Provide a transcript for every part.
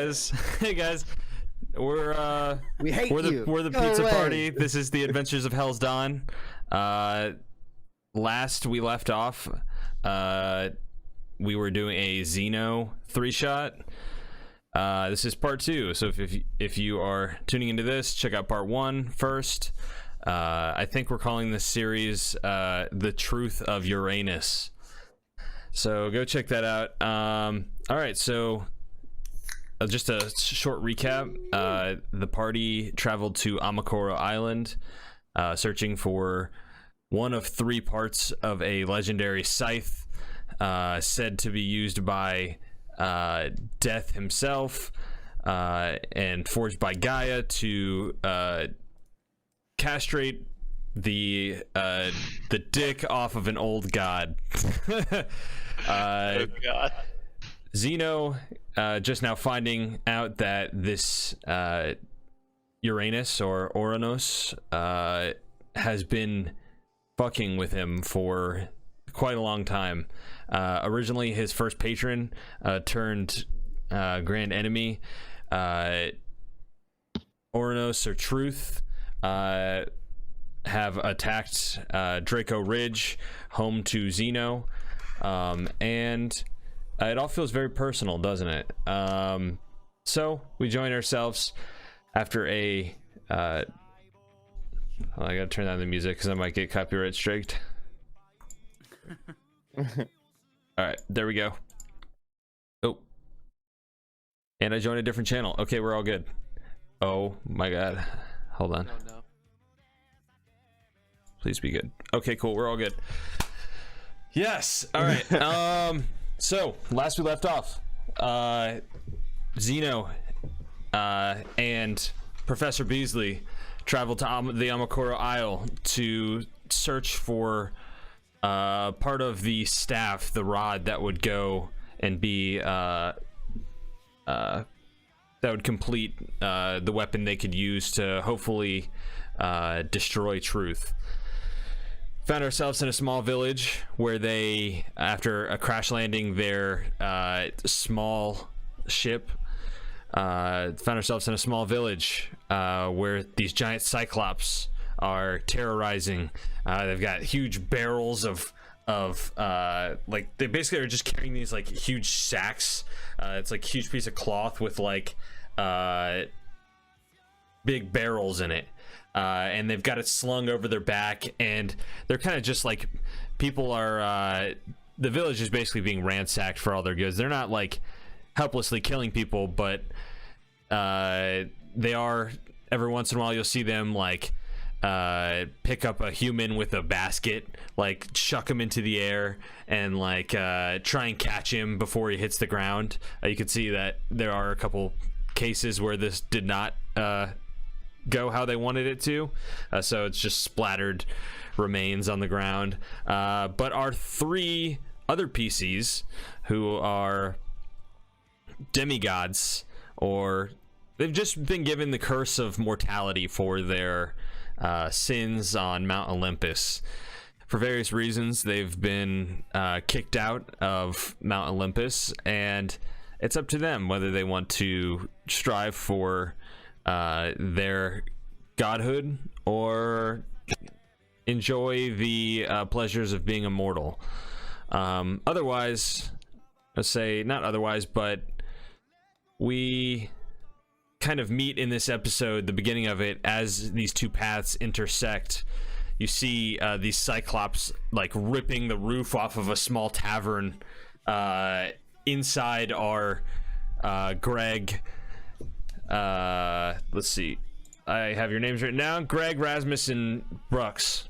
guys. Hey guys. We're we hate you. We're the pizza party. This is the Adventures of Hell's Dawn. Last we left off, we were doing a Xeno 3-shot. This is part 2. So if you are tuning into this, check out part 1 first. I think we're calling this series The Truth of Uranus. So go check that out. All right, so just a short recap. The party traveled to Amakoro Island, searching for one of 3 parts of a legendary scythe, said to be used by Death himself, and forged by Gaia to castrate the dick off of an old god. Oh god. Xeno just now finding out that this Uranus or Uranus has been fucking with him for quite a long time. Originally his first patron turned grand enemy. Uranus or Truth have attacked Draco Ridge, home to Xeno, and it all feels very personal, doesn't it? So we join ourselves after a I gotta turn down the music because I might get copyright striked. All right, there we go. Oh, and I joined a different channel. Okay, we're all good. Oh my god, hold on. Oh, no. Please be good. Okay, cool, we're all good. Yes. All right. So last we left off, Xeno and Professor Beasley traveled to the Amakoro Isle to search for part of the staff, the rod that would go and be that would complete the weapon they could use to hopefully destroy Truth. Found ourselves in a small village where they, after a crash landing their small ship, found ourselves in a small village where these giant cyclops are terrorizing. They've got huge barrels of like, they basically are just carrying these like huge sacks. It's like a huge piece of cloth with like big barrels in it. And they've got it slung over their back, and they're kind of just like, people are the village is basically being ransacked for all their goods. They're not like helplessly killing people, but they are, every once in a while you'll see them like pick up a human with a basket, like chuck him into the air and like try and catch him before he hits the ground. You can see that there are a couple cases where this did not go how they wanted it to, so it's just splattered remains on the ground. But our 3 other PCs, who are demigods, or they've just been given the curse of mortality for their sins on Mount Olympus. For various reasons, they've been kicked out of Mount Olympus, and it's up to them whether they want to strive for their godhood or enjoy the pleasures of being immortal. Otherwise, let's say not otherwise, but we kind of meet in this episode, the beginning of it, as these 2 paths intersect. You see these cyclops like ripping the roof off of a small tavern. Inside are Greg, let's see, I have your names written down: Greg, Rasmus, and Brooks.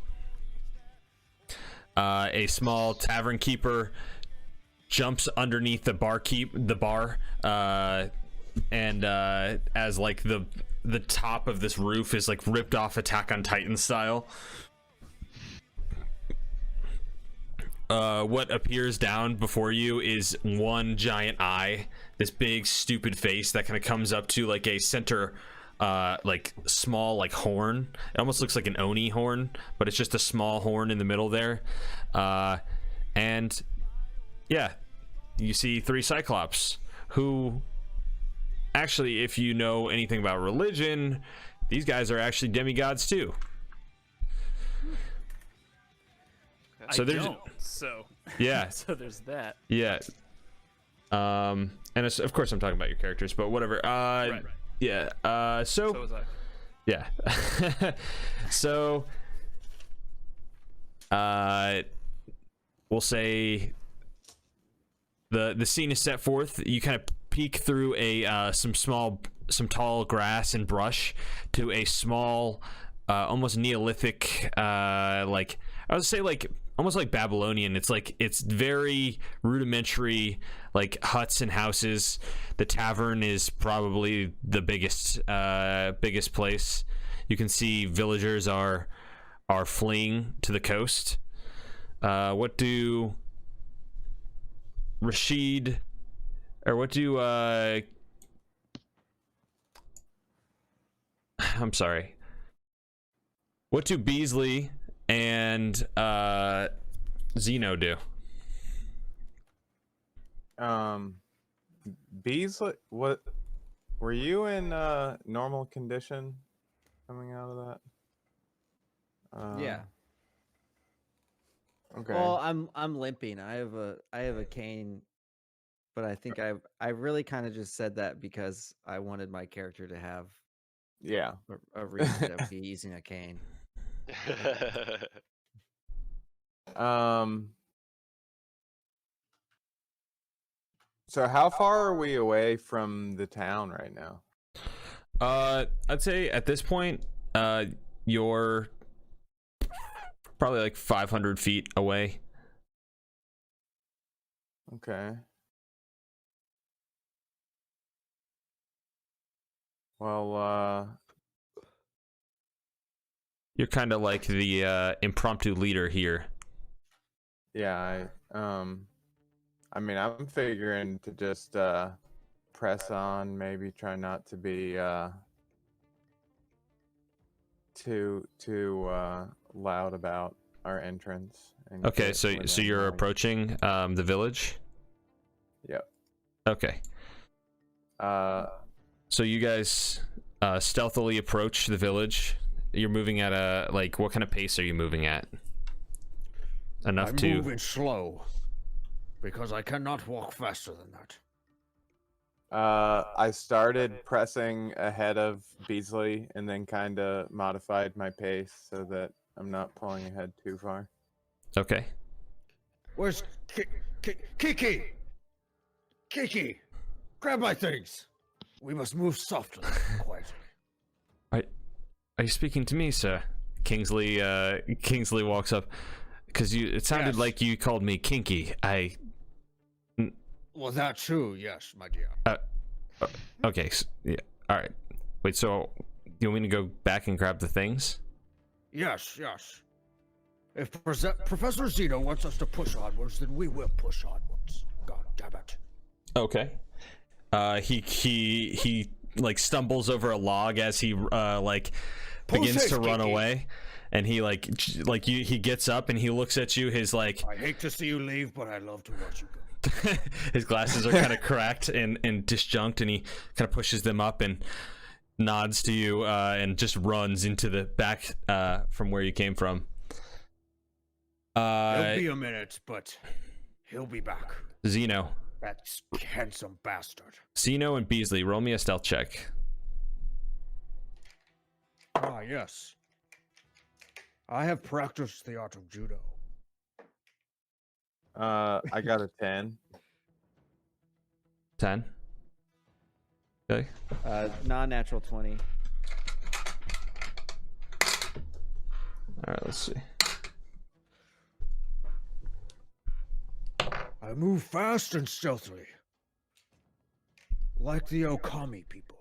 A small tavern keeper jumps underneath the bar, and as like the top of this roof is like ripped off Attack on Titan style. What appears down before you is one giant eye, this big stupid face that kind of comes up to like a center like small like horn. It almost looks like an Oni horn, but it's just a small horn in the middle there. And yeah, you see 3 cyclops who actually, if you know anything about religion, these guys are actually demigods too. So there's yeah. So there's that. Yeah. And it's, of course I'm talking about your characters, but whatever. Right. Yeah. So was I. yeah. So we'll say the scene is set forth. You kind of peek through some tall grass and brush to a small almost Neolithic like I would say like almost like Babylonian. It's very rudimentary, like huts and houses. The tavern is probably the biggest place. You can see villagers are fleeing to the coast. What do Rashid or what do I'm sorry. What do Beasley and Zeno do? Beasley, what were you in normal condition coming out of that? Yeah. Okay. Well, I'm limping. I have a cane, but I think I really kind of just said that because I wanted my character to have Yeah. a reason to be using a cane. So how far are we away from the town right now? I'd say at this point, you're probably like 500 feet away. Okay. Well, You're kind of like the impromptu leader here. yeah, I mean, I'm figuring to just press on, maybe try not to be too loud about our entrance. And Okay, get so within you're line. approaching the village. Yep. Okay. So you guys stealthily approach the village. You're moving at a like what kind of pace are you moving at? Enough I'm to moving slow because I cannot walk faster than that. I started pressing ahead of Beasley and then kind of modified my pace so that I'm not pulling ahead too far. Okay. Where's Kiki? Kiki, grab my things. We must move softly, quietly. Are you speaking to me, sir? Kingsley walks up because it sounded Yes. like you called me kinky. Well, that's true, yes, my dear. Okay. Yeah. All right. Wait. So you want me to go back and grab the things? Yes. If Professor Zeno wants us to push onwards, then we will push onwards. God damn it. Okay. He like stumbles over a log as he begins to run away, and he he gets up and he looks at you. His like I hate to see you leave, but I love to watch you go. his glasses are kind of cracked and disjunct, and he kind of pushes them up and nods to you and just runs into the back from where you came from. He'll be a minute, but he'll be back. Zeno That handsome bastard. and Beasley, roll me a stealth check. Ah, yes. I have practiced the art of judo. I got a 10. 10. Okay. Non-natural 20. All right, let's see. I move fast and stealthily. Like the Okami people.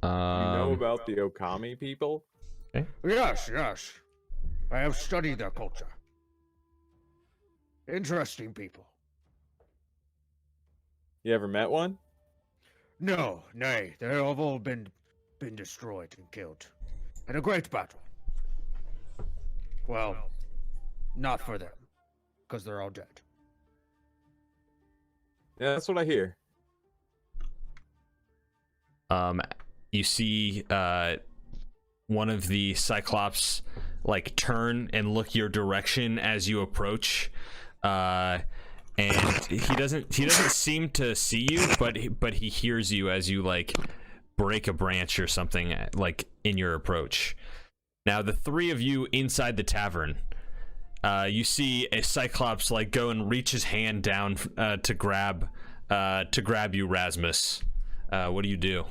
You know about the Okami people? Yes. I have studied their culture. Interesting people. You ever met one? No, nay, they have all been destroyed and killed. In a great battle. Well, not for them, because they're all dead. Yeah, that's what I hear. You see one of the Cyclops like turn and look your direction as you approach, and he doesn't seem to see you, but he hears you as you like break a branch or something like in your approach. Now the three of you inside the tavern, you see a Cyclops like go and reach his hand down to grab you, Rasmus. What do you do?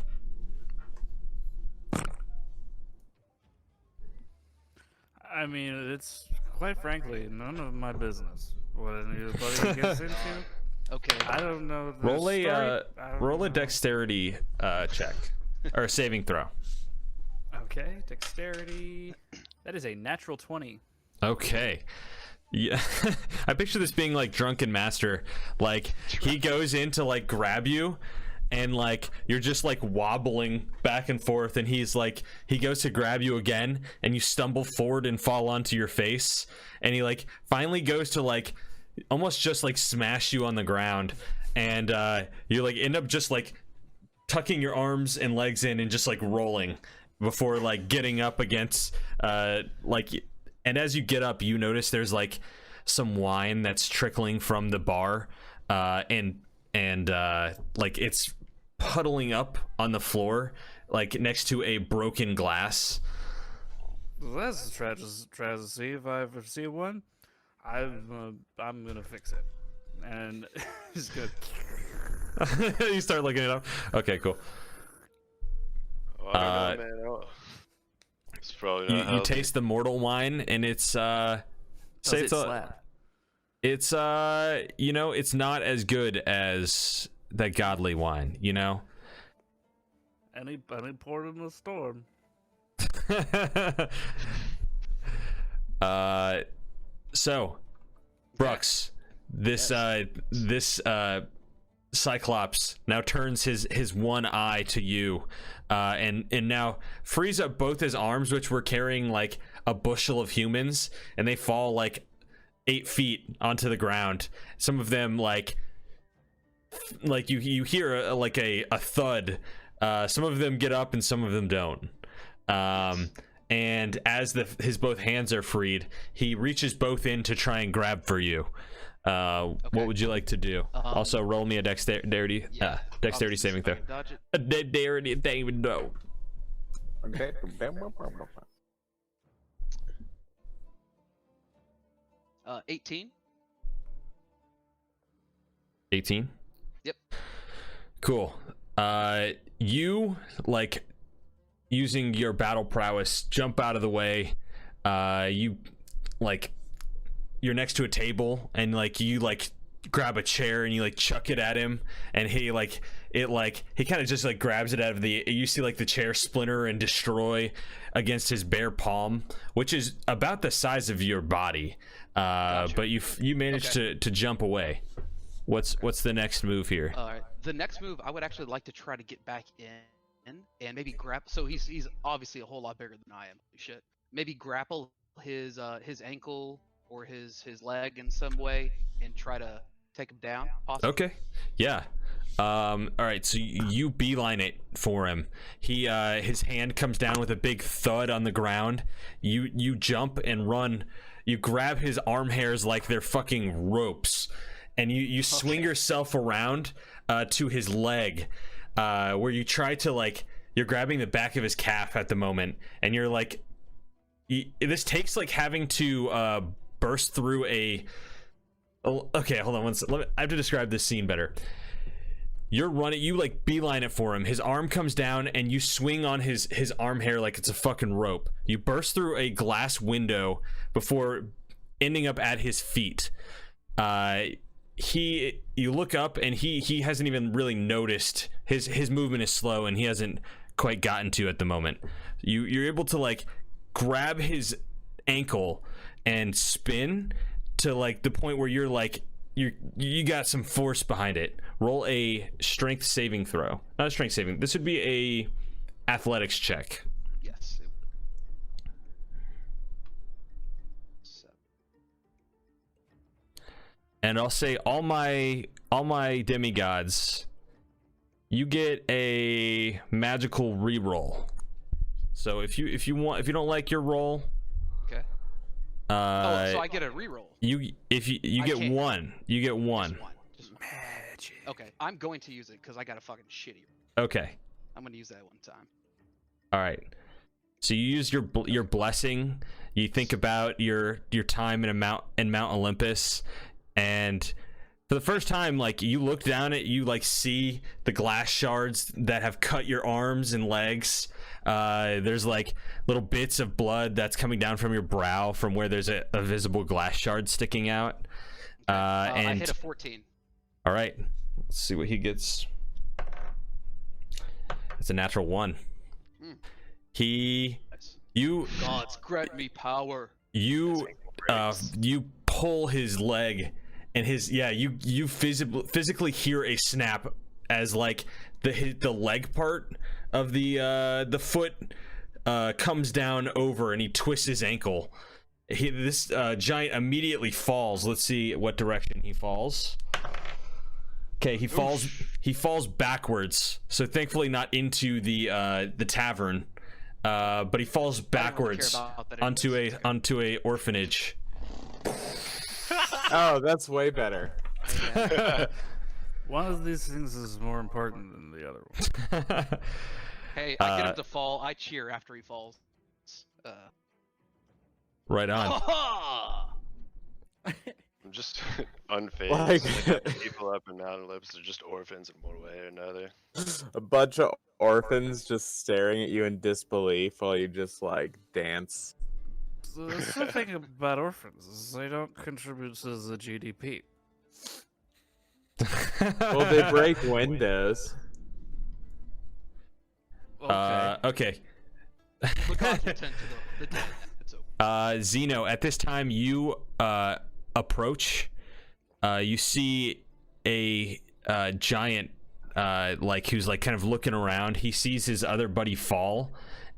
I mean, it's quite frankly none of my business what anybody gets into. Okay. I don't know. Roll a dexterity check or saving throw. Okay, dexterity. That is a natural 20. Okay. Yeah. I picture this being like Drunken Master. Like he goes in to like grab you and like you're just like wobbling back and forth, and he goes to grab you again and you stumble forward and fall onto your face, and he like finally goes to like almost just like smash you on the ground, and you like end up just like tucking your arms and legs in and just like rolling before like getting up against like, and as you get up you notice there's like some wine that's trickling from the bar, and like it's puddling up on the floor like next to a broken glass. Let's try to see if I ever see one. I'm gonna fix it, and it's good. You start looking it up. Okay, cool. Oh, I don't know, man. Oh. It's probably not You taste the mortal wine, and it's say it's it's you know, it's not as good as that godly wine, you know. And he poured it in the storm. So Brooks, this Cyclops now turns his one eye to you, and now frees up both his arms, which were carrying like a bushel of humans, and they fall like 8 feet onto the ground. Some of them like you hear a thud. Some of them get up and some of them don't. And as his both hands are freed, he reaches both in to try and grab for you. Okay. What would you like to do? Also, roll me a dexterity saving throw. A dexterity saving throw. Okay. 18. 18? Yep. Cool. You like using your battle prowess jump out of the way. You like you're next to a table, and like you like grab a chair and you like chuck it at him, and he kind of just like grabs it out of you see like the chair splinter and destroy against his bare palm, which is about the size of your body. Gotcha. But you managed to jump away. What's the next move here? All right. The next move, I would actually like to try to get back in and maybe grab. So he's obviously a whole lot bigger than I am. Shit. Maybe grapple his ankle or his leg in some way and try to take him down. Possibly. Okay. Yeah. All right. So you beeline it for him. His hand comes down with a big thud on the ground. You jump and run. You grab his arm hairs like they're fucking ropes, and you swing yourself around to his leg, where you try to like you're grabbing the back of his calf at the moment, and you're like, this takes like having to burst through a. Okay, hold on one second. I have to describe this scene better. You're running, you like beeline it for him. His arm comes down, and you swing on his arm hair like it's a fucking rope. You burst through a glass window before ending up at his feet. You look up, and he hasn't even really noticed. His movement is slow, and he hasn't quite gotten to at the moment. You're able to like grab his ankle and spin to like the point where you're like you got some force behind it. Roll a strength saving throw. Not a strength saving. This would be a athletics check. Yes. 7. And I'll say all my demigods you get a magical reroll. So if you don't like your roll, Okay. So I get a reroll. You get one. You get one. Just one. Magic. Okay, I'm going to use it because I got a fucking shitty. Okay. I'm gonna use that one time. All right. So you use your blessing. You think about your time in Mount Olympus, and for the first time, like, you look down at you, like, see the glass shards that have cut your arms and legs. There's like little bits of blood that's coming down from your brow from where there's a visible glass shard sticking out. And I hit a 14. All right, let's see what he gets. It's a natural 1. Gods grant me power. You pull his leg, and you physically hear a snap as like the leg part of the foot comes down over, and he twists his ankle. This giant immediately falls. Let's see what direction he falls. Okay, he falls backwards. So thankfully not into the tavern, but he falls backwards onto a orphanage. Oh, that's way better. One of these things is more important than the other one. Hey, I get him to fall. I cheer after he falls. Right on. I'm just unfazed. Like- People up in Mountain Lips are just orphans in one way or another. A bunch of orphans just staring at you in disbelief while you just like dance. So that's the thing about orphans is they don't contribute to the GDP. Well, they break windows. Okay. The gods will tend to the dead. It's okay. Zeno, at this time you approach. You see a giant, like, who's like kind of looking around. He sees his other buddy fall,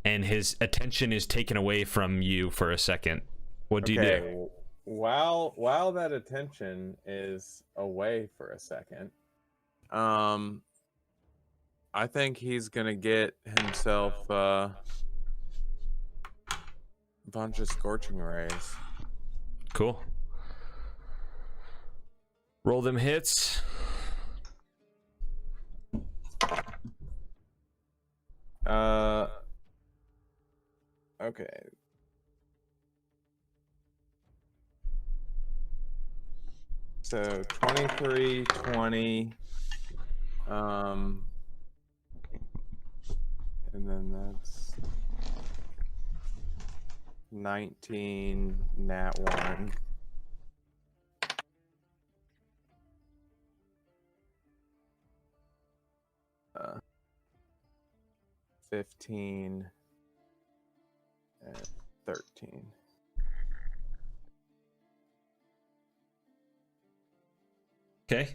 and his attention is taken away from you for a second. What do you do? While that attention is away for a second, I think he's gonna get himself a bunch of scorching rays. Cool. Roll them hits. Okay. So 23, 20, and then that's 19, nat 1. 15 and 13. Okay.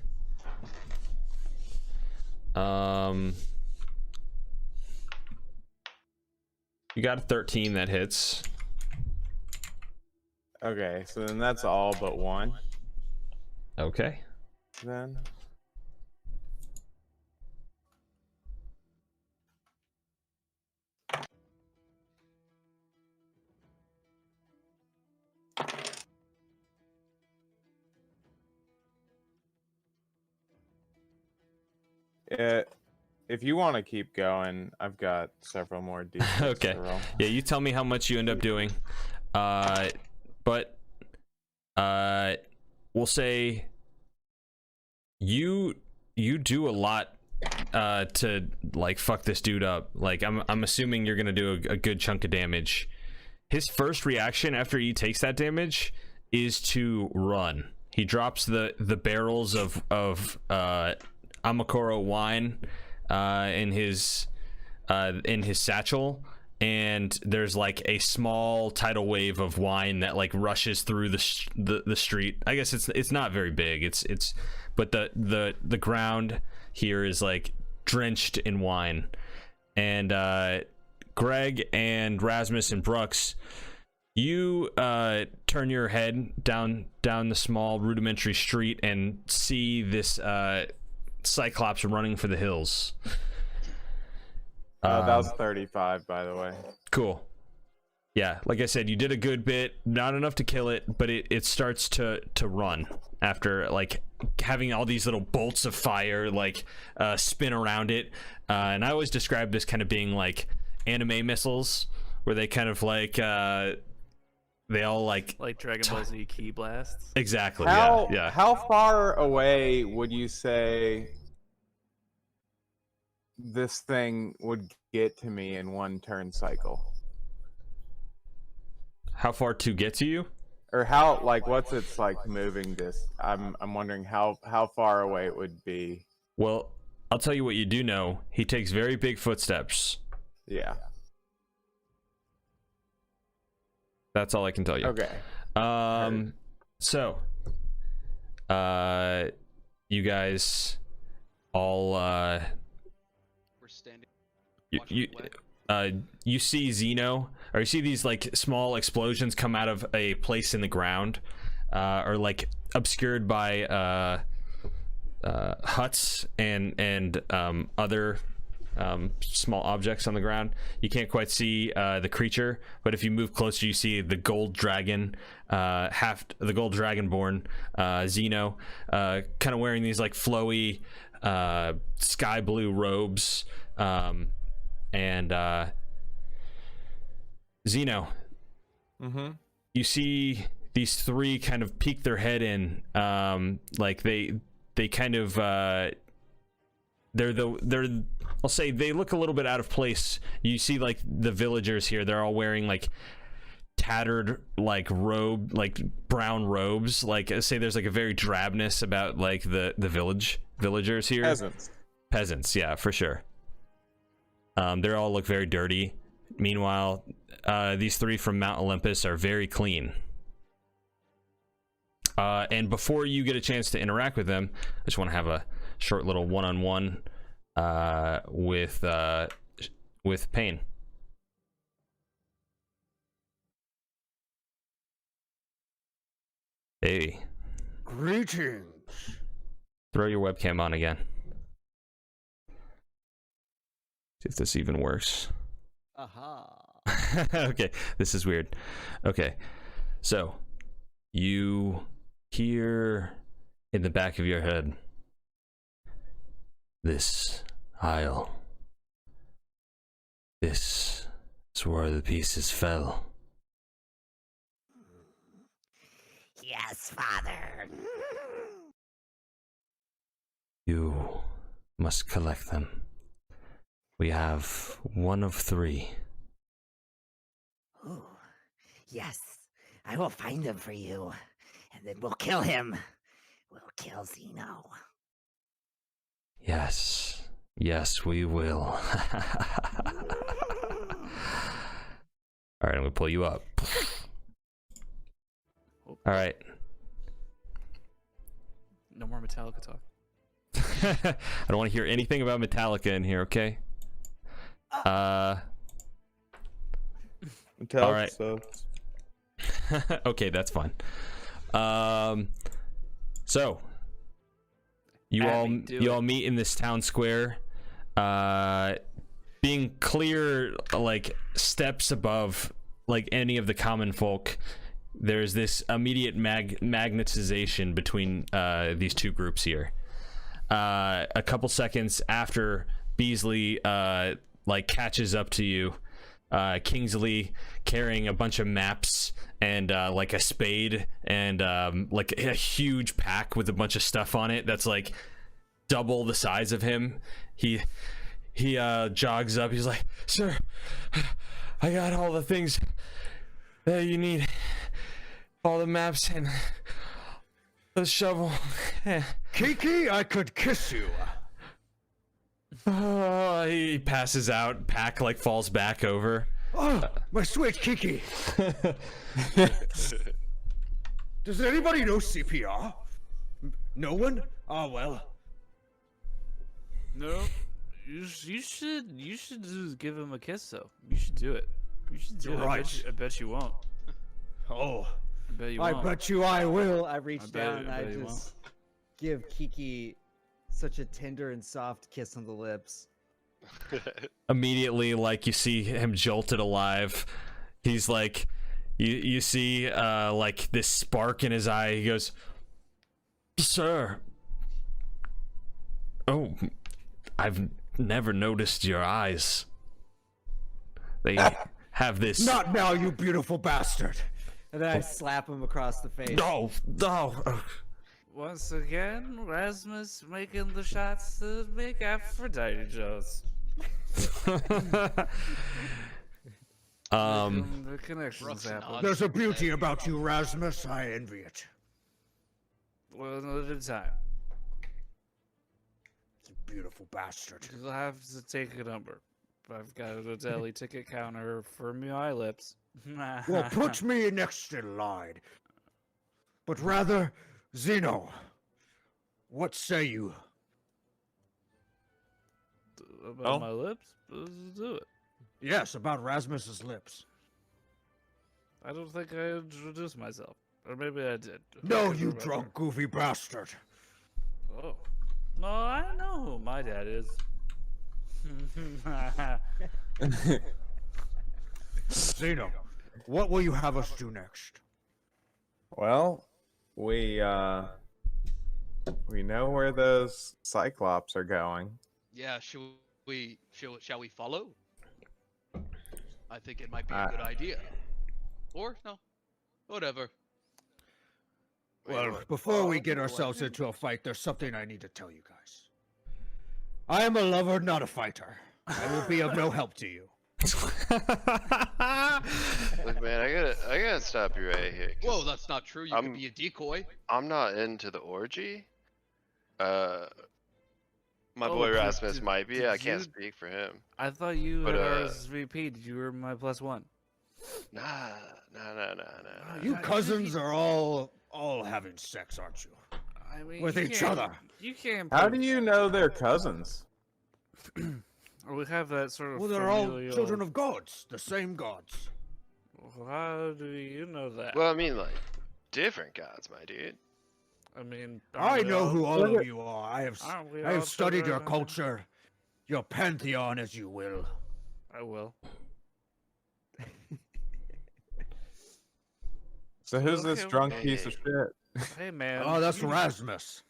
You got a 13 that hits. Okay, so then that's all but one. Okay. Then. If you want to keep going, I've got several more d6 Okay. to roll. Yeah, you tell me how much you end up doing. But we'll say you do a lot to like fuck this dude up. Like I'm assuming you're gonna do a good chunk of damage. His first reaction after he takes that damage is to run. He drops the barrels of Amakoro wine in his satchel, and there's like a small tidal wave of wine that like rushes through the street. I guess it's not very big. But the ground here is like drenched in wine. And Greg and Rasmus and Brooks, you turn your head down the small rudimentary street and see this Cyclops running for the hills. That was 35, by the way. Cool. Yeah, like I said, you did a good bit. Not enough to kill it, but it starts to run after like having all these little bolts of fire like spin around it. And I always describe this kind of being like anime missiles, where they kind of like they all like Dragon Ball Z key blasts. Exactly. Yeah. How far away would you say this thing would get to me in one turn cycle? How far to get to you? Or how, like, what's its like moving this? I'm wondering how far away it would be. Well, I'll tell you what you do know. He takes very big footsteps. Yeah. That's all I can tell you. Okay. So, you guys all We're standing. you see Zeno, or you see these like small explosions come out of a place in the ground, or like obscured by huts and other small objects on the ground. You can't quite see the creature, but if you move closer, you see the gold dragon, the gold dragonborn Zeno, kind of wearing these like flowy sky blue robes. And Zeno, you see these three kind of peek their head in, like they kind of they're I'll say they look a little bit out of place. You see like the villagers here, they're all wearing like tattered like brown robes. Like say there's like a very drabness about like the villagers here. Peasants, yeah, for sure. They all look very dirty. Meanwhile, these three from Mount Olympus are very clean. And before you get a chance to interact with them, I just want to have a short little one-on-one with Payne. Hey. Greetings. Throw your webcam on again. See if this even works. Aha. Okay, this is weird. Okay, so you hear in the back of your head, this isle. This is where the pieces fell. Yes, Father. You must collect them. We have one of three. Ooh, yes, I will find him for you, and then we'll kill him. We'll kill Zeno. Yes, we will. All right, I'm gonna pull you up. All right. No more Metallica talk. I don't want to hear anything about Metallica in here, okay? Metallica all right. sucks. Okay, that's fine. So you all meet in this town square, being clear like steps above like any of the common folk. There's this immediate magnetization between these two groups here. A couple seconds after Beasley like catches up to you, Kingsley carrying a bunch of maps and like a spade and like a huge pack with a bunch of stuff on it that's like double the size of him. He jogs up. He's like, "Sir, I got all the things that you need, all the maps and the shovel." Kiki, I could kiss you. Oh, he passes out. Pack like falls back over. Oh, my sweet Kiki. Does anybody know CPR? No one? Oh well. No, you should just give him a kiss though. You should do it. You should do You're it. right. I bet you won't. Oh, I bet you I won't. bet you I will. I reach bet- down and I I bet you just give Kiki Such a tender and soft kiss on the lips. Immediately, like, you see him jolted alive. He's like, you see like this spark in his eye. He goes, "Sir, oh, I've never noticed your eyes. They have this." Not now, you beautiful bastard. And then I slap him across the face. No, no. Once again, Rasmus making the shots to make Aphrodite jokes. The connections happen. There's a beauty about you, Rasmus. I envy it. One at a time. It's a beautiful bastard. You'll have to take a number. I've got a deli ticket counter for my lips. Well, put me next in line. But rather, Zeno, what say you? About my lips? Let's do it. Yes, about Rasmus's lips. I don't think I introduced myself. Or maybe I did. No, you drunk, goofy bastard. Oh. No, I know who my dad is. Zeno, what will you have us do next? Well, we know where those Cyclops are going. Yeah, shall we follow? I think it might be a good idea. Or no, whatever. Well, before we get ourselves into a fight, there's something I need to tell you guys. I am a lover, not a fighter. I will be of no help to you. Look, man, I gotta stop you right here. Whoa, that's not true. You could be a decoy. I'm not into the orgy. My boy Rasmus might be. I can't speak for him. I thought you had RSVP'd. You were my +1. Nah. You cousins are all having sex, aren't you? I mean, With each other. You can't. How do you know they're cousins? We have that sort of. Well, they're all familial- children of gods, the same gods. How do you know that? Well, I mean, like, different gods, my dude. I mean, I know who all of you are. I have all studied your children? culture, your pantheon, as you will. I will. So who's this Okay, drunk piece of shit? Hey, man. Oh, that's Rasmus.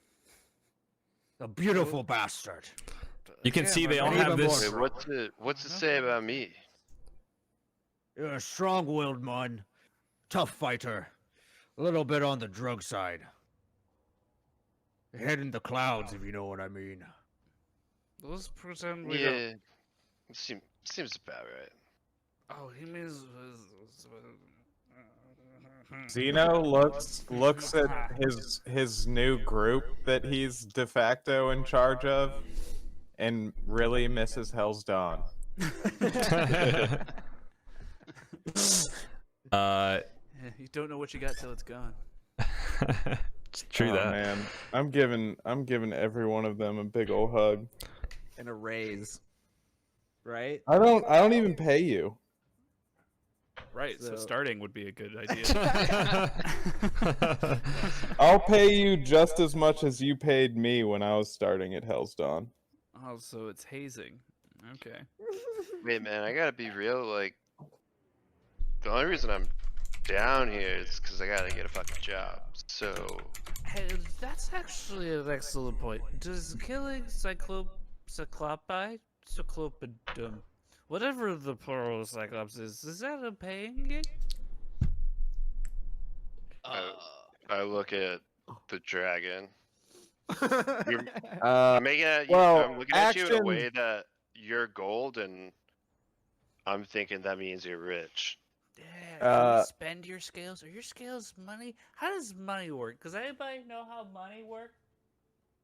A beautiful bastard. You can see they all Even have this. more- Wait, what's it say about me? You're a strong-willed one, tough fighter, a little bit on the drug side. Head in the clouds, if you know what I mean. Let's pretend we don't. Yeah, seems about right. Oh, he means. Zeno looks at his new group that he's de facto in charge of, and really misses Hell's Dawn. You don't know what you got till it's gone. It's true that. Man, I'm giving every one of them a big old hug. And a raise. Right? I don't even pay you. Right, so So- starting would be a good idea. I'll pay you just as much as you paid me when I was starting at Hell's Dawn. Oh, so it's hazing. Okay. Wait, man, I gotta be real. Like, the only reason I'm down here is because I gotta get a fucking job. So, Hey, that's actually an excellent point. Does killing Cyclopidum, whatever the plural of Cyclops is that a paying gig? I look at the dragon. I'm looking at you in a way that you're gold, and I'm thinking that means you're rich. Yeah, can you spend your scales? Are your scales money? How does money work? Does anybody know how money works?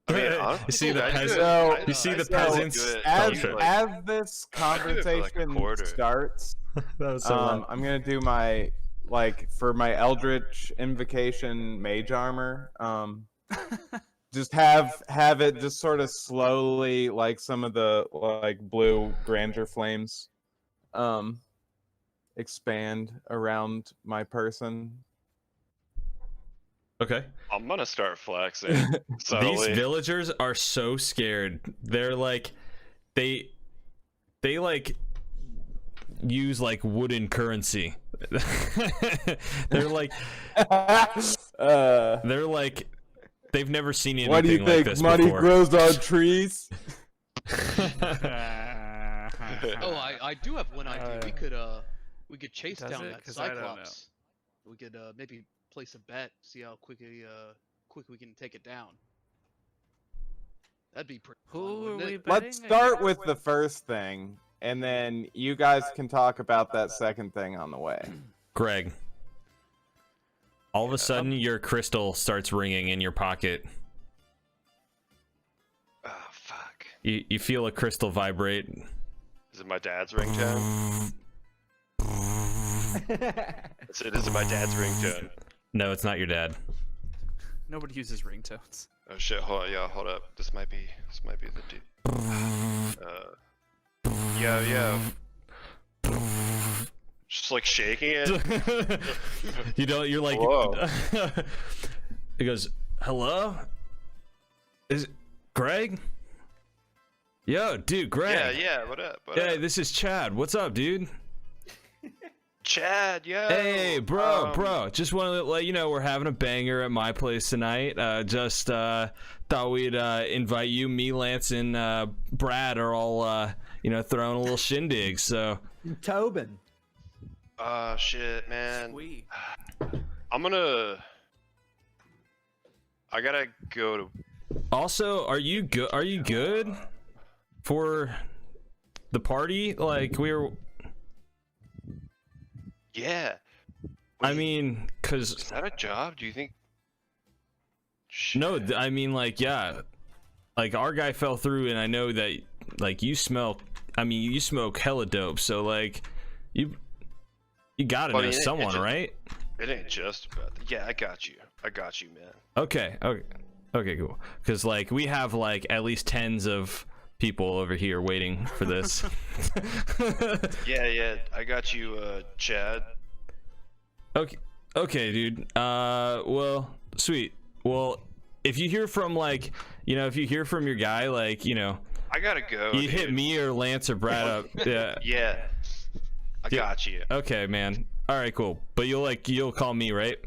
I mean, honestly, You see the I do peasant- it- I- you see I the still do peasants- it, As like, as this I do it for, like, a conversation quarter. starts, That was so wrong. I'm gonna do my for my Eldritch Invocation Mage Armor. Just have it just sort of slowly, like some of the blue grandeur flames, expand around my person. Okay. I'm gonna start flexing. These subtly. villagers are so scared. They're like, they like use like wooden currency. They're like, they're like, they've never seen anything What do you like think? this Money before. grows on trees. Oh, I do have one idea. We could chase does down it? that 'Cause I don't know. Cyclops. We could maybe place a bet, see how quick we can take it down. That'd be pretty fun, Who wouldn't are we it? betting Let's start against? with the first thing, and then you guys can talk about that second thing on the way. Greg, all of a sudden your crystal starts ringing in your pocket. Oh fuck! You feel a crystal vibrate. Is it my dad's ringtone? It is my dad's ringtone. No, it's not your dad. Nobody uses ringtones. Oh shit! Hold up. This might be the dude. Yeah. Just like shaking it. You don't. You're like. Whoa. He goes, "Hello, is it Greg? Yo, dude, Greg. Yeah. What up? Hey, this is Chad. What's up, dude? Chad, yo. Hey, bro. Just wanted to let you know we're having a banger at my place tonight. Just thought we'd invite you. Me, Lance, and Brad are all throwing a little shindig. So Tobin. Shit, man. Sweet. I gotta go to. also, are you good? Are you good for the party? Like we were. Yeah. I Wait, mean, cause is that a job? Do you think? no, Shit. I mean, like, yeah, like our guy fell through, and I know that like you smell. I mean, you smoke hella dope, so like you gotta Well, know it ain't someone, just- right? It ain't just about that. Yeah, I got you, man. Okay, cool. Because like we have like at least tens of people over here waiting for this. Yeah, I got you, Chad. Okay, dude. Well, sweet. Well, if you hear from like, if you hear from your guy, like, I gotta go. you hit dude. me or Lance or Brad up. Yeah. Yeah, I got you. Okay, man. All right, cool. But you'll call me, right?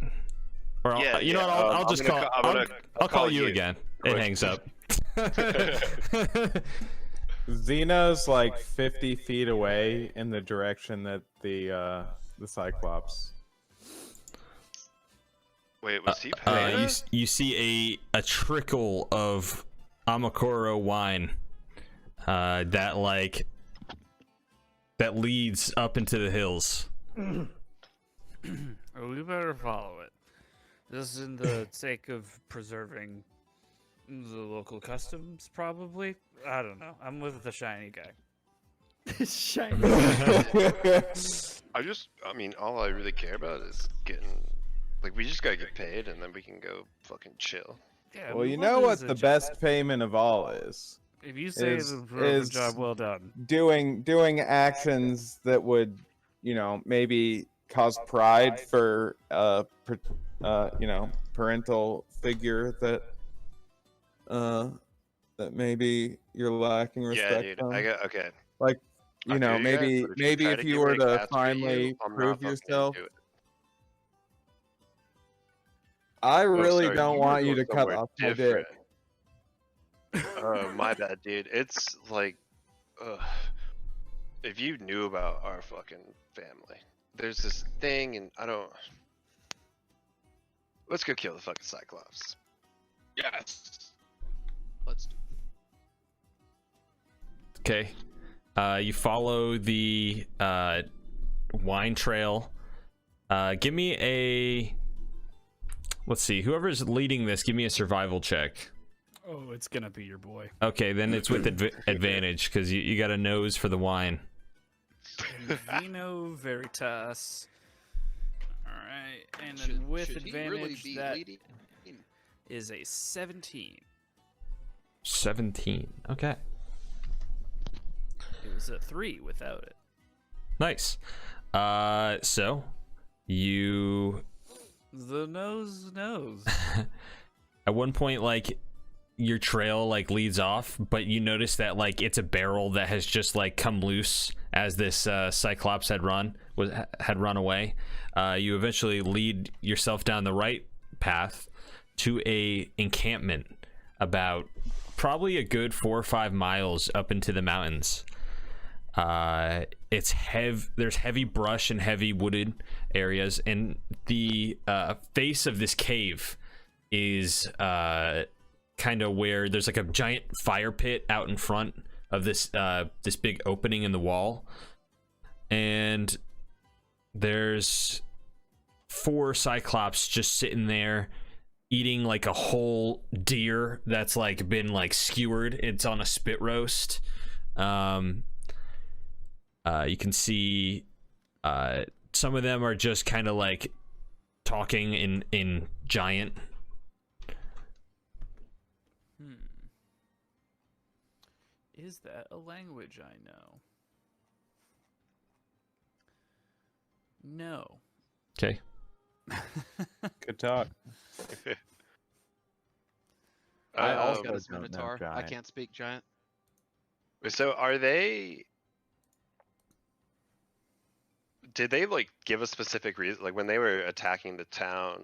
Or I'll, Yeah, you know yeah, what? I'll I'm just gonna call. ca- I'll call you you. again. Quick. It hangs up. Xeno's like 50 feet away in the direction that the Cyclops. Wait, was he paying? You see a trickle of Amakoro wine that leads up into the hills. Oh, we better follow it. This is in the sake of preserving the local customs, probably. I don't know. I'm with the shiny guy. Shiny. I mean, all I really care about is getting, like, we just gotta get paid and then we can go fucking chill. Yeah, Well, you know what the best payment of all is? If you say is- the is- job well done. Doing actions that would, maybe cause pride for parental figure that maybe you're lacking respect Yeah, dude. from. Okay. Like, I feel guys, maybe but if you try if to you get were me to to castrate finally you, I'm not prove fucking yourself. into it. I really sorry, don't you want were you to going cut somewhere off my dick. different. Oh, my bad, dude. It's like, if you knew about our fucking family, there's this thing, and I don't. Let's go kill the fucking Cyclops. Yes. Let's do. Okay. You follow the wine trail. Give me a. Let's see. Whoever's leading this, give me a survival check. Oh, it's gonna be your boy. Okay, then it's with advantage because you got a nose for the wine. Vino Veritas. Alright, and then Should- with should he really advantage, be that leading? is a 17. 17. Okay. It was a 3 without it. Nice. So you The nose knows. At one point, like, your trail like leads off, but you notice that like it's a barrel that has just like come loose as this Cyclops had run away. You eventually lead yourself down the right path to a encampment about probably a good 4 or 5 miles up into the mountains. It's there's heavy brush and heavy wooded areas, and the face of this cave is kind of where there's like a giant fire pit out in front of this this big opening in the wall, and there's 4 Cyclops just sitting there eating like a whole deer that's like been like skewered. It's on a spit roast. You can see some of them are just kind of like talking in giant. Is that a language I know? No. Okay. Good talk. I also also got a don't know Minotaur. I giant. can't speak giant. So are they? Did they like give a specific reason? Like when they were attacking the town,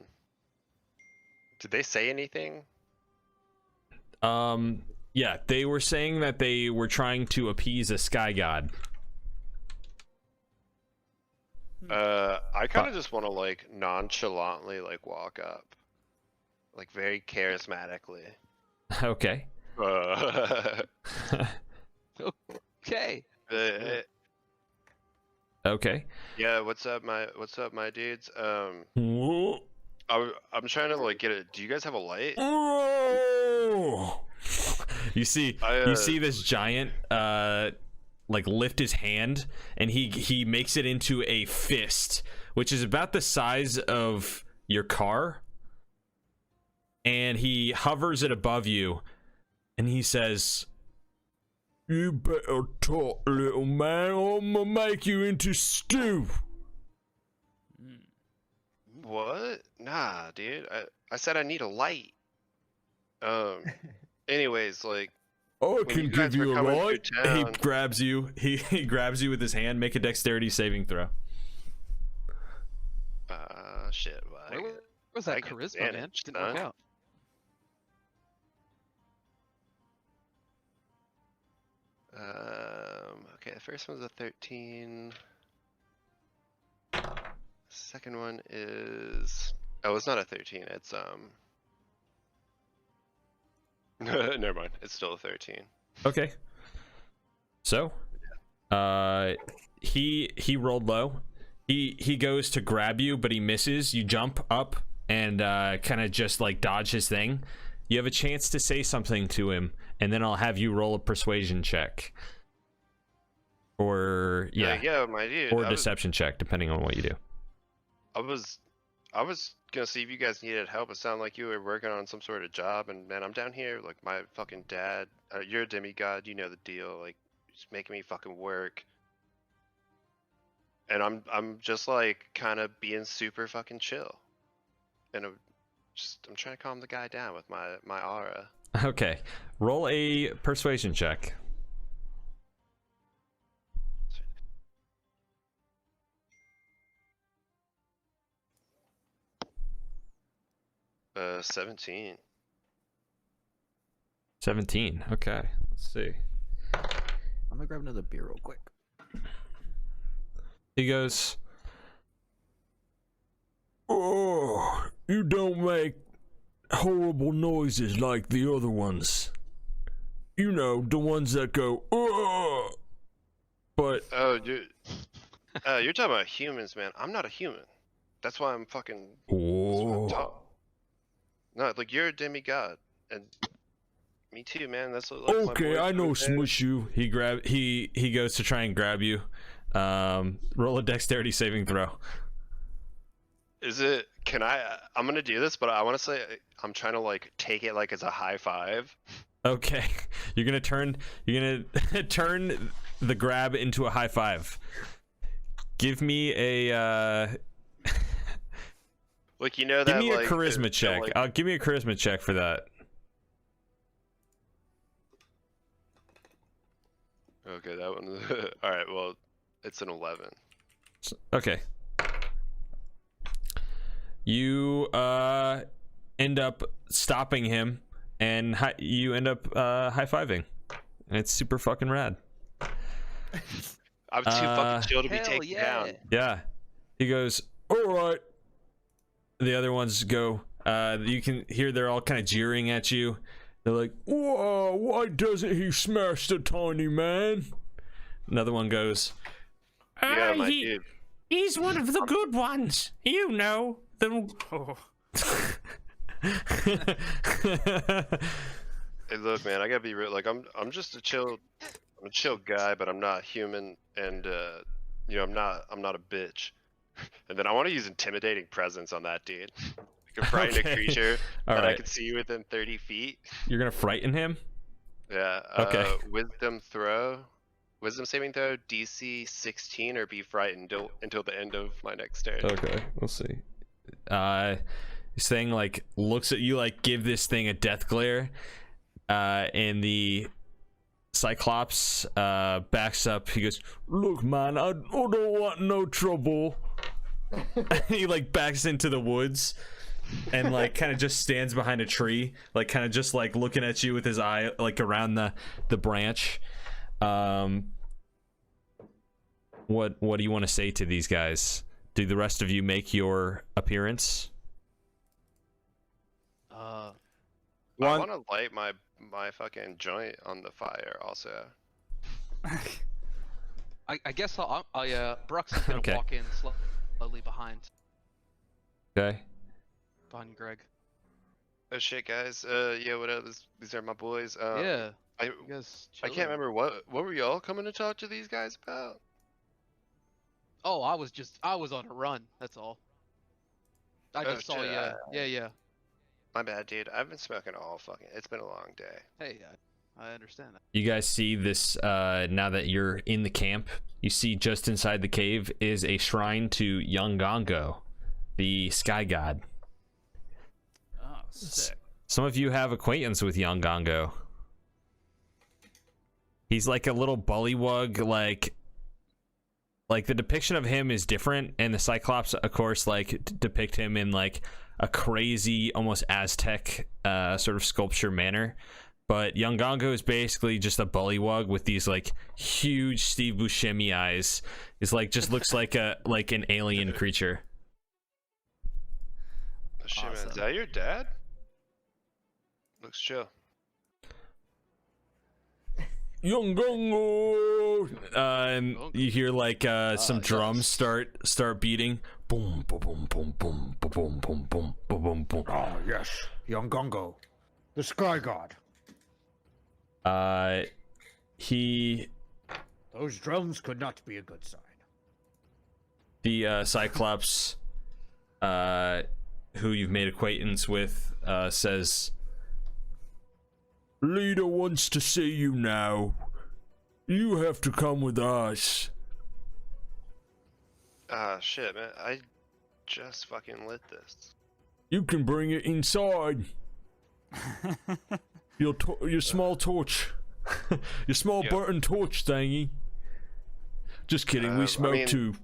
did they say anything? Yeah, they were saying that they were trying to appease a sky god. I kind of just want to like nonchalantly like walk up, like very charismatically. Okay. Okay. Okay. Yeah, what's up, my dudes? Whoa. I'm trying to like get it. Do you guys have a light? You see this giant like lift his hand, and he makes it into a fist, which is about the size of your car, and he hovers it above you, and he says, "You better talk, little man, or I'm gonna make you into stew." What? Nah, dude. I said I need a light. Anyways, like. I when can you guys give were you a coming through light. He town- grabs you. He grabs you with his hand. Make a dexterity saving throw. Shit. Where was that I get charisma, man? advantage, Didn't work huh? out. Okay, the first one's a 13. Second one is... Oh, it's not a 13, it's, never mind, it's still a 13. Okay. So, he rolled low. He goes to grab you, but he misses. You jump up and kind of just like dodge his thing. You have a chance to say something to him, and then I'll have you roll a persuasion check. Or Yeah, my dude. or deception check, depending on what you do. I was gonna see if you guys needed help. It sounded like you were working on some sort of job, and man, I'm down here like my fucking dad. You're a demigod, you know the deal. Like, just making me fucking work, and I'm just like kind of being super fucking chill, and I'm trying to calm the guy down with my aura. Okay, roll a persuasion check. 17. 17. Okay, let's see. I'm gonna grab another beer real quick. He goes, "Oh, you don't make horrible noises like the other ones. You know, the ones that go, oh." But Oh, dude. You're talking about humans, man. I'm not a human. That's why I'm fucking. That's why I'm tall. No, like you're a demigod, and me too, man. That's what. Like, okay, I know smush you. He goes to try and grab you. Roll a dexterity saving throw. Is it? Can I? I'm gonna do this, but I want to say I'm trying to like take it like as a high five. Okay, you're gonna turn the grab into a high five. Give me a Like, you know that. Give me a like, charisma check. Like... Give me a charisma check for that. Okay, that one. All right. Well, it's an 11. Okay. You end up stopping him, and you end up high-fiving. And it's super fucking rad. I'm too fucking chill to be taken down. Yeah. He goes, all right. The other ones go, you can hear they're all kind of jeering at you. They're like, whoa, why doesn't he smash the tiny man? Another one goes, Yeah, my dude. He's one of the good ones. You know. Oh. Hey, look, man, I gotta be real. Like, I'm just a chill guy, but I'm not human, and you know, I'm not a bitch. And then I want to use intimidating presence on that dude. I can frighten a creature that I can see within 30 feet. You're gonna frighten him? Yeah. Okay. Wisdom saving throw, DC 16, or be frightened until the end of my next turn. Okay, we'll see. This thing like looks at you, like give this thing a death glare, and the Cyclops backs up. He goes, "Look, man, I don't want no trouble." He like backs into the woods and like kind of just stands behind a tree, like kind of just like looking at you with his eye like around the branch. What do you want to say to these guys? Do the rest of you make your appearance? I want to light my fucking joint on the fire also. I guess Brooks is gonna walk in slowly behind Behind Greg. Oh shit, guys. Yeah, what up? These are my boys. Yeah. I can't remember what were y'all coming to talk to these guys about? Oh, I was on a run. That's all. I just saw you. Yeah. My bad, dude. I've been smoking all fucking. It's been a long day. Hey, I understand that. You guys see this now that you're in the camp. You see just inside the cave is a shrine to Yangongo, the sky god. Oh, sick. Some of you have acquaintance with Yangongo. He's like a little bullywug, like the depiction of him is different, and the Cyclops, of course, like depict him in like a crazy, almost Aztec sort of sculpture manner. But Yangongo is basically just a bullywug with these like huge Steve Buscemi eyes. It's like just looks like an alien creature. Oh, shit, man. Is that your dad? Looks chill. Yangongo, and you hear like some drums start beating. Boom, boom, boom, boom, boom, boom, boom, boom, boom, boom. Ah, yes, Yangongo, the sky god. Those drums could not be a good sign. The Cyclops, who you've made acquaintance with, says, "Leader wants to see you now. You have to come with us." Shit, man. I just fucking lit this. You can bring it inside. Your small torch. Your small burning torch thingy. Just kidding, we smoke too.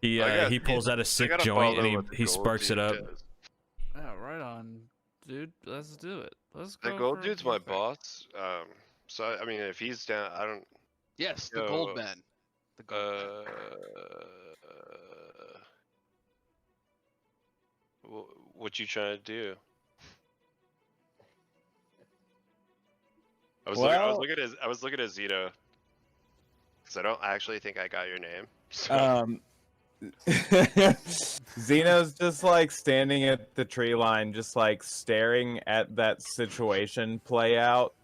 He pulls out a sick joint and he sparks it up. Yeah, right on, dude. Let's do it. Let's go. The gold dude's my boss. So I mean, if he's down, I don't. Yes, the gold man. The gold man. What you trying to do? I was looking at Zito, because I don't actually think I got your name. So. Zeno's just like standing at the tree line, just like staring at that situation play out,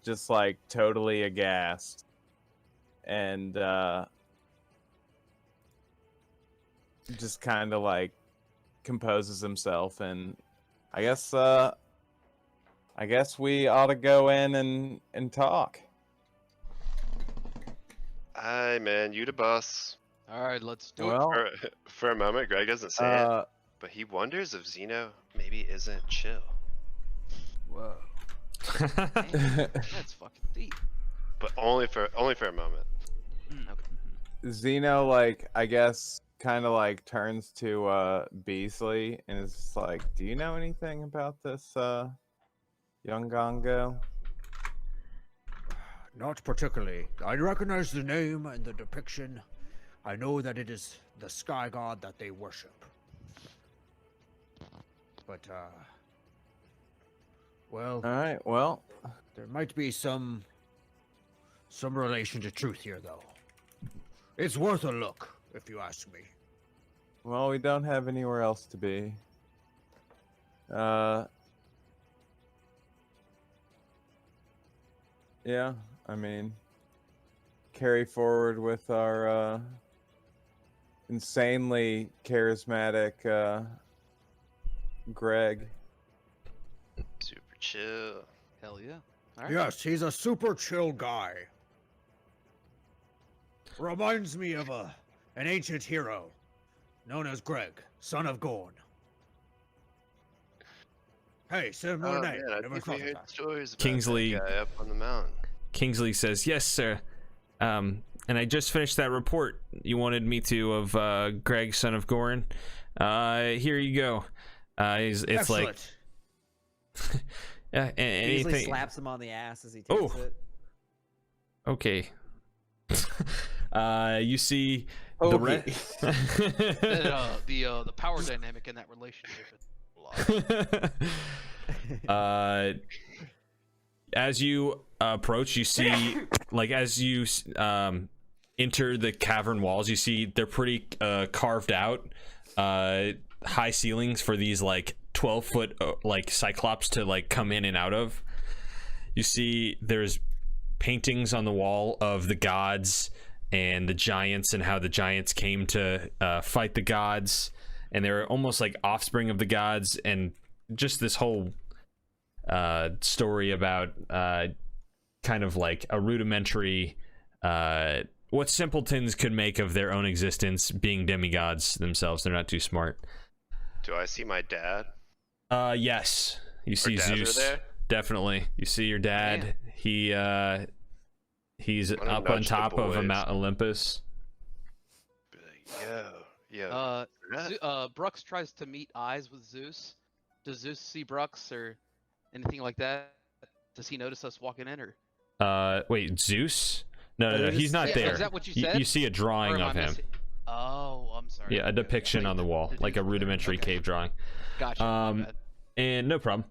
just like totally aghast. And just kind of like composes himself, and I guess we ought to go in and talk. Hi, man, you the boss. All right, let's do Well, it. For a moment, Greg doesn't say it. but he wonders if Xeno maybe isn't chill. Whoa. Man, that's fucking deep. But only for a moment. Okay. Xeno, like, I guess, kind of like turns to Beasley and is just like, "Do you know anything about this young Gongo?" Not particularly. I recognize the name and the depiction. I know that it is the sky god that they worship. But, well, All right, well, there might be some relation to truth here, though. It's worth a look, if you ask me. well, we don't have anywhere else to be. Yeah, I mean, carry forward with our insanely charismatic Greg. Super chill. Hell yeah. All right. Yes, he's a super chill guy. Reminds me of an ancient hero known as Greg, son of Gorn. Hey, similar name. Man, I Never think thought we of heard that. stories about Kingsley- that guy up on the mountain. Kingsley says, "Yes, sir. And I just finished that report you wanted me to of Greg, son of Gorn. Here you go. It's like Beasley anything. slaps him on the ass as he takes Oh. it. Okay. You see the Okay. The power dynamic in that relationship is a lot. As you approach, you see, like, as you enter the cavern walls, you see they're pretty carved out, high ceilings for these like 12-foot like cyclops to like come in and out of. You see there's paintings on the wall of the gods and the giants and how the giants came to fight the gods, and they're almost like offspring of the gods, and just this whole story about kind of like a rudimentary what simpletons could make of their own existence, being demigods themselves. They're not too smart. Do I see my dad? Yes, you see dads are Zeus. there? Definitely, you see your dad. He's Wanna up on nudge the top of a boys. Mount Olympus. Be like, yo. Brooks tries to meet eyes with Zeus. Does Zeus see Brooks or anything like that? Does he notice us walking in, or? Wait, Zeus? No, he's not Yeah, there. is that what you said? You see a Or drawing am I of him. missing- Oh, I'm sorry. Yeah, a depiction on the wall, like a rudimentary cave drawing. Gotcha. my bad. And no problem.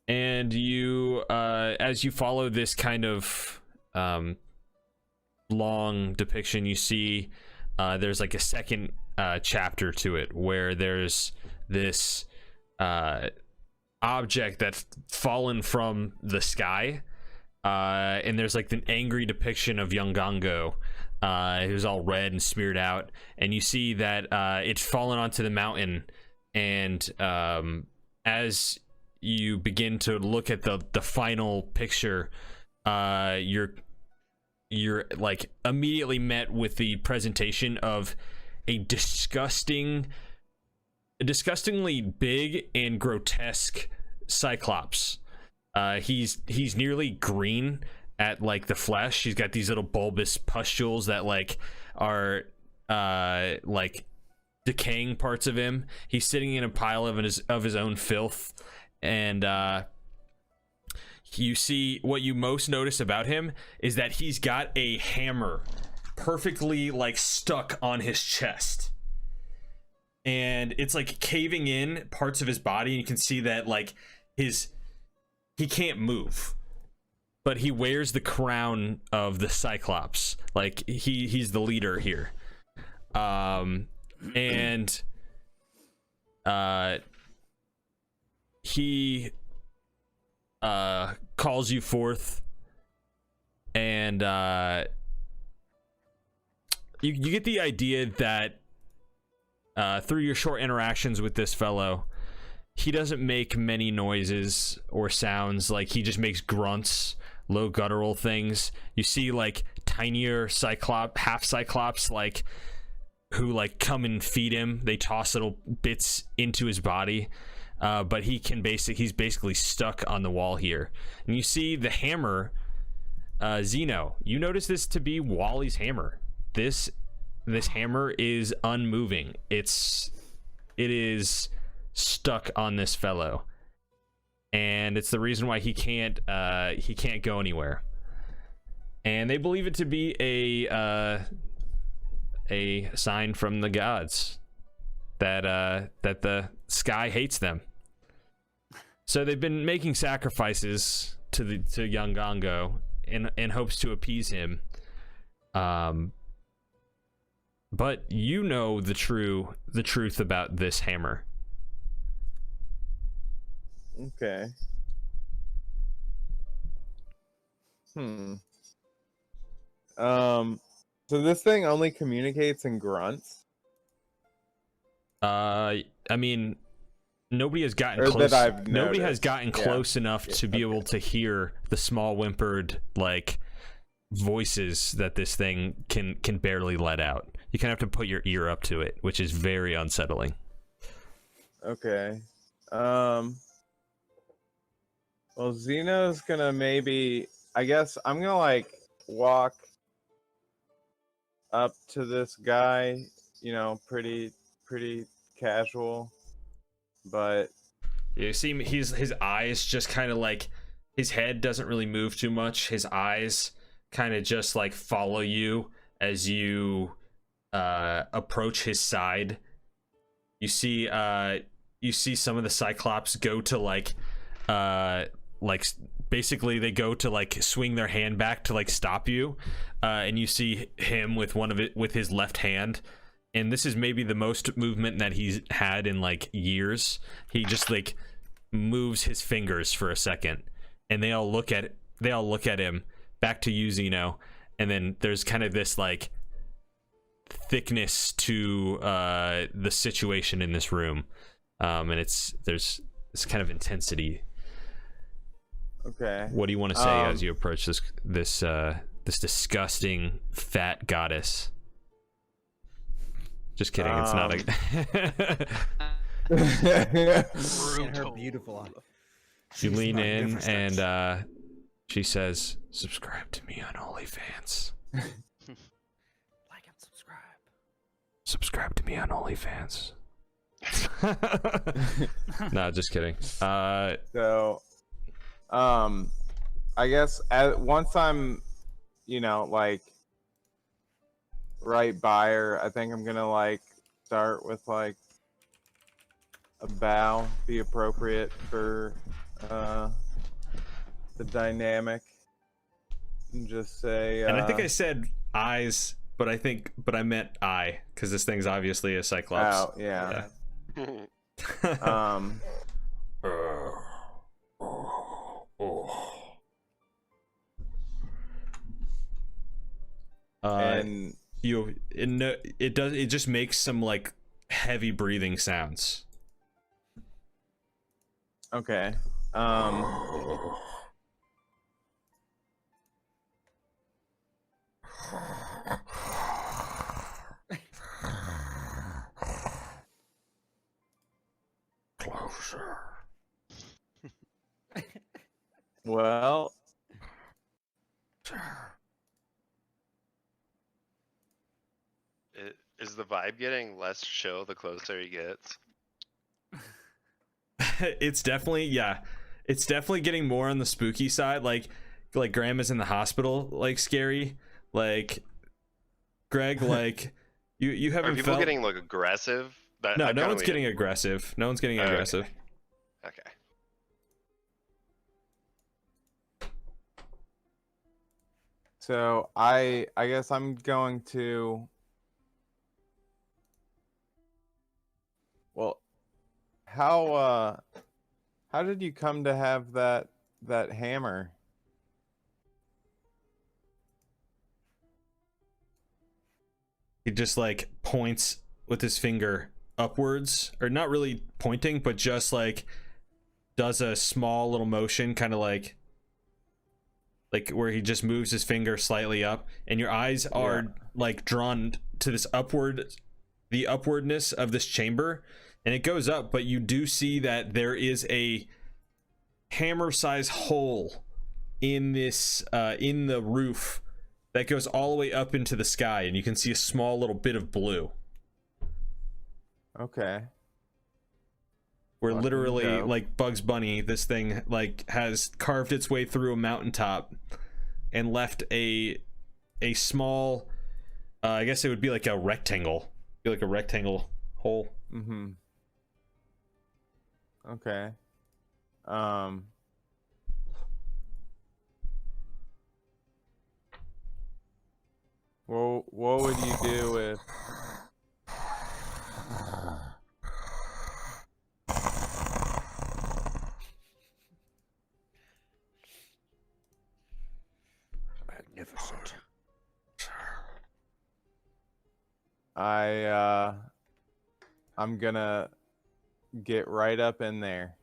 And you, as you follow this kind of long depiction, you see there's like a second chapter to it where there's this object that's fallen from the sky, and there's like an angry depiction of young Gongo, who's all red and smeared out, and you see that it's fallen onto the mountain, and as you begin to look at the final picture, you're like immediately met with the presentation of a disgustingly big and grotesque cyclops. He's nearly green at like the flesh. He's got these little bulbous pustules that like are like decaying parts of him. He's sitting in a pile of his own filth, and you see what you most notice about him is that he's got a hammer perfectly like stuck on his chest, and it's like caving in parts of his body, and you can see that like he can't move, but he wears the crown of the Cyclops. Like he's the leader here. And he calls you forth, and you get the idea that through your short interactions with this fellow, he doesn't make many noises or sounds. Like he just makes grunts, low guttural things. You see like tinier half cyclops like who like come and feed him. They toss little bits into his body, but he's basically stuck on the wall here. And you see the hammer, Zeno. You notice this to be Wally's hammer. This hammer is unmoving. It is stuck on this fellow, and it's the reason why he can't go anywhere. And they believe it to be a sign from the gods that the sky hates them. So they've been making sacrifices to young Gongo in hopes to appease him. But you know the truth about this hammer. Okay. So this thing only communicates in grunts? I mean, nobody has gotten close. Nobody has gotten close enough to be able to hear the small whimpered like voices that this thing can barely let out. You kind of have to put your ear up to it, which is very unsettling. Okay. Well, Zeno's gonna I guess I'm gonna like walk up to this guy, pretty casual, but you see his eyes just kind of like, his head doesn't really move too much. His eyes kind of just like follow you as you approach his side. You see some of the Cyclops go to like basically they go to like swing their hand back to like stop you, and you see him with his left hand, and this is maybe the most movement that he's had in like years. He just like moves his fingers for a second, and they all look at him, back to you, Zeno, and then there's kind of this like thickness to the situation in this room, and there's this kind of intensity. Okay. What do you want to say as you approach this disgusting fat goddess? Just kidding. It's not And her beautiful eyes. You lean in and she says, "Subscribe to me on OnlyFans." Like and subscribe. Subscribe to me on OnlyFans. No, just kidding. So, I guess once I'm, like right by her, I think I'm gonna like start with like a bow, be appropriate for the dynamic, and just say. And I think I said eyes, but I meant eye, because this thing's obviously a Cyclops. Oh yeah. And it just makes some like heavy breathing sounds. Okay. Closer. Well. Is the vibe getting less chill the closer he gets? It's definitely getting more on the spooky side. Like Grandma's in the hospital, like scary. Like Greg, like you haven't. Are people felt... getting like aggressive? No one's getting aggressive. No one's getting aggressive. Okay. So I guess I'm going to. Well, how did you come to have that hammer? He just like points with his finger upwards, or not really pointing, but just like does a small little motion, kind of like where he just moves his finger slightly up, and your eyes are like drawn to this upward the upwardness of this chamber, and it goes up, but you do see that there is a hammer-sized hole in this in the roof that goes all the way up into the sky, and you can see a small little bit of blue. Okay. Where Fucking literally, dope. like Bugs Bunny, this thing like has carved its way through a mountaintop and left a small, I guess it would be like a rectangle, hole. Mm-hmm. Okay. Well, what would you do with? Magnificent. I'm gonna get right up in there.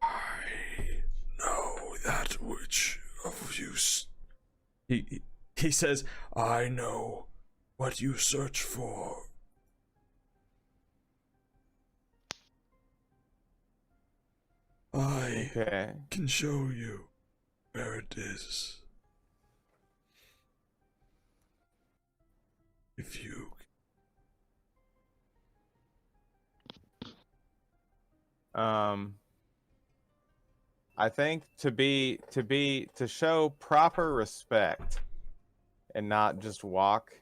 I know that which of you. He says, I know what you search for. I Okay. can show you where it is. If you I think to show proper respect and not just walk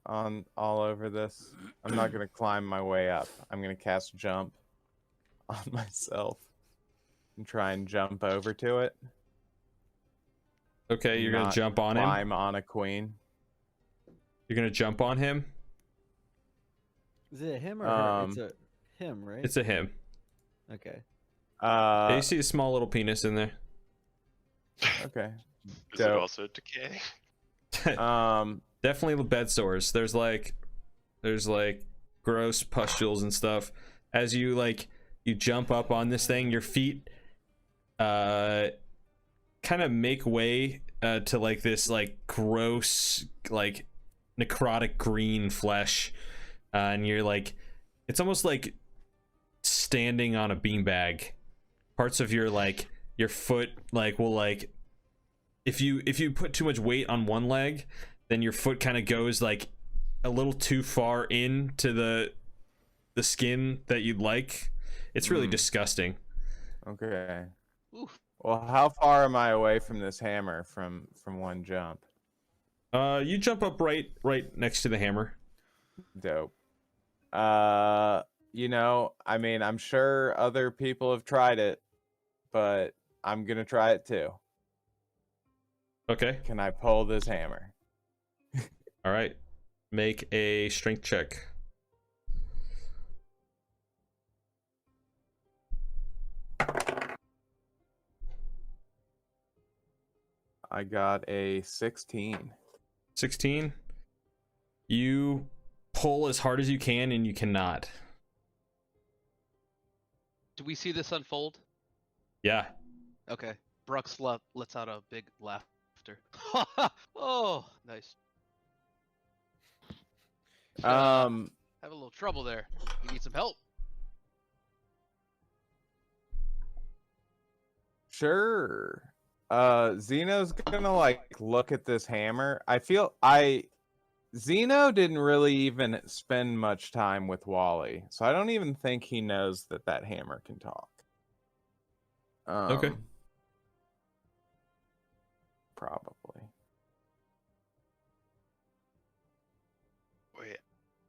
on all over this, I'm not gonna climb my way up. I'm gonna cast jump on myself and try and jump over to it. Okay, you're gonna Not jump on him. climb on a queen. You're gonna jump on him. Is it a him or her? It's a him, right? It's a him. Okay. Yeah, you see a small little penis in there. Okay. Is it also decay? Definitely the bed sores. There's like gross pustules and stuff. As you you jump up on this thing, your feet kind of make way to like this gross necrotic green flesh, and you're like, it's almost like standing on a beanbag. Parts of your your foot will if you put too much weight on one leg, then your foot kind of goes a little too far into the skin that you'd like. It's really disgusting. Okay. Oof. Well, how far am I away from this hammer from one jump? You jump up right next to the hammer. Dope. You know, I mean, I'm sure other people have tried it, but I'm gonna try it too. Okay. Can I pull this hammer? All right. Make a strength check. I got a 16. 16. You pull as hard as you can, and you cannot. Do we see this unfold? Yeah. Okay. Brooks lets out a big laughter. Oh, nice. Have a little trouble there. You need some help? Sure. Zeno's gonna look at this hammer. Zeno didn't really even spend much time with Wally, so I don't even think he knows that hammer can talk. Okay. Probably. Wait,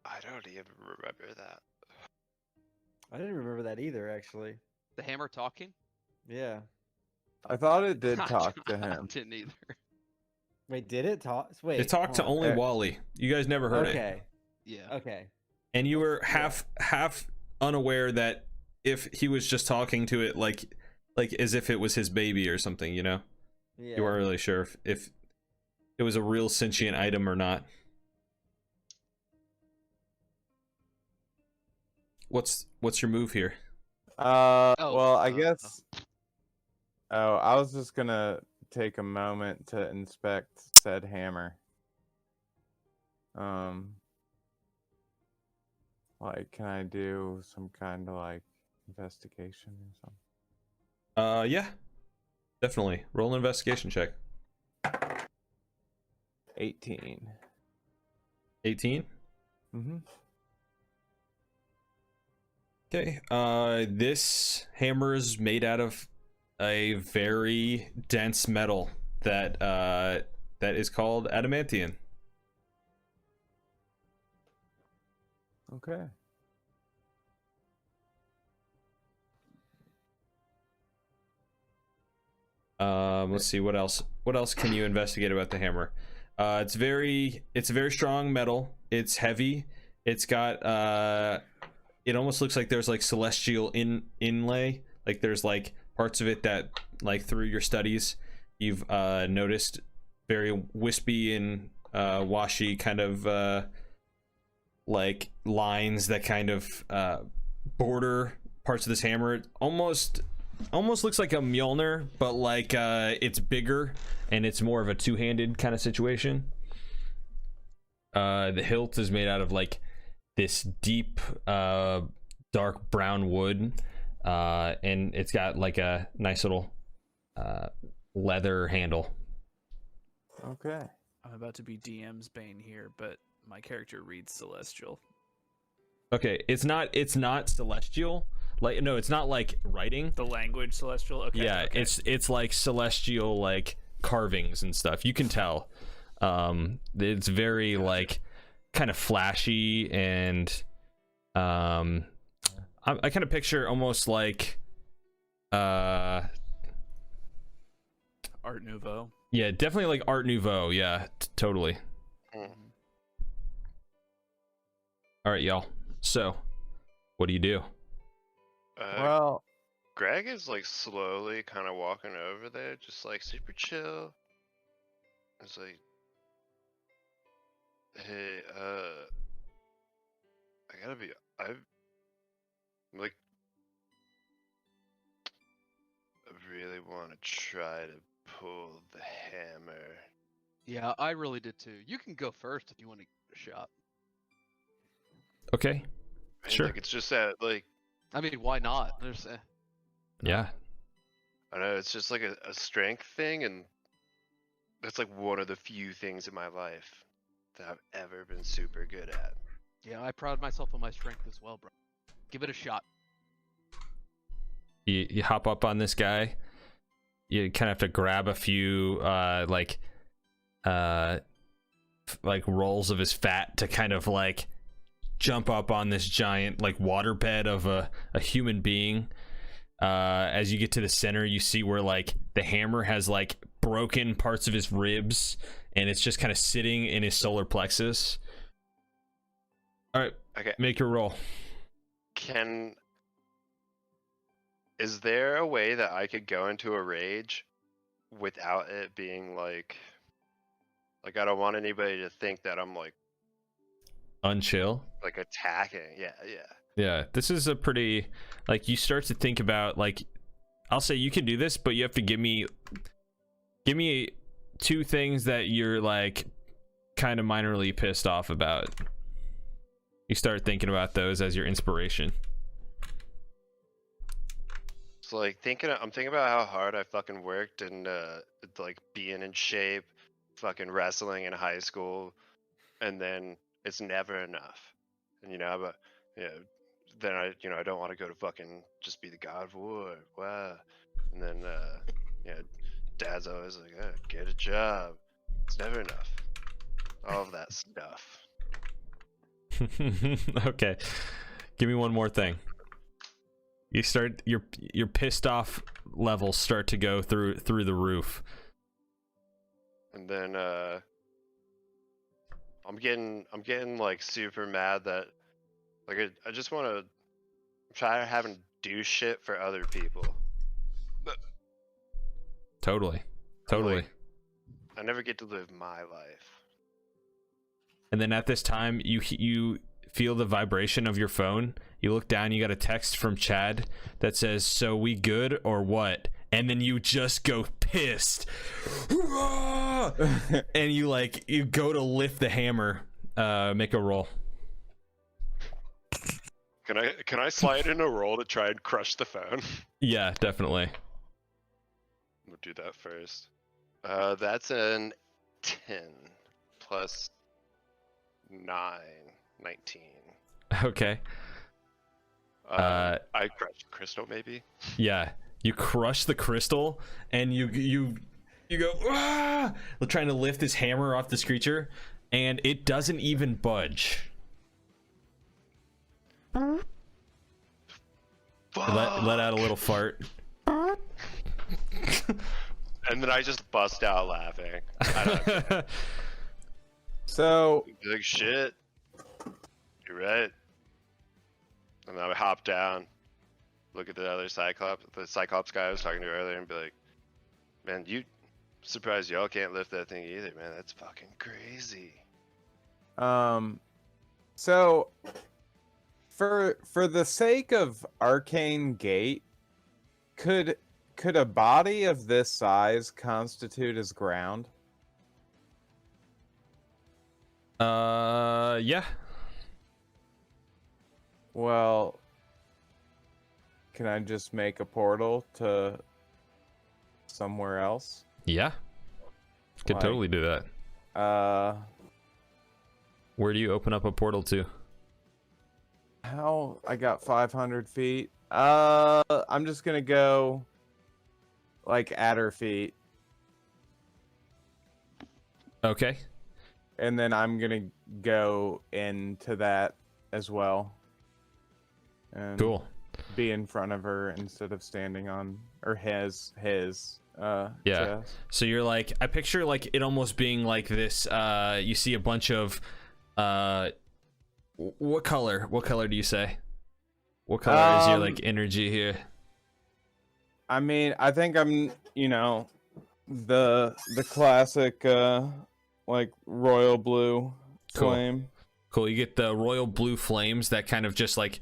I don't even remember that. I didn't remember that either, actually. The hammer talking? Yeah. I thought it did talk to I him. didn't either. Wait, did it talk? Wait. It talked to hold on. only Wally. You guys never heard it. Okay. Yeah. Okay. And you were half unaware that if he was just talking to it like as if it was his baby or something, you know? Yeah. You weren't really sure if it was a real sentient item or not. What's your move here? Well, I guess. Oh, I was just gonna take a moment to inspect said hammer. Like, can I do some kind of like investigation or something? Yeah, definitely. Roll an investigation check. 18. 18. Mm-hmm. Okay. This hammer is made out of a very dense metal that is called adamantium. Okay. Let's see what else. What else can you investigate about the hammer? It's a very strong metal. It's heavy. It's got it almost looks like there's like celestial inlay. Like there's like parts of it that, like, through your studies you've noticed very wispy and washy kind of like lines that kind of border parts of this hammer. Almost looks like a Mjolnir, but like it's bigger and it's more of a two-handed kind of situation. The hilt is made out of like this deep dark brown wood, and it's got like a nice little leather handle. Okay. I'm about to be DM's Bane here, but my character reads Celestial. Okay, it's not celestial. Like, no, it's not like writing. The language Celestial? Okay. Yeah, okay. it's like celestial, like carvings and stuff. You can tell. It's very like kind of flashy, and I kind of picture almost like Art Nouveau. Yeah, definitely like Art Nouveau. Yeah, totally. All right, y'all. So, what do you do? Well, Greg is like slowly kind of walking over there, just like super chill. It's like, hey, like, I really want to try to pull the hammer. Yeah, I really did too. You can go first if you want to give it a shot. Okay, And, sure. Like, it's just that, like, I mean, why not? There's Yeah. I don't know, it's just like a strength thing, and that's like one of the few things in my life that I've ever been super good at. Yeah, I pride myself on my strength as well, bro. Give it a shot. You hop up on this guy. You kind of have to grab a few like rolls of his fat to kind of like jump up on this giant like waterbed of a human being. As you get to the center, you see where like the hammer has like broken parts of his ribs, and it's just kind of sitting in his solar plexus. All right, Okay. make your roll. Is there a way that I could go into a rage without it being like I don't want anybody to think that I'm like Unchill. like attacking. Yeah. Yeah, this is a pretty, like, you start to think about, like, I'll say you can do this, but you have to give me two things that you're like kind of minorly pissed off about. You start thinking about those as your inspiration. So like I'm thinking about how hard I fucking worked and like being in shape, fucking wrestling in high school, and then it's never enough. And but then I don't want to go to fucking just be the god of war. Wow. And then dad's always like, get a job. It's never enough. All of that stuff. Okay, give me one more thing. You start your pissed off levels start to go through the roof. And then I'm getting like super mad that like I just want to try having to do shit for other people. Totally. Like, I never get to live my life. And then at this time, you feel the vibration of your phone. You look down, you got a text from Chad that says, "So we good or what?" And then you just go pissed. And you go to lift the hammer. make a roll. Can I slide in a roll to try and crush the phone? Yeah, definitely. We'll do that first. That's an 10 plus 9, 19. Okay. I crushed crystal, maybe. Yeah, you crush the crystal, and you go trying to lift this hammer off this creature, and it doesn't even budge. Let out a little fart. And then I just bust out laughing. So like, shit, you're right. And I would hop down, look at the other Cyclops guy I was talking to earlier, and be like, man, surprised y'all can't lift that thing either, man. That's fucking crazy. So for the sake of Arcane Gate, could a body of this size constitute as ground? Yeah. Well, can I just make a portal to somewhere else? Yeah. Could totally do that. Where do you open up a portal to? How? I got 500 feet. I'm just gonna go like at her feet. Okay. And then I'm gonna go into that as well. And cool. Be in front of her instead of standing on or his yeah. chest. So you're like, I picture like it almost being like this. You see a bunch of what color do you say? What color is your like energy here? I mean, I think I'm, the classic like royal blue flame. Cool. You get the royal blue flames that kind of just like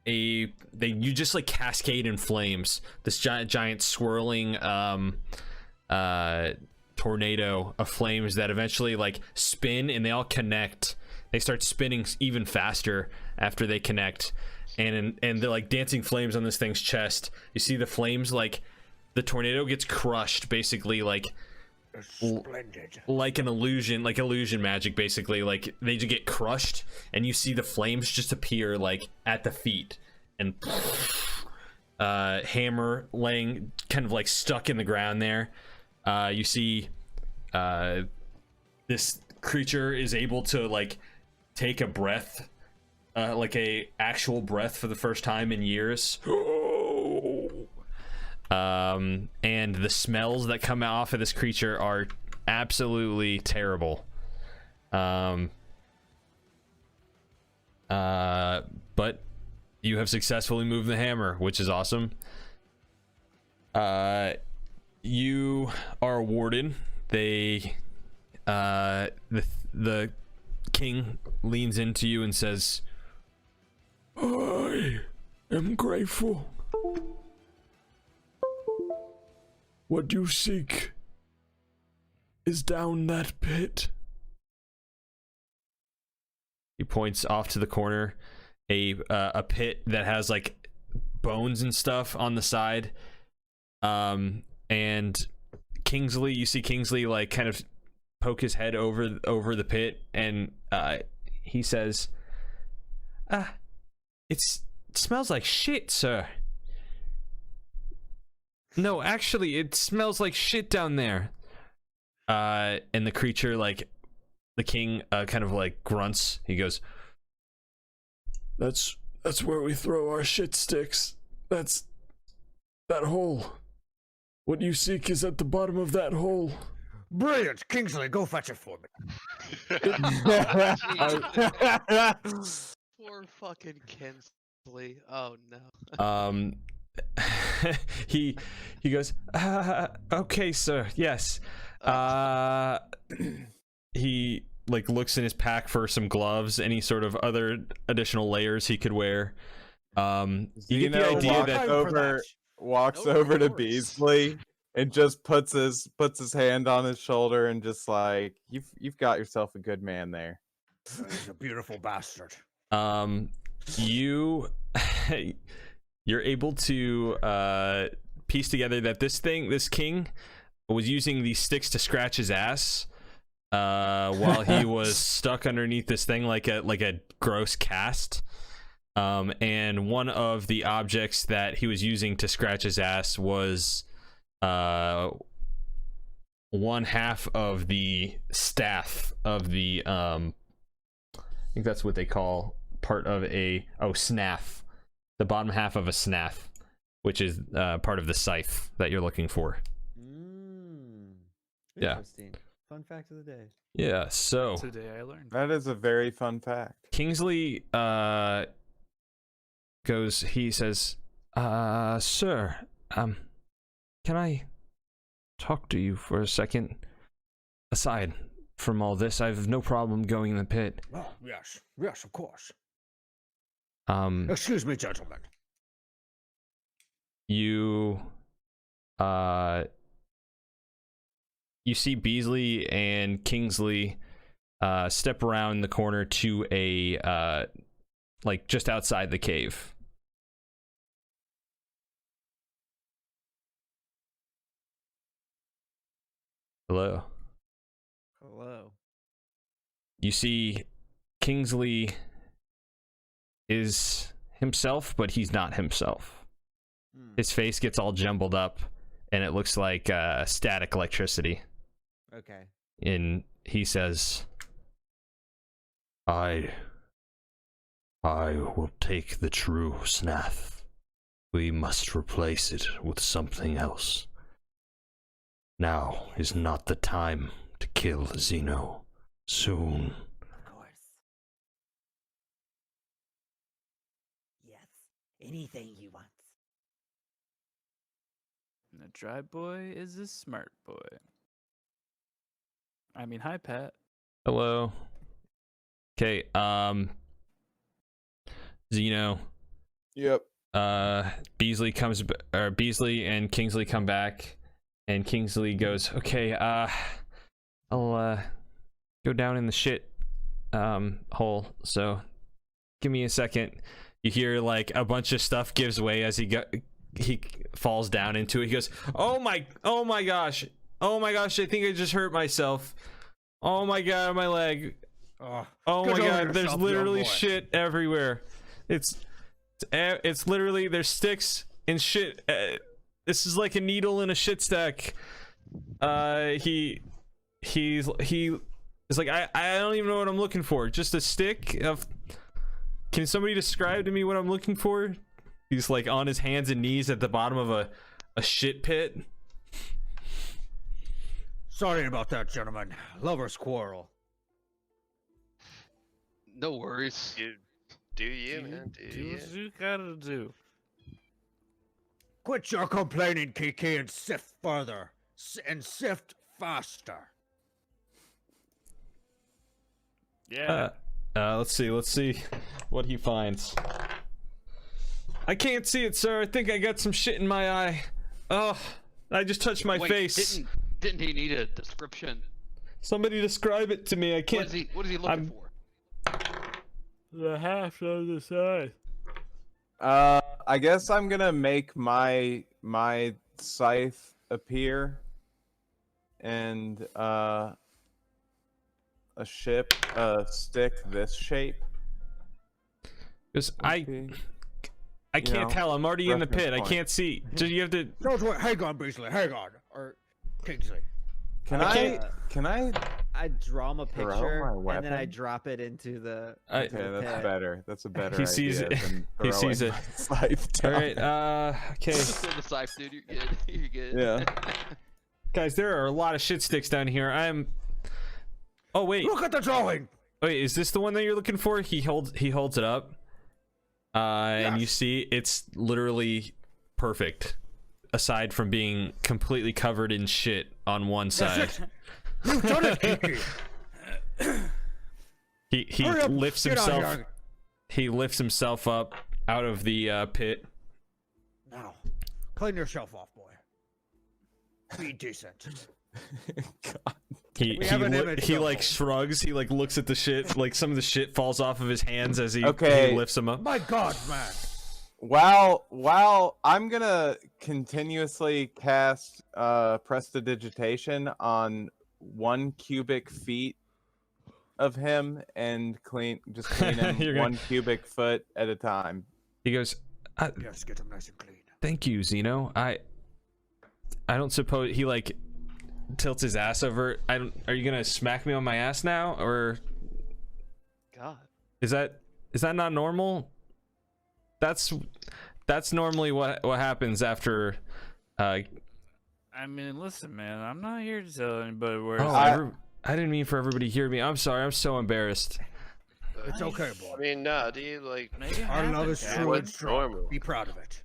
you just like cascade in flames. This giant swirling tornado of flames that eventually like spin, and they all connect. They start spinning even faster after they connect, and they're like dancing flames on this thing's chest. You see the flames, like the tornado gets crushed, basically like splendid, like an illusion, like illusion magic, basically. Like they just get crushed, and you see the flames just appear like at the feet, and hammer laying kind of like stuck in the ground there. You see this creature is able to like take a breath, like a actual breath for the first time in years. And the smells that come off of this creature are absolutely terrible. But you have successfully moved the hammer, which is awesome. You are awarded. The king leans into you and says, "I am grateful. What you seek is down that pit." He points off to the corner, a pit that has like bones and stuff on the side. And Kingsley, you see Kingsley like kind of poke his head over the pit, and he says, it smells like shit, sir." "No, actually, it smells like shit down there." And the creature, like the king, kind of like grunts. He goes, That's where we throw our shit sticks. That's that hole. What you seek is at the bottom of that hole." Brilliant, Kingsley, go fetch it for me. Poor fucking Kingsley. Oh no. He goes, "Okay, sir. Yes." He like looks in his pack for some gloves, any sort of other additional layers he could wear. You get the idea that walks over to Beasley and just puts his hand on his shoulder and just like you've got yourself a good man there. He's a beautiful bastard. You're able to piece together that this king was using these sticks to scratch his ass while he was stuck underneath this thing like a gross cast. And one of the objects that he was using to scratch his ass was one half of the staff of the I think that's what they call part of a snaff, the bottom half of a snaff, which is part of the scythe that you're looking for. Interesting. Yeah. Fun fact of the day. Yeah, so today I learned. That is a very fun fact. Kingsley he says, sir, can I talk to you for a second? Aside from all this, I have no problem going in the pit. Oh, yes, of course. Excuse me, gentlemen. You see Beasley and Kingsley step around the corner to a like just outside the cave. Hello. You see Kingsley is himself, but he's not himself. His face gets all jumbled up and it looks like static electricity. Okay. And he says, I will take the true Snath. We must replace it with something else. Now is not the time to kill Zeno. Soon. Of course. Yes. Anything he wants. And a dry boy is a smart boy. I mean, hi, Pat. Hello. Okay, Zeno. Yep. Beasley and Kingsley come back, and Kingsley goes, okay, I'll go down in the shit hole, so give me a second. You hear like a bunch of stuff gives way as he falls down into it. He goes, oh my gosh, I think I just hurt myself. Oh my god, my leg. Oh my god, there's literally shit everywhere. It's literally, there's sticks and shit. This is like a needle in a shit stack. He's like, I don't even know what I'm looking for. Just a stick of... Can somebody describe to me what I'm looking for? He's like on his hands and knees at the bottom of a shit pit. Sorry about that, gentlemen. Lover's quarrel. No worries. Do you, man? Do what you gotta do. Quit your complaining, Kiki, and sift further. And sift faster. Yeah. Let's see what he finds. I can't see it, sir. I think I got some shit in my eye. Oh, I just touched my face. Didn't he need a description? Somebody describe it to me. I can't. What is he looking for? The half of the side. I guess I'm gonna make my scythe appear, and a stick this shape. Because I can't tell. I'm already in the pit. I can't see. So you have to. Don't worry. Hang on, Beasley. Hang on. Or Kingsley. Can I draw him a picture my and then I drop it into the. Okay, that's better. That's a better. He sees idea it. than He sees it. scythe All down. right. Okay. Just in the scythe, dude. You're good. You're good. Yeah. Guys, there are a lot of shit sticks down here. Oh wait. Look at the drawing. Wait, is this the one that you're looking for? He holds it up. And you see it's literally perfect. Aside from being completely covered in shit on one side. You've done it, Kiki. He lifts himself. He lifts himself up out of the pit. Now, clean yourself off, boy. Be decent. God. He We have an image he of like him. shrugs. He like looks at the shit. Like some of the shit falls off of his hands as he Okay. lifts him up. My God, man. While I'm gonna continuously cast prestidigitation on 1 cubic feet of him and clean him You're gonna- 1 cubic foot at a time. He goes, Yes, get him nice and clean. "Thank you, Zeno. I don't suppose he like tilts his ass over. Are you gonna smack me on my ass now, or God. is that not normal? That's normally what happens after. I mean, listen, man. I'm not here to tell anybody where. Oh, I didn't mean for everybody to hear me. I'm sorry. I'm so embarrassed. It's okay, I boy. mean, nah, do you like? Our love is Cat. true and What's strong. normal? Be proud of it.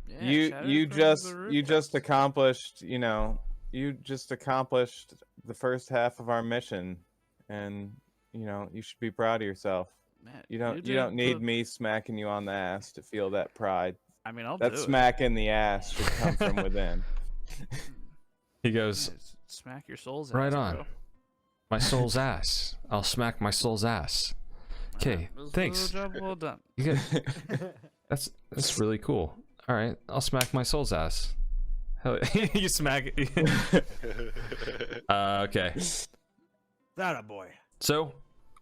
Yeah, you shout you it from just the you just rooftops. accomplished you just accomplished the first half of our mission, and you should be proud of yourself. Man, You don't did need put- me smacking you on the ass to feel that pride. I mean, I'll That do smack in the ass should come from within. He it. goes, Yeah, smack your souls. Right ass, on. bro. "My soul's ass. I'll smack my soul's ass." Okay, It was a thanks. job well done. You good? That's really cool. All right, I'll smack my soul's ass. Hell, you smack it. Okay. That a boy. So,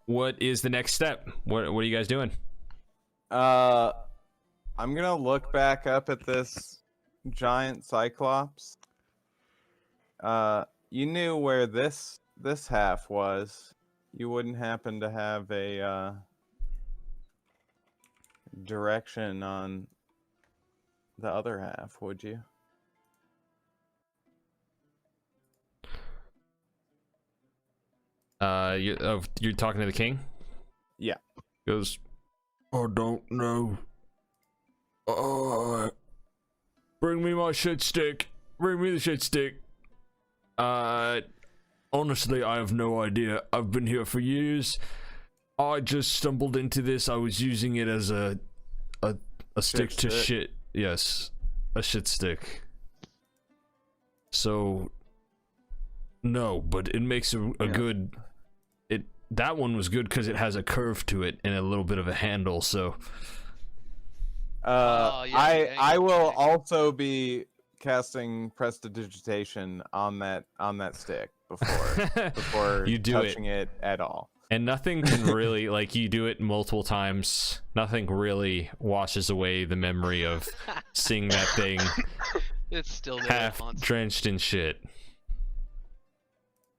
what is the next step? What are you guys doing? I'm gonna look back up at this giant cyclops. You knew where this half was. You wouldn't happen to have a direction on the other half, would you? You're talking to the king? Yeah. Goes, "I don't know. Bring me my shit stick. Bring me the shit stick. Honestly, I have no idea. I've been here for years. I just stumbled into this. I was using it as a stick to stick. shit. Yes, a shit stick. So, no, but it makes a good. That one was good because it has a curve to it and a little bit of a handle. So, Oh, yeah, the I angle will thing. also be casting prestidigitation on that stick before You do it. touching it at all. and nothing can really like you do it multiple times. Nothing really washes away the memory of seeing that thing It's still there. half haunts. drenched in shit.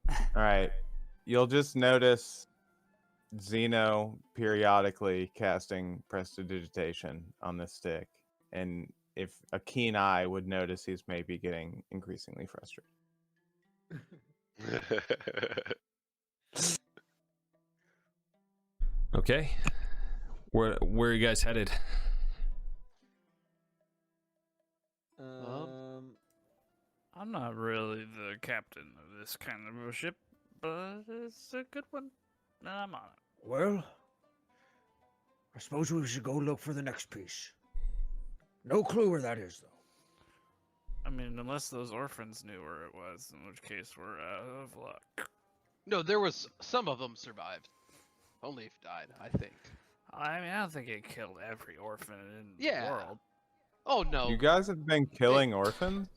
All right. You'll just notice Zeno periodically casting prestidigitation on this stick. And if a keen eye would notice he's maybe getting increasingly frustrated. Okay, where are you guys headed? I'm not really the captain of this kind of a ship, but it's a good one, and I'm on it. Well, I suppose we should go look for the next piece. No clue where that is, though. I mean, unless those orphans knew where it was, in which case we're out of luck. No, there was some of them survived. Only if died, I think. I mean, I don't think it killed every orphan in Yeah. the world. Oh no. You guys have been killing orphans?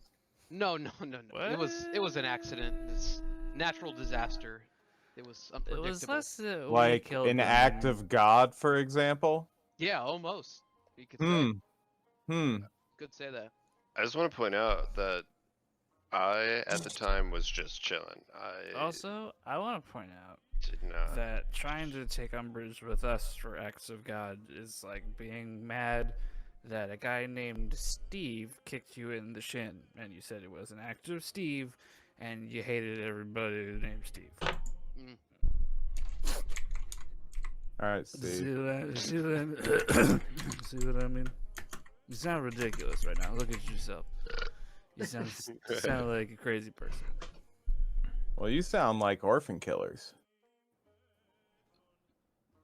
No. It was an accident. It's natural disaster. It was It unpredictable. was less that we Like killed an them act than- of God, for example? Yeah, almost. You could Hmm. could say that. I just want to point out that I, at the time, was just chilling. I Also, I want to point out did not. that trying to take umbrage with us for acts of God is like being mad that a guy named Steve kicked you in the shin, and you said it was an act of Steve, and you hated everybody named Steve. All right, See Steve. what see what I mean? You sound ridiculous right now. Look at yourself. You sound like a crazy person. Well, you sound like orphan killers.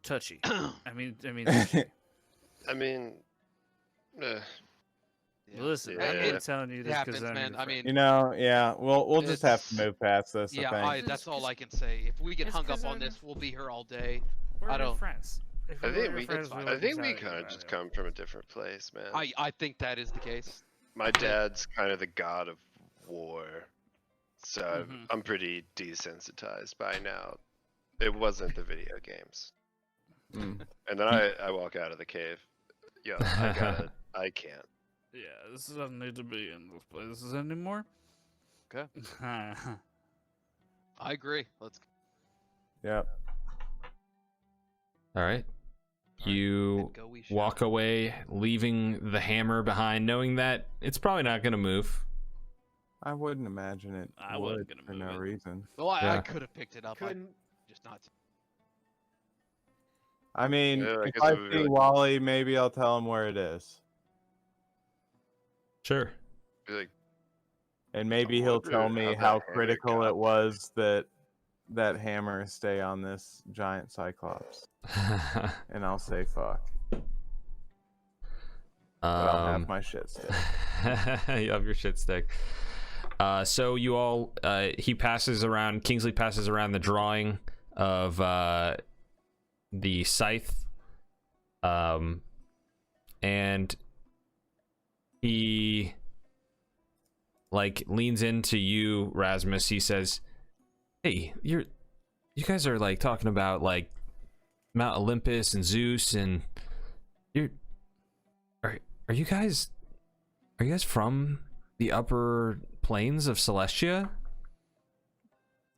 Touchy. I mean, I mean, Yeah. Listen, Yeah. I'm It only telling you It this because happens, man. I mean, Yeah. We'll just have to It's- move past this. yeah, I think. that's all I can say. If we get It's hung 'cause up on I'm- this, we'll be here all day. we're I your don't- friends. If I we were think your we, friends, I I wouldn't think tell we you kind of about just it. come from a different place, man. I think that is the case. My dad's kind of the god of war, so Mhm. I'm pretty desensitized by now. It wasn't the video games. Mm. And then I walk out of the cave. Yo, I can't. Yeah, this doesn't need to be in those places anymore. Okay. I agree. Let's. Yep. All right. You and go we shall. walk away, leaving the hammer behind, knowing that it's probably not going to move. I wouldn't imagine it I would wasn't gonna for move no it. reason. Well, I Yeah. could have picked it up. Couldn't. Just not. I mean, Yeah, I if guess I it would be see like- Wally, maybe I'll tell him where it is, Sure. Be like, and maybe I he'll wonder tell me how that how hammer critical got- it was that hammer stay on this giant cyclops, and I'll say fuck. But I'll have my shit stick. You have your shit stick. So you all, Kingsley passes around the drawing of the scythe, and he leans into you, Rasmus. He says, "Hey, you guys are talking about Mount Olympus and Zeus, and are you guys from the upper planes of Celestia?"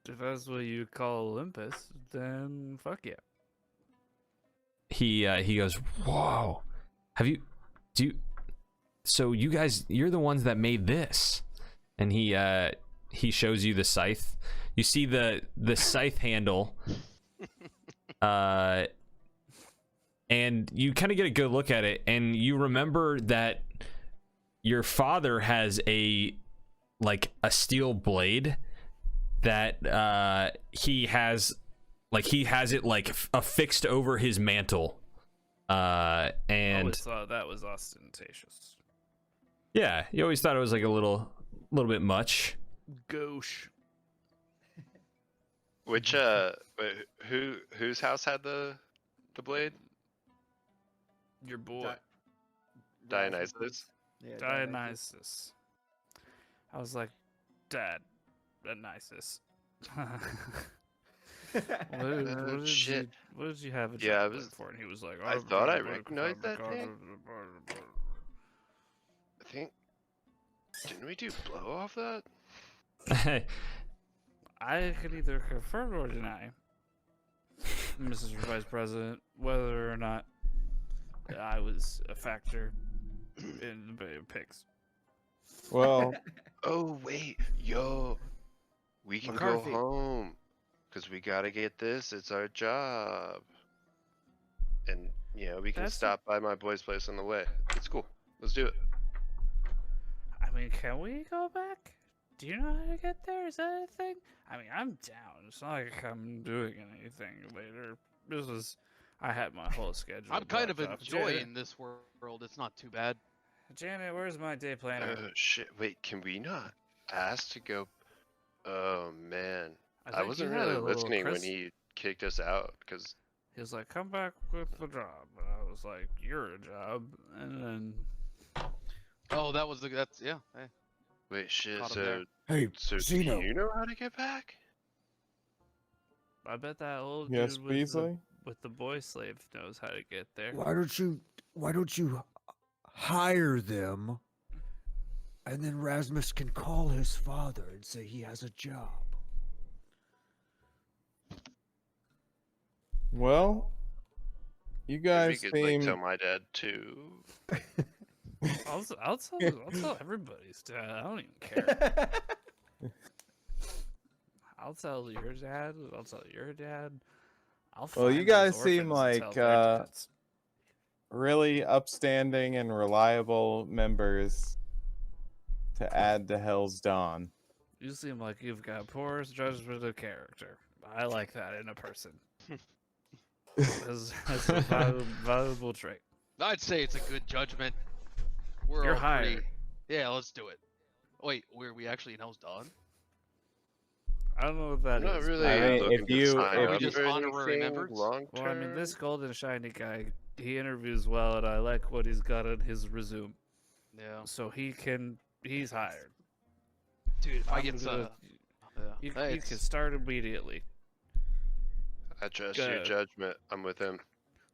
If that's what you call Olympus, then fuck yeah. He goes, "Whoa, so you guys, you're the ones that made this," and he shows you the scythe. You see the scythe handle, and you kind of get a good look at it, and you remember that your father has a steel blade that he has it affixed over his mantle, I and always thought that was ostentatious. yeah, you always thought it was a little bit much. Gauche. which whose house had the blade? Your boy. Dionysus. Yeah, Dionysus. I was like, Dad, Dionysus. Shit. What did you have a Yeah, job it was- for? And he was like, I thought I recognized that name. I think. Didn't we do blow off that? I can either confirm or deny, Mrs. Vice President, whether or not I was a factor in the Bay of Pigs. Well, Oh wait, yo, we can McCarthy. go home, cause we gotta get this. It's our job, and we can That's- stop by my boy's place on the way. It's cool. Let's do it. I mean, can we go back? Do you know how to get there? Is that a thing? I mean, I'm down. It's not like I'm doing anything later. I had my whole schedule. I'm kind of blocked off. enjoying this world. It's not too bad. Janet, where's my day planner? Oh shit! Wait, can we not ask to go? Oh man, I think wasn't you had a really little listening when Chris- he kicked us out, cause He was like, come back with the job. And I was like, you're a job. And then Oh, that's yeah. Hey. wait, shit. Caught him So, there. Hey, so do Zeno. you know how to get back? I bet that old yes, dude with Beasley. the boy slave knows how to get there. Why don't you hire them, and then Rasmus can call his father and say he has a job. Well, you Maybe guys you could seem. tell my dad too. I'll tell everybody's dad. I don't even care. I'll tell your dad. I'll tell your dad. Well, you find guys those seem orphans and like, tell their dads. really upstanding and reliable members to add to Hell's Dawn. You seem like you've got poor judgment of character. I like that in a person. That's a valuable trait. I'd say it's a good judgment. We're You're all hired. pretty Yeah, let's do it. Wait, we actually knows Dawn? I don't know what that I'm not is, really I mean, looking if to you- sign if we up just for honorary anything members? long Well, I mean, this term. golden shiny guy, he interviews well, and I like what he's got on his resume. Yeah. So he's hired. Dude, if I I'm get gonna- You Thanks. can start immediately. I trust your Good. judgment. I'm with him.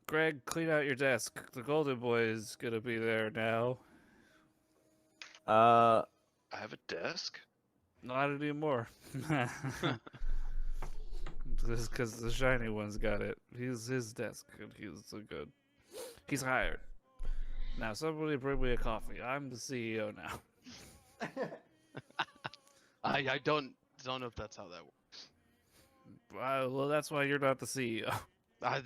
Greg, clean out your desk. The golden boy is gonna be there now. Uh, I have a desk. Not anymore. Just because the shiny one's got it. He's his desk, and he's so good. He's hired. Now somebody bring me a coffee. I'm the CEO now. I don't know if that's how that works. Well, that's why you're not the CEO. I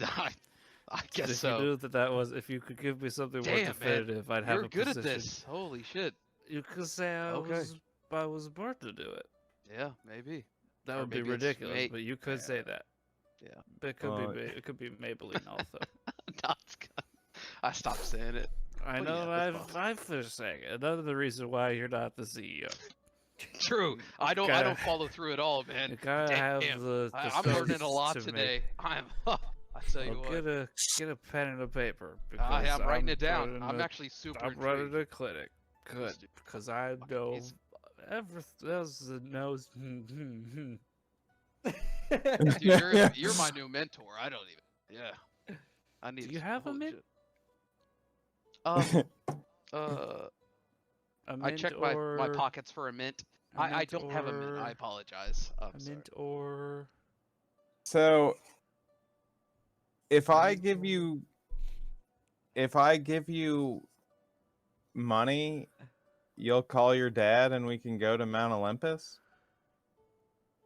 guess if so. you knew that was, if you could give me something more Damn, man. definitive, I'd have You're a good position. at this. Holy shit. You could say Okay. I was born to do it. Yeah, maybe. That Or would be maybe it's ridiculous, but you could say yeah. that. Yeah. It could be it could be Maybelline also. No, it's good. I stopped saying it. I But know yeah, that's I've finished saying it. Another reason why you're not the CEO. True. I don't Gotta- follow through at all, man. You gotta have Damn. the I'm learning a stones lot to today. I tell you Well, what. get a pen and a paper. I'm writing it down. running I'm a- actually super I'm running intrigued. a clinic. Good, Stupid because I fucking know piece. everything else that knows. Dude, you're my new mentor. I don't even. Yeah. I need. Do you have a holy mint? shit. A I mint checked my or pockets for a mint. a I mint don't have a mint. I or- apologize. I'm a sorry. mint or so if I mint give or- you money, you'll call your dad and we can go to Mount Olympus?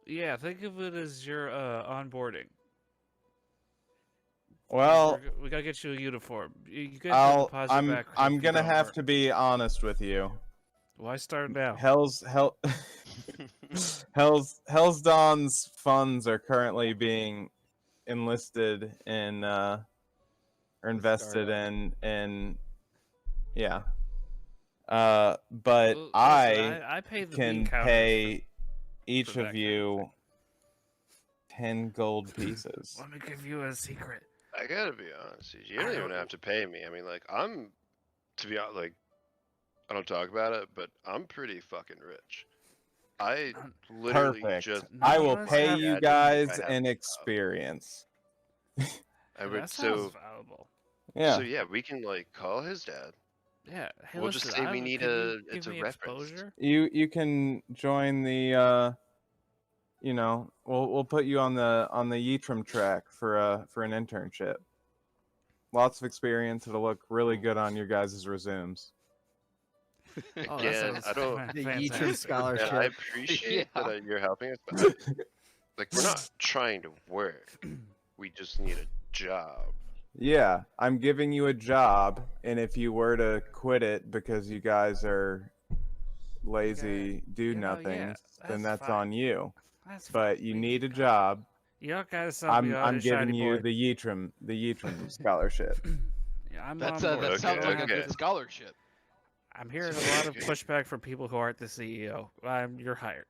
Yeah, think of it as your onboarding. Well, We gotta get you a uniform. You get the I'll deposit I'm back if I'm you gonna don't have work. to be honest with you. Why start now? Hell's Dawn's funds are currently being enlisted in or invested in yeah. But Well, listen, I pay the bean can counters pay each that of kind of you 10 gold pieces. Let me give you a secret. I gotta be honest. You don't even have to pay me. I mean, like, to be honest, like, I don't talk about it, but I'm pretty fucking rich. I literally Perfect. just. I will None of us pay have- you I guys have in a job. experience. I would, That sounds so valuable. Yeah. so yeah, we can like call his dad. Yeah. Hey, We'll just listen, say I we don't- need can you it's give a me reference. exposure? You can join the you know, we'll put you on the Ytrim track for an internship. Lots of experience. It'll look really good on your guys' resumes. Oh, that Again, sounds I don't. fan- The fantastic. Ytrim And I scholarship. appreciate Yeah. that you're helping us. But like, we're not trying to work. We just need a job. Yeah, I'm giving you a job, and if you were to quit it because you guys are lazy do you know, yeah, nothings, then that's that's fine. on you. That's But fine. you We- need a job. You don't gotta sell me on I'm a giving shiny you boy. the Ytrim scholarship. Yeah, I'm That's on board. that Okay, sounds like a okay. good scholarship. I'm hearing a lot of pushback from people who aren't the CEO. You're hired.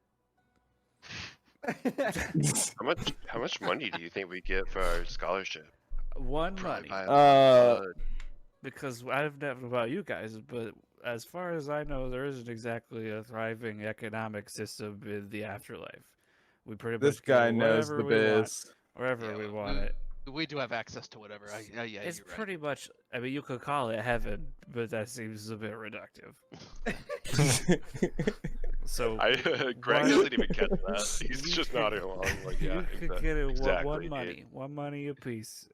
How much money do you think we get for our scholarship? One Probably money. by Because I've never know about you guys, but as far as I know, there isn't exactly a thriving economic system in the afterlife. We pretty This much get guy knows whatever the we want, biz. wherever Yeah, we want it. We do have access to whatever. Yeah, It's you're right. pretty much. I mean, you could call it heaven, but that seems a bit reductive. So Greg why- doesn't even catch that. He's You just could- nodding along. Like, yeah, you could get it exactly, one dude. money, one money a piece.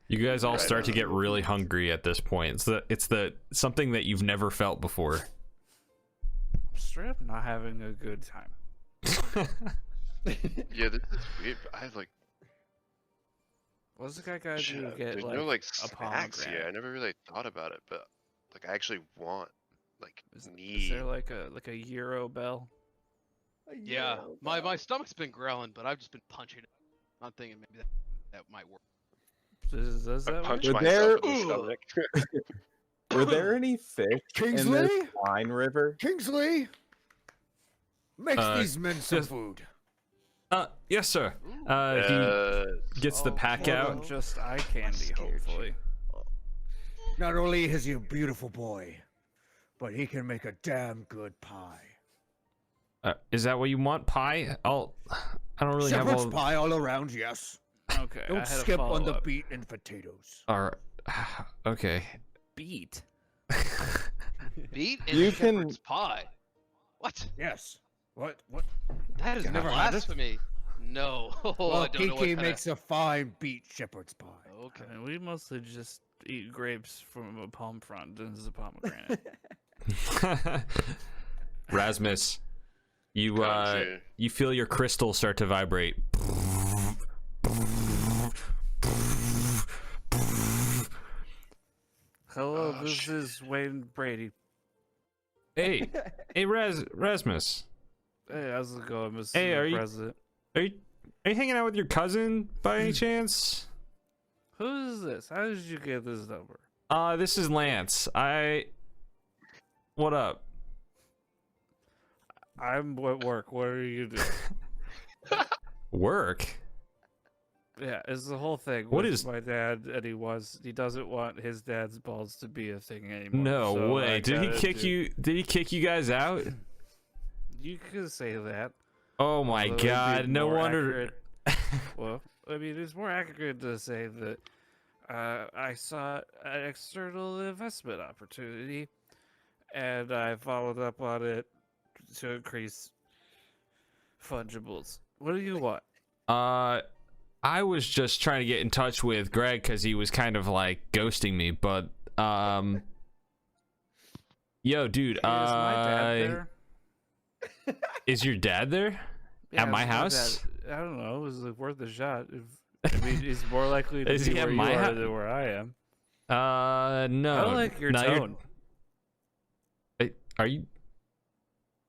You guys all Right start to on. get really hungry at this point. It's the something that you've never felt before. I'm straight up not having a good time. Yeah, this is weird. But I like. What's the guy gotta do to Shit, get there's like no like a snacks here. I pomegranate? never really thought about it, but like I actually want like Is need. there like a Euro bell? Yeah, my stomach's been growling, but I've just been punching it. I'm thinking maybe that might work. Does I that punch work? But myself in there- the stomach. Were there any fish in Kingsley? this wine river? Kingsley, makes these men some food. Yes, sir. He gets the pack more out. than just eye candy, hopefully. Not only is he a beautiful boy, but he can make a damn good pie. Is that what you want? Pie? I don't really have Shepherd's all. pie all around, yes. Okay, I Don't had a skip on the follow-up. beet and potatoes. All right. Okay. Beat. Beet and You can- shepherd's pie. What? Yes. What? That is Never had it? blasphemy. No. I Well, don't know what Kiki kinda- makes a fine beet shepherd's pie. Okay. I mean, we mostly just eat grapes from a palm frond. This is a pomegranate. Rasmus, you Gotcha. you feel your crystal start to vibrate. Hello, this is Wayne Brady. Hey, Rasmus. Hey, how's it going, Mr. Hey, are you- President? Are you hanging out with your cousin by any chance? Who is this? How did you get this number? This is Lance. What up? I'm at work. What are you doing? Work? Yeah, it's the whole thing. What with is- my dad? And he doesn't want his dad's balls to be a thing anymore. No so I way. Did he gotta kick do- you? Did he kick you guys out? You could say that. Oh my although it'd be God! No more wonder. accurate- Well, I mean, it's more accurate to say that I saw an external investment opportunity, and I followed up on it to increase fungibles. What do you want? I was just trying to get in touch with Greg because he was kind of like ghosting me, but yo, dude, Is my dad there? is your dad there at my is house? dad- I don't know. It was like worth a shot. I mean, he's more likely to Is be he at where my you are hou- than where I am. No. I like your no, you're- tone. Are you?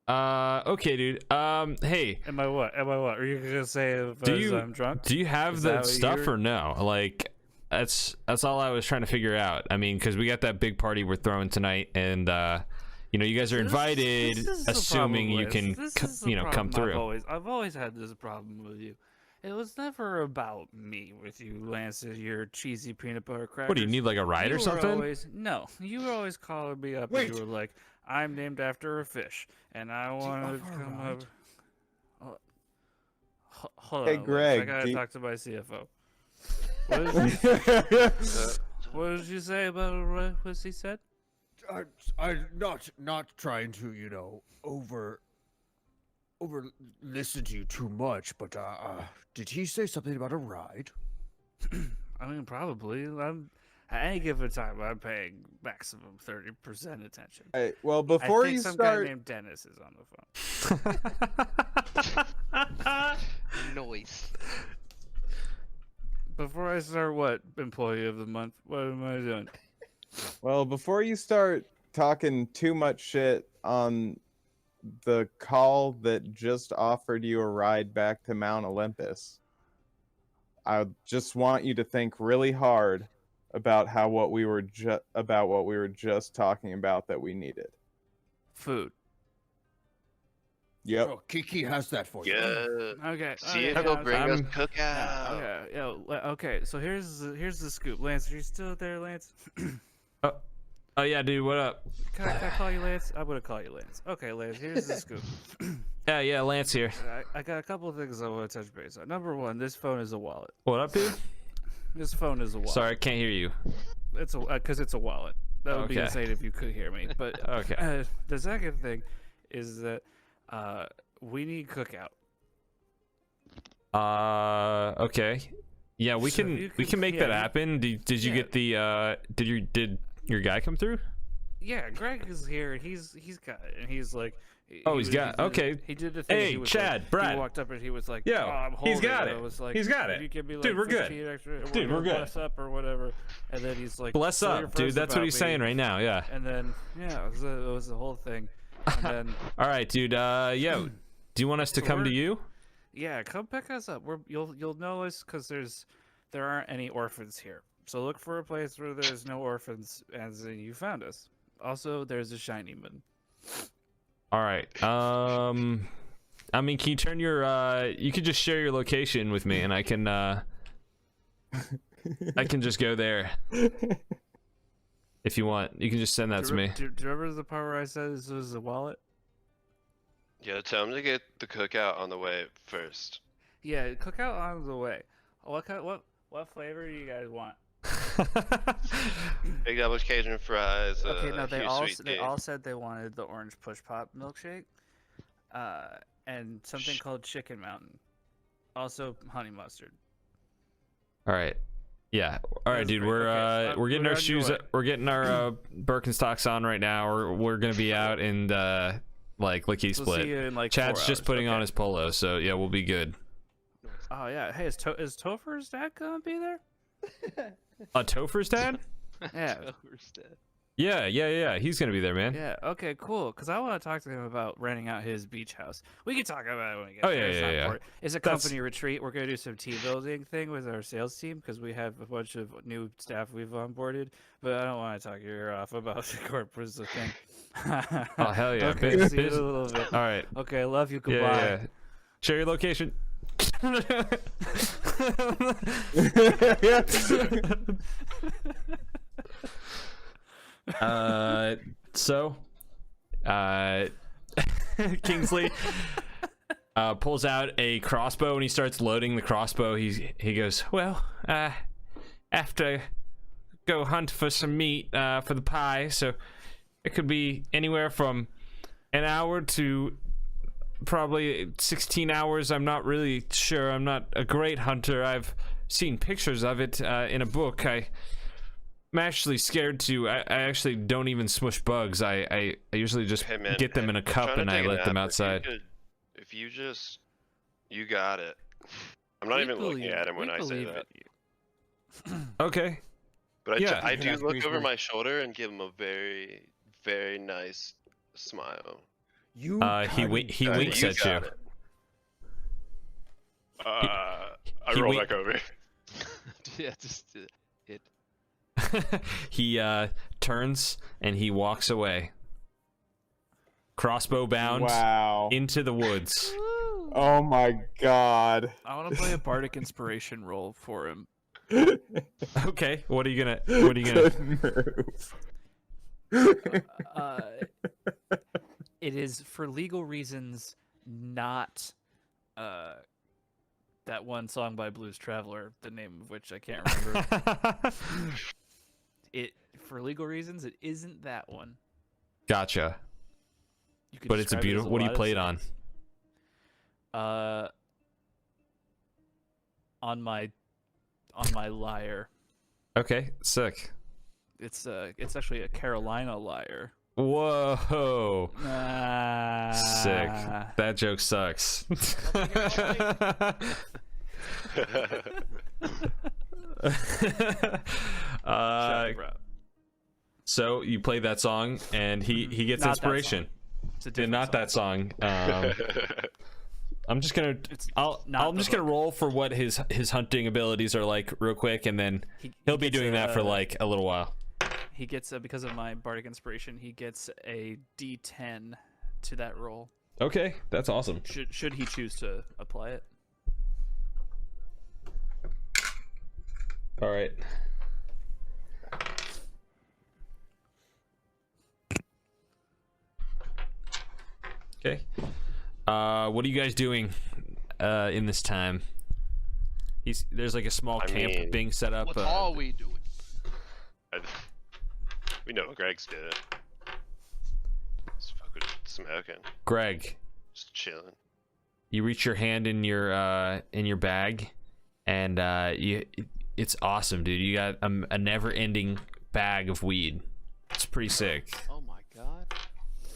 Okay, dude. Hey, Am I what? Are you gonna say if I'm drunk? do you have Is that the what stuff you're- or no? Like, that's all I was trying to figure out. I mean, because we got that big party we're throwing tonight, and you guys are invited, This is the assuming problem, you Liz. can, This is the come problem through. I've always had this problem with you. It was never about me with you, Lance, and your cheesy peanut butter crackers. What do you need, like a ride or You were something? No, you were always calling me up Wait. and you were like, I'm named after a fish, and I want to offer a come ride? up. Hold Hey, on, Lance, Greg, I gotta do you- talk to my CFO. What did you say about what he said? I'm not trying to, over listen to you too much, but did he say something about a ride? I mean, probably. At any given time, I'm paying maximum 30% attention. Hey, well, I before think you some start, guy named Dennis is on the phone. Noise. Before I start, what employee of the month? What am I doing? well, before you start talking too much shit on the call that just offered you a ride back to Mount Olympus, I just want you to think really hard about what we were just talking about that we needed. Food. Yep. Oh, Kiki has that for you. Yeah. Okay. See if okay, he'll bring us I'm- cookout. Okay. So here's the scoop. Lance, are you still there, Lance? Oh yeah, dude. What up? Can I call you Lance? I'm gonna call you Lance. Okay, Lance. Here's the scoop. Yeah, Lance here. I got a couple of things I want to touch base on. Number one, this phone is a wallet. What up, dude? This phone is a wallet. Sorry, I can't hear you. It's because it's a wallet. That would be Okay. insane if you could hear me. But Okay. the second thing is that we need cookout. Okay. Yeah, we So can you we could- can make yeah, that you- happen. Did you yeah. get the did your guy come through? Yeah, Greg is here and he's got it, and he's like. Oh, he's got- okay. He did the thing. Hey, he was Chad, like, Brad. He walked up and he was like, Yo, oh, I'm he's holding got I it. was like, He's got "Can it. You give me, like, Dude, we're good. 15 extra, Dude, we're good. Bless up or whatever. And then he's like, Bless "So you're up, dude. first That's what about he's me." saying right now. Yeah. And then it was the whole thing. And then All right, dude. Yo, do you want us to So come to we're- you? yeah, come pick us up. You'll know us because there aren't any orphans here. So look for a place where there's no orphans, as in you found us. Also, there's a shiny man. All right. I mean, can you turn your you could just share your location with me, and I can just go there. If you want, you can just send that to me. Do you remember the part where I said this was a wallet? Yeah, tell him to get the cookout on the way first. Yeah, cookout on the way. What flavor do you guys want? Big double Cajun fries. Okay, no, they sweet all said they wanted the orange push pop milkshake, and something called Chicken Mountain, also honey mustard. All right. Yeah. All right, dude. We're getting our shoes. We're getting our Birkenstocks on right now. We're gonna be out in like lickety split. See you in like Chad's 4 just hours. putting on his polo, so yeah, we'll be good. Oh yeah. Hey, is Topher's dad gonna be there? Topher's dad? Yeah. Yeah. He's gonna be there, man. Yeah. Okay. Cool. Because I want to talk to him about renting out his beach house. We can talk about it when we get Oh, there. yeah, It's yeah, not yeah. important. It's a company retreat. We're gonna do some team building thing with our sales team because we have a bunch of new staff we've onboarded. But I don't want to talk your ear off about the corporate thing. Oh hell yeah. Okay. See you in a little bit. All right. Okay. I love you. Yeah, Goodbye. yeah. Share your location. So Kingsley pulls out a crossbow and he starts loading the crossbow. He goes, well, after go hunt for some meat for the pie, so it could be anywhere from an hour to probably 16 hours. I'm not really sure. I'm not a great hunter. I've seen pictures of it in a book. I'm actually scared to. I actually don't even smush bugs. I usually just Hey, man, get them in a I'm cup trying to and I take a let them nap. outside. If you got it. I'm not even looking at him when I say that. Okay. But Yeah. I do That's look reasonable. over my shoulder and give him a very, very nice smile. He You winks at you. got it. I he roll wink- back over. Yeah, just hit. He turns and he walks away. Crossbow bound Wow. into the woods. Oh my god. I want to play a bardic inspiration roll for him. Okay, what are you gonna? Good move. It is for legal reasons, not that one song by Blues Traveler, the name of which I can't remember. For legal reasons, it isn't that one. Gotcha. You could But it's a describe it as beautiful. What do you lot of play it on? things. On my lyre. Okay, sick. It's actually a Carolina lyre. Whoa. Sick. Ah. That joke sucks. Shut up, bro. So you play that song and he gets Not that inspiration. It's a Did different not song. that song. I'm just gonna It's I'm not just the gonna hook. roll for what his hunting abilities are like real quick, and then he'll be gets doing that for like a little while. He gets because of my bardic inspiration. He gets a D10 to that roll. Okay, that's awesome. Should he choose to apply it? All right. Okay. What are you guys doing in this time? There's like a small camp being set up. What's all we doing? We know what Greg's doing. Just fucking smoking. Greg, Just chilling. you reach your hand in your bag, and it's awesome, dude. You got a never-ending bag of weed. It's pretty sick. Oh my god.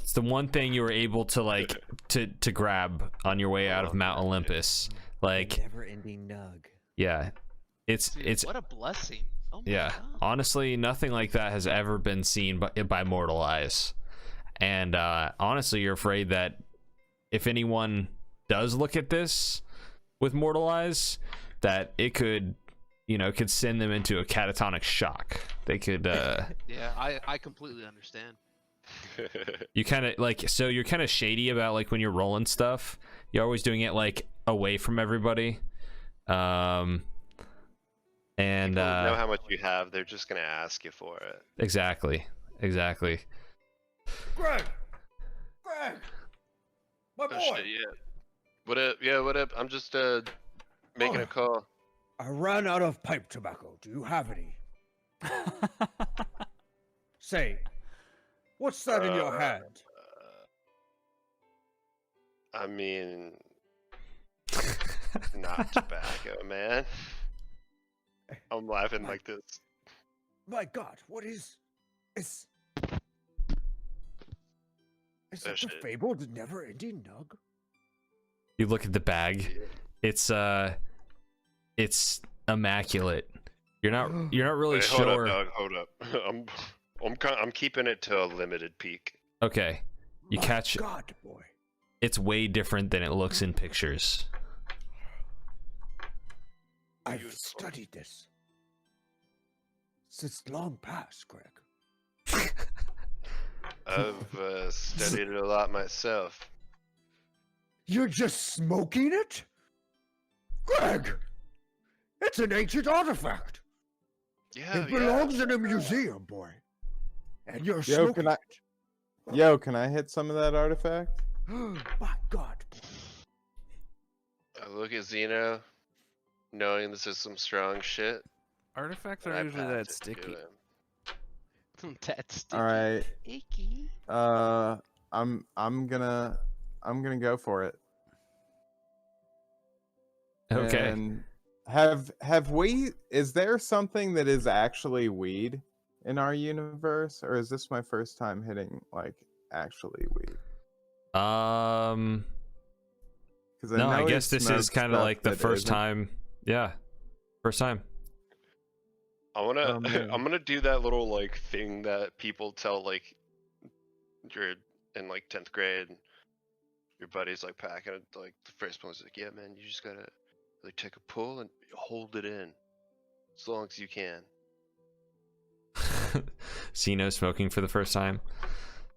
It's the one thing you were able to like to grab on your way out of Mount Olympus. Like, Never-ending nug. yeah, it's Dude, what a blessing. Oh my yeah. god. Honestly, nothing like that has ever been seen by mortal eyes. And honestly, you're afraid that if anyone does look at this with mortal eyes, that it could could send them into a catatonic shock. They could Yeah, I completely understand. you kind of like, so you're kind of shady about like when you're rolling stuff, you're always doing it like away from everybody. And People know how much you have, they're just gonna ask you for it. Exactly. Greg, my boy. Oh shit, yeah. What up? Yeah, what up? I'm just making a call. I ran out of pipe tobacco. Do you have any? Say, what's that in your hand? I mean, not tobacco, man. I'm laughing like this. My God, what is? Is Oh, that the shit. fabled never-ending nug? You look at the bag. It's immaculate. You're not really Wait, sure. Hold up, dog. I'm keeping it to a limited peek. Okay. You My catch God, boy. it's way different than it looks in pictures. I've Beautiful. studied this since long past, Greg. I've studied it a lot myself. You're just smoking it? Greg! It's an ancient artifact. Yeah, It belongs in a museum, boy. And you're Yo, smoking can Can I hit some of that artifact? it. My God. I look at Xeno, knowing this is some strong shit. Artifacts and are I usually pass that it to sticky. him. That's All right. icky. I'm gonna go for it. Okay. And have we? Is there something that is actually weed in our universe, or is this my first time hitting like actually weed? No, I guess this is kind of like the first time. Yeah, first time. I wanna, Oh, man. I'm gonna do that little like thing that people tell like you're in like 10th grade, and your buddy's like packing it. Like the first one's like, yeah, man, you just gotta like take a pull and hold it in as long as you can. Xeno smoking for the first time.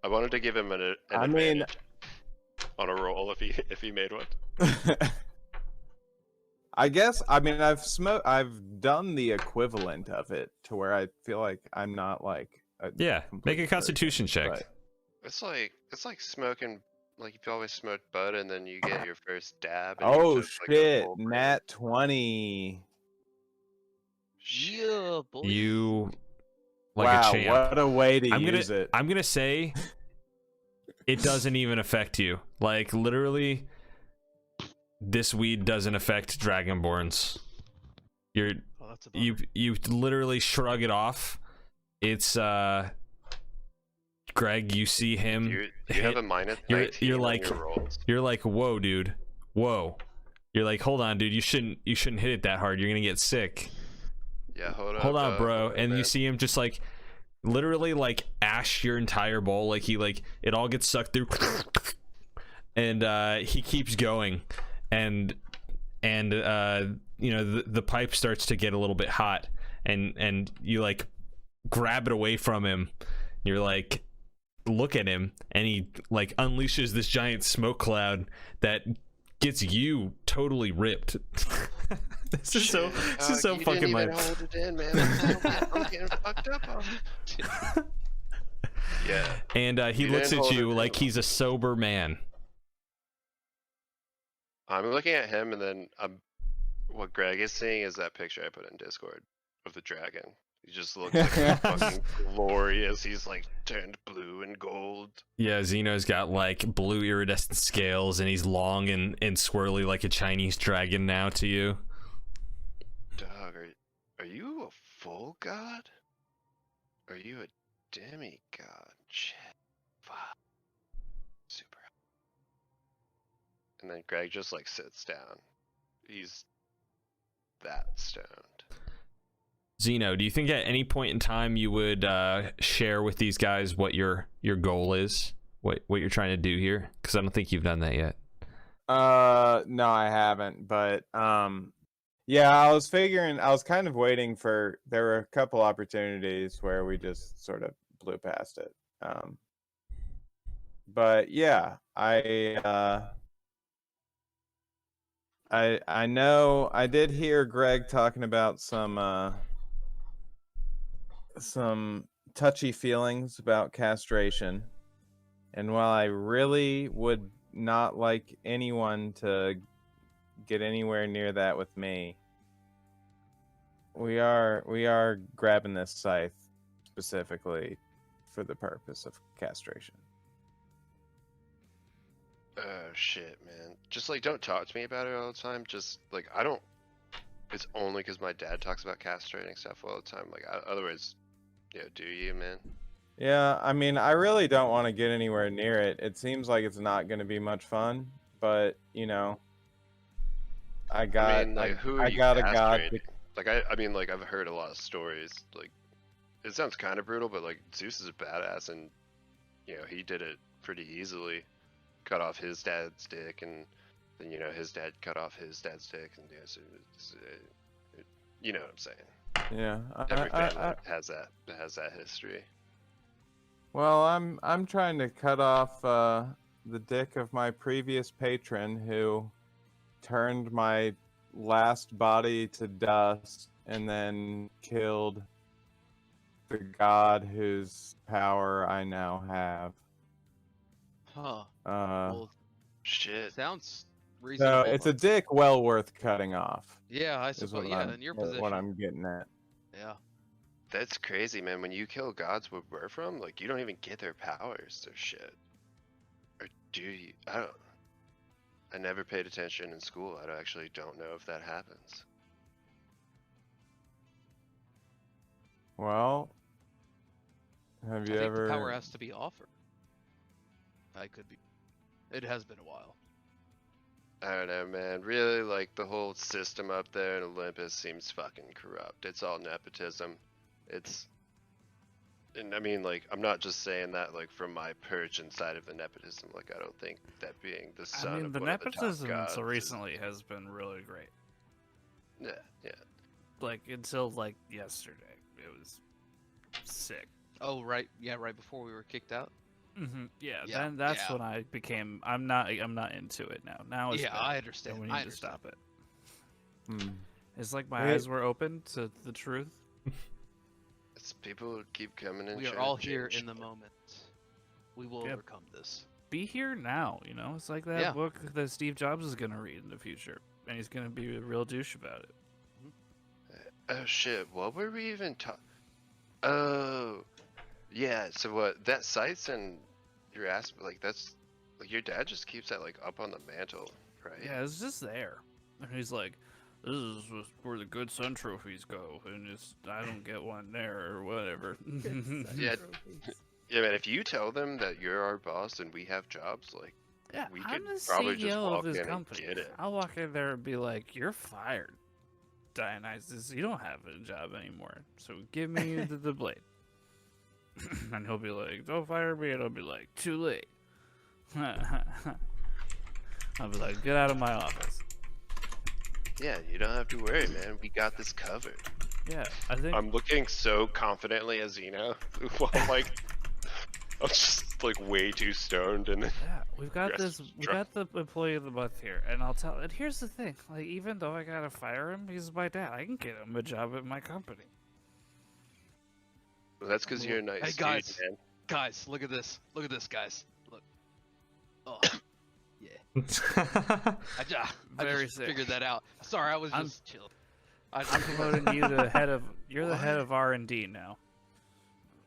I wanted to give him an I mean- advantage on a roll if he made one. I guess. I mean, I've done the equivalent of it to where I feel like I'm not like. Yeah, make a complete Constitution person, check. but- It's like smoking. Like if you always smoked bud and then you get your first dab. And Oh you just, like, a shit! full Nat 20. Yeah, boy. You like Wow, a champ. what a way to I'm use it. gonna say it doesn't even affect you. Like literally, this weed doesn't affect Dragonborns. Oh, that's a bummer. You literally shrug it off. It's Greg, you see him. You hit- have a minus you're 19 on like- your rolls. You're like, whoa, dude, whoa. You're like, hold on, dude. You shouldn't hit it that hard. You're gonna get sick. Yeah, hold on. Hold on, bro. hold on, And you man. see him just like, literally like ash your entire bowl. Like he like it all gets sucked through, and he keeps going, and the pipe starts to get a little bit hot, and you like grab it away from him. You're like, look at him, and he like unleashes this giant smoke cloud that gets you totally ripped. This is so You fucking didn't even lame. hold it in, man. I'm getting fucked up on it. Yeah. And he You looks didn't at hold you it like down. he's a sober man. I'm looking at him, and then what Greg is seeing is that picture I put in Discord of the dragon. He just looks like fucking glorious. He's like turned blue and gold. Yeah, Xeno's got like blue iridescent scales, and he's long and swirly like a Chinese dragon now to you. Dog, are you a full god? Are you a demigod? Shit. Fuck. Super. And then Greg just like sits down. He's that stoned. Xeno, do you think at any point in time you would share with these guys what your goal is? What you're trying to do here? Because I don't think you've done that yet. No, I haven't. But Yeah, I was kind of waiting for, there were a couple opportunities where we just sort of blew past it. But yeah, I know I did hear Greg talking about some touchy feelings about castration. And while I really would not like anyone to get anywhere near that with me, we are grabbing this scythe specifically for the purpose of castration. Oh shit, man. Just like don't talk to me about it all the time. Just like I don't. It's only because my dad talks about castrating stuff all the time. Like otherwise, do you, man? Yeah, I mean, I really don't want to get anywhere near it. It seems like it's not going to be much fun, but I got who are I you got a god. castrating? Like I mean, like I've heard a lot of stories. Like it sounds kind of brutal, but like Zeus is a badass, and he did it pretty easily. Cut off his dad's dick, and then his dad cut off his dad's dick, and so you know what I'm saying. Yeah, Every family has that history. Well, I'm trying to cut off the dick of my previous patron who turned my last body to dust and then killed the god whose power I now have. Huh. Well, shit. Sounds reasonable. So it's a dick well worth cutting off. Yeah, I suppose. Yeah, in your position. What I'm getting at. Yeah. That's crazy, man. When you kill gods where we're from, like you don't even get their powers or shit. Or do you? I never paid attention in school. I actually don't know if that happens. Well, have you ever? The power has to be offered. I could be. It has been a while. I don't know, man. Really, like the whole system up there in Olympus seems fucking corrupt. It's all nepotism. And I mean, like, I'm not just saying that, like, from my perch inside of the nepotism. Like, I don't think that being the son of the one of the top nepotism gods until recently has been really great. Yeah. Like, until, like, yesterday. It was sick. Oh, right. Yeah, right before we were kicked out. Mm-hmm. Yeah, then that's when I became. I'm not into it now. Now it's I understand. And we need to stop it. Hmm. It's like my eyes were open to the truth. It's people keep coming in. We are all here in the moment. We will overcome this. Be here now. It's like that book that Steve Jobs is gonna read in the future, and he's gonna be a real douche about it. Oh shit! What were we even talking? Oh. Yeah, so what, that site's in your ass, like that's, like your dad just keeps that like up on the mantle, right? Yeah, it's just there. And he's like, this is where the good son trophies go, and I don't get one there or whatever. Yeah, man, if you tell them that you're our boss and we have jobs, like, we could probably just walk in and get it. I'll walk in there and be like, you're fired, Dionysus, you don't have a job anymore, so give me the blade. And he'll be like, don't fire me, and I'll be like, too late. I'll be like, get out of my office. Yeah, you don't have to worry, man. We got this covered. Yeah, I think I'm looking so confidently at Xeno while I'm just like way too stoned and we've got we got the employee of the month here, and and here's the thing, like, even though I gotta fire him, he's my dad, I can get him a job at my company. Well, that's because you're a nice dude, man. Guys, look at this. Look at this, guys. Look. Oh, yeah. I just figured that out. Sorry, I was just chill. I'm promoting you to head of. You're the head of R&D now.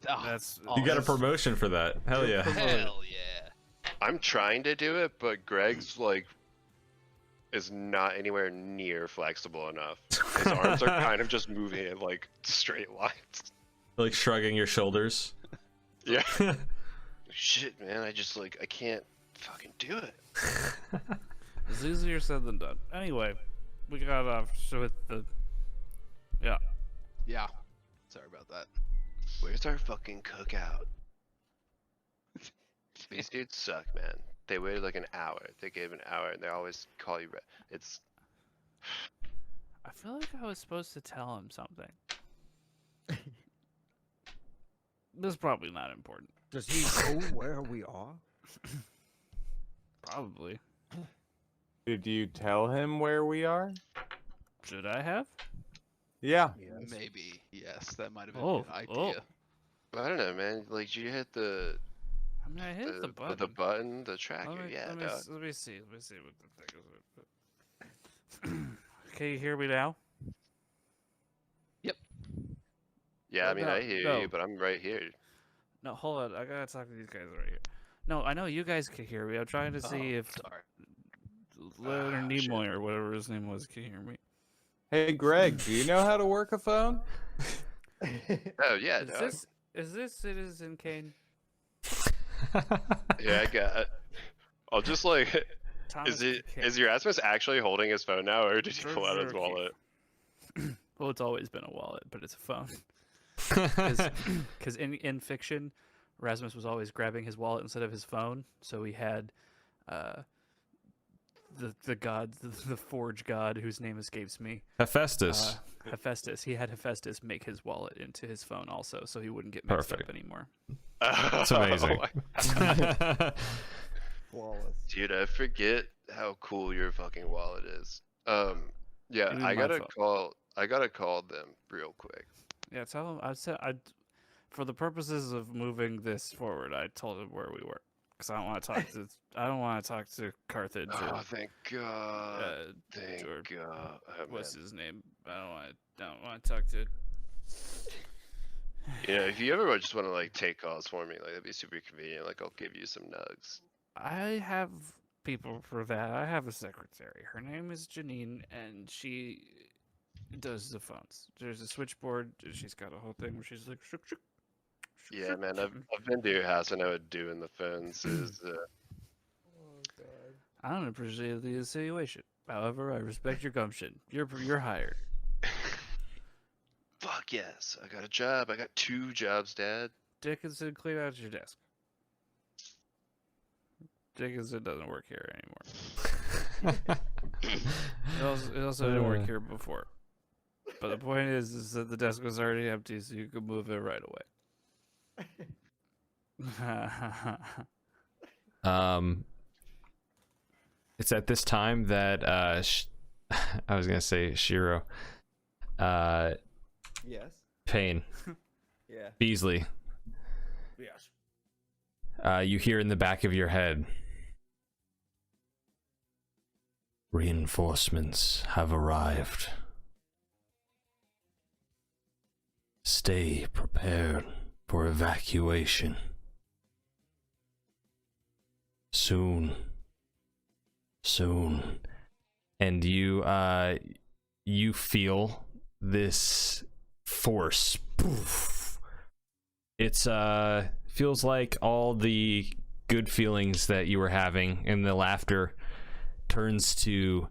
You got a promotion for that. Hell yeah. Hell yeah. I'm trying to do it, but Greg's like is not anywhere near flexible enough. His arms are kind of just moving in like straight lines. Like shrugging your shoulders. Yeah. Shit, man. I can't fucking do it. It's easier said than done. Anyway, we got off with the. Yeah. Yeah. Sorry about that. Where's our fucking cookout? These dudes suck, man. They waited like an hour. They gave an hour, and they always call you. It's. I feel like I was supposed to tell him something. This is probably not important. Does he know where we are? Probably. Did you tell him where we are? Should I have? Yeah. Yes. Maybe. Yes, that might have been Oh, an idea. I don't know, man. Like, did you hit the I mean, I hit the button. the button, the tracker? Let me Yeah, see. dog. Let me see what the thing is. Can you hear me now? Yeah, I mean, I hear no. you, but I'm right here. No, hold on. I gotta talk to these guys right here. No, I know you guys can hear me. I'm trying to see if Sorry. Leonard shit. Nimoy or whatever his name was can hear me. Hey, Greg, do you know how to work a phone? Oh yeah, dog. Is this Citizen Kane? Yeah, I got it. I'll just like, Thomas Kane. is Erasmus actually holding his phone now, or did he pull out his Sure. wallet? Well, it's always been a wallet, but it's a phone. Because in fiction, Rasmus was always grabbing his wallet instead of his phone, so he had the god, the forge god, whose name escapes me. Hephaestus. Hephaestus. He had Hephaestus make his wallet into his phone also, so he wouldn't get mixed Perfect. up anymore. That's amazing. Flawless. Dude, I forget how cool your fucking wallet is. Yeah, Even I my gotta phone. call them real quick. Yeah, tell him. For the purposes of moving this forward, I told him where we were, because I don't want to talk to. I don't want to talk to Carthage. Oh, Or, thank God. Thank or God. Oh, what's man. his name? I don't want to talk to. You know, if you ever just want to like take calls for me, like that'd be super convenient. Like I'll give you some nugs. I have people for that. I have a secretary. Her name is Janine, and she does the phones. There's a switchboard. And she's got a whole thing where she's like, shook, shook, shook, Yeah, shook. man, I've been to your house. I know what doing the phones is. I don't appreciate the insinuation. However, I respect your gumption. You're hired. Fuck yes, I got a job. I got 2 jobs, Dad. Dickinson, clean out your desk. Dickinson doesn't work here anymore. It also didn't work here before. But the point is that the desk was already empty, so you could move it right away. It's at this time that I was gonna say Shiro, Yes. Payne, Yeah. Beasley. Yes. You hear in the back of your head, reinforcements have arrived. Stay prepared for evacuation. Soon. And you feel this force. Poof. It's feels like all the good feelings that you were having and the laughter turns to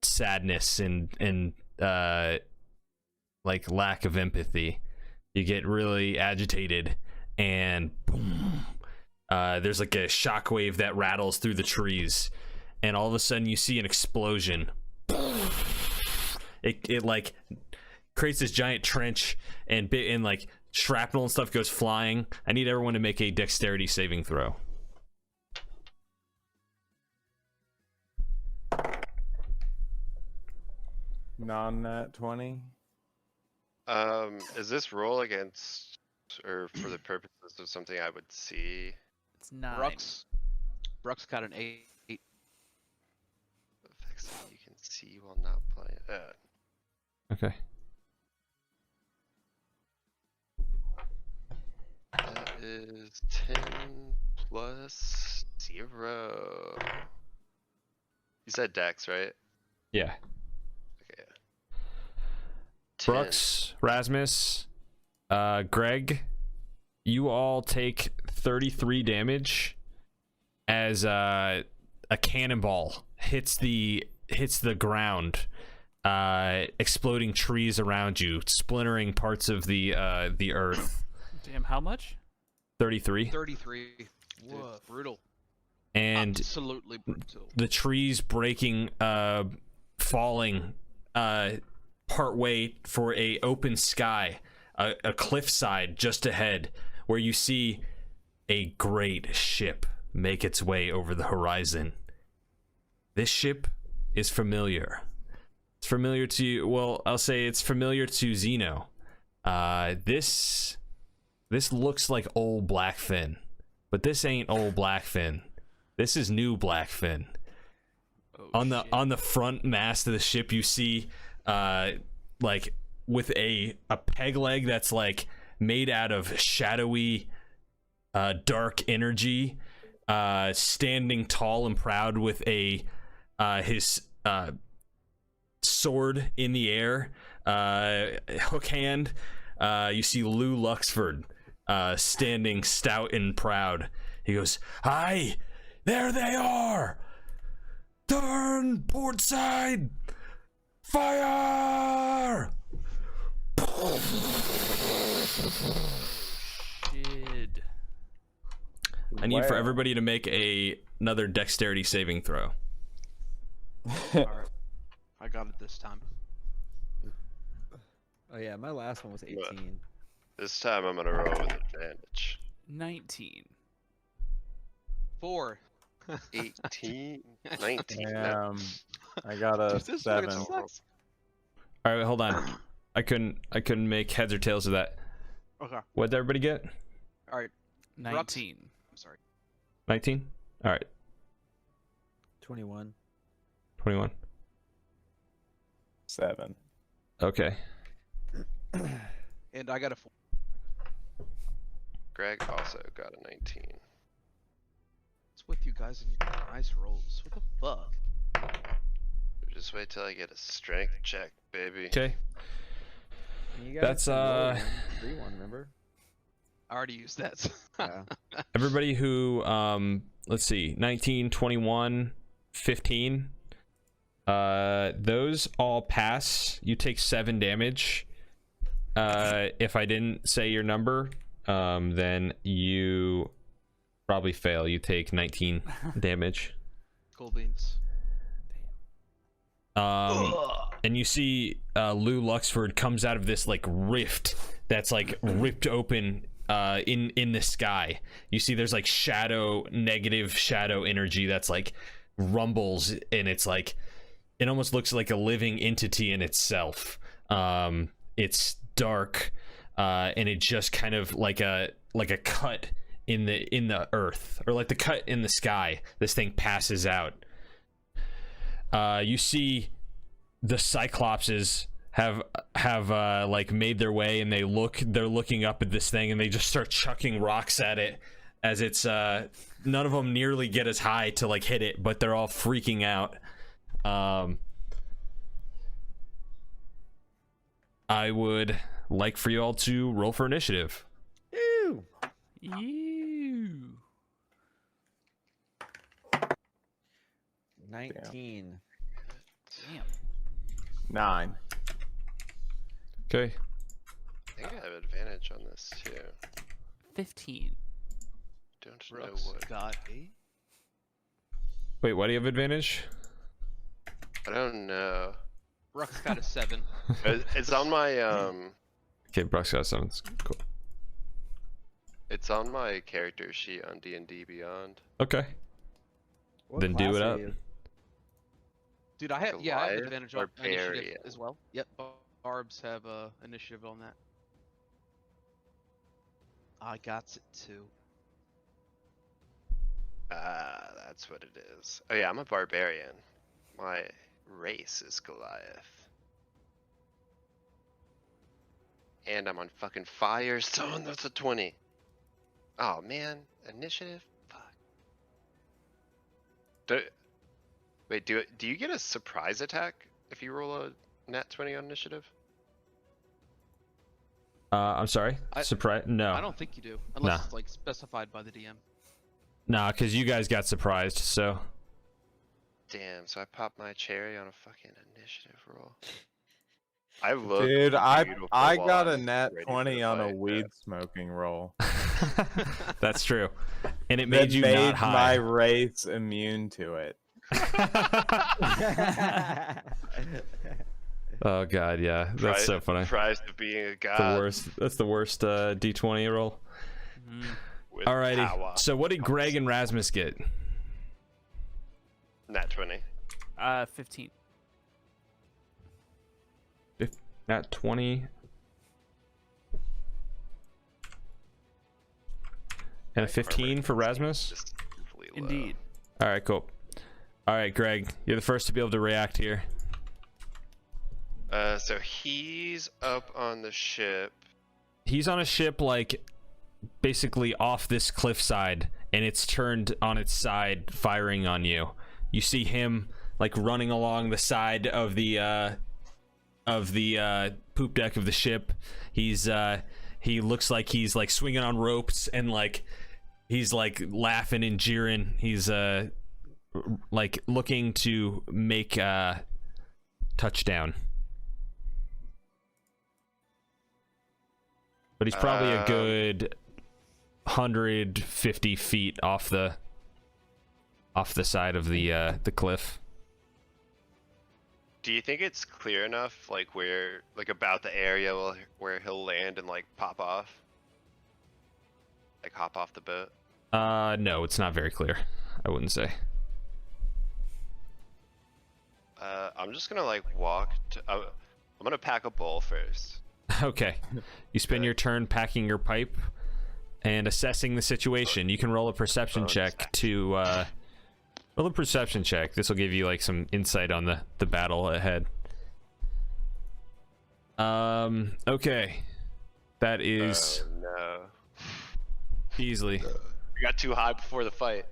sadness and like lack of empathy. You get really agitated and boom. There's like a shockwave that rattles through the trees, and all of a sudden you see an explosion. It like creates this giant trench, and like shrapnel and stuff goes flying. I need everyone to make a dexterity saving throw. Non-nat 20. Is this roll against or for the purposes of something I would see? It's 9. Brooks got an 8. Effects that you can see while not playing. Okay. That is 10 plus 0. You said Dex, right? Yeah. Okay. 10. Brooks, Rasmus, Greg, you all take 33 damage as a cannonball hits the ground, exploding trees around you, splintering parts of the earth. Damn, how much? 33. 33. Dude, Woof. brutal. And Absolutely brutal. the trees breaking, falling partway for a open sky, a cliffside just ahead, where you see a great ship make its way over the horizon. This ship is familiar. It's familiar to you. Well, I'll say it's familiar to Xeno. This looks like old Blackfin, but this ain't old Blackfin. This is new Blackfin. Oh, on the front mast of the ship, you see, like with a peg leg that's like made out of shadowy, dark energy, standing tall and proud with his sword in the air, hook hand. You see Lou Luxford standing stout and proud. He goes, "Aye, there they are! Turn port side! Fire!" Shit. I need for everybody to make another dexterity saving throw. Alright. I got it this time. Oh yeah, my last one was 18. This time I'm gonna roll with advantage. 19. 4. 18, 19. I got a This 7. fucking sucks. All right, hold on. I couldn't make heads or tails of that. Okay. What'd everybody get? Alright. 19. I'm sorry. 19. All right. 21. 21. 7. Okay. And I got a 4. Greg also got a 19. What's with you guys and your nice rolls? What the fuck? Just wait till I get a strength check, baby. Okay. You guys That's, can roll 3-1, remember? I already used that. Yeah. Everybody who let's see, 19, 21, 15, those all pass. You take 7 damage. If I didn't say your number, then you probably fail. You take 19 damage. Cool beans. And you see Lou Luxford comes out of this like rift that's like ripped open in the sky. You see there's like negative shadow energy that's like rumbles, and it's like it almost looks like a living entity in itself. It's dark, and it just kind of like a cut in the earth, or like the cut in the sky. This thing passes out. You see the Cyclopses have like made their way, and they're looking up at this thing, and they just start chucking rocks at it as it's none of them nearly get as high to like hit it, but they're all freaking out. I would like for you all to roll for initiative. Ew. Ew. 19. Damn. 9. Okay. I think I have advantage on this too. 15. Don't know Brooks what. got 8. Wait, why do you have advantage? I don't know. Brooks got a 7. It's on my Okay, Brock's got 7. Cool. It's on my character sheet on D&D Beyond. Okay. What Then do class it are up. you? Dude, I have I have Goliath advantage or on initiative Barbarian? as well. Yep, Barbs have initiative on that. I got it too. That's what it is. Oh yeah, I'm a barbarian. My race is Goliath. And I'm on fucking Firestone. That's a 20. Oh man, initiative? Fuck. Do you get a surprise attack if you roll a nat 20 on initiative? I'm sorry. Surprise? No. I don't think you do, unless it's like specified by the DM. Nah, because you guys got surprised, so. Damn, so I popped my cherry on a fucking initiative roll. I look Dude, I beautiful got while a I'm nat ready for 20 the on a fight, weed yeah. smoking roll. That's true. And it made That you made not my high. race immune to it. Oh god, yeah, that's so funny. Prize of being a god. The worst. That's the worst D20 roll. Alrighty. So what did Greg and Rasmus get? Nat 20. 15. Nat 20. And a 15 for Rasmus? Indeed. All right, cool. All right, Greg, you're the first to be able to react here. So he's up on the ship. He's on a ship, like, basically off this cliffside, and it's turned on its side, firing on you. You see him, like, running along the side of the poop deck of the ship. He looks like he's, like, swinging on ropes, and, like, he's, like, laughing and jeering. He's, like, looking to make a touchdown. But he's probably a good 150 feet off the side of the cliff. Do you think it's clear enough, like where, like about the area where he'll land and like pop off, like hop off the boat? No, it's not very clear. I wouldn't say. I'm just gonna like walk. I'm gonna pack a bowl first. Okay. You spend your turn packing your pipe and assessing the situation. You can roll a perception check to roll a perception check. This will give you like some insight on the battle ahead. Okay. That is no. Beasley. We got too high before the fight.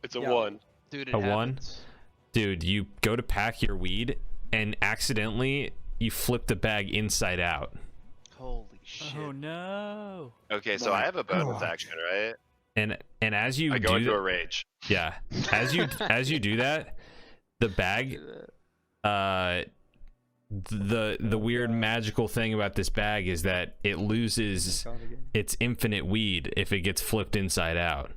It's a 1. Dude, a 1? Dude, you go to pack your weed and accidentally you flip the bag inside out. Holy shit. Oh no. Okay, so I have a bonus action, right? And as you I go into a rage. Yeah. As you do that, the bag the weird magical thing about this bag is that it loses its infinite weed if it gets flipped inside out.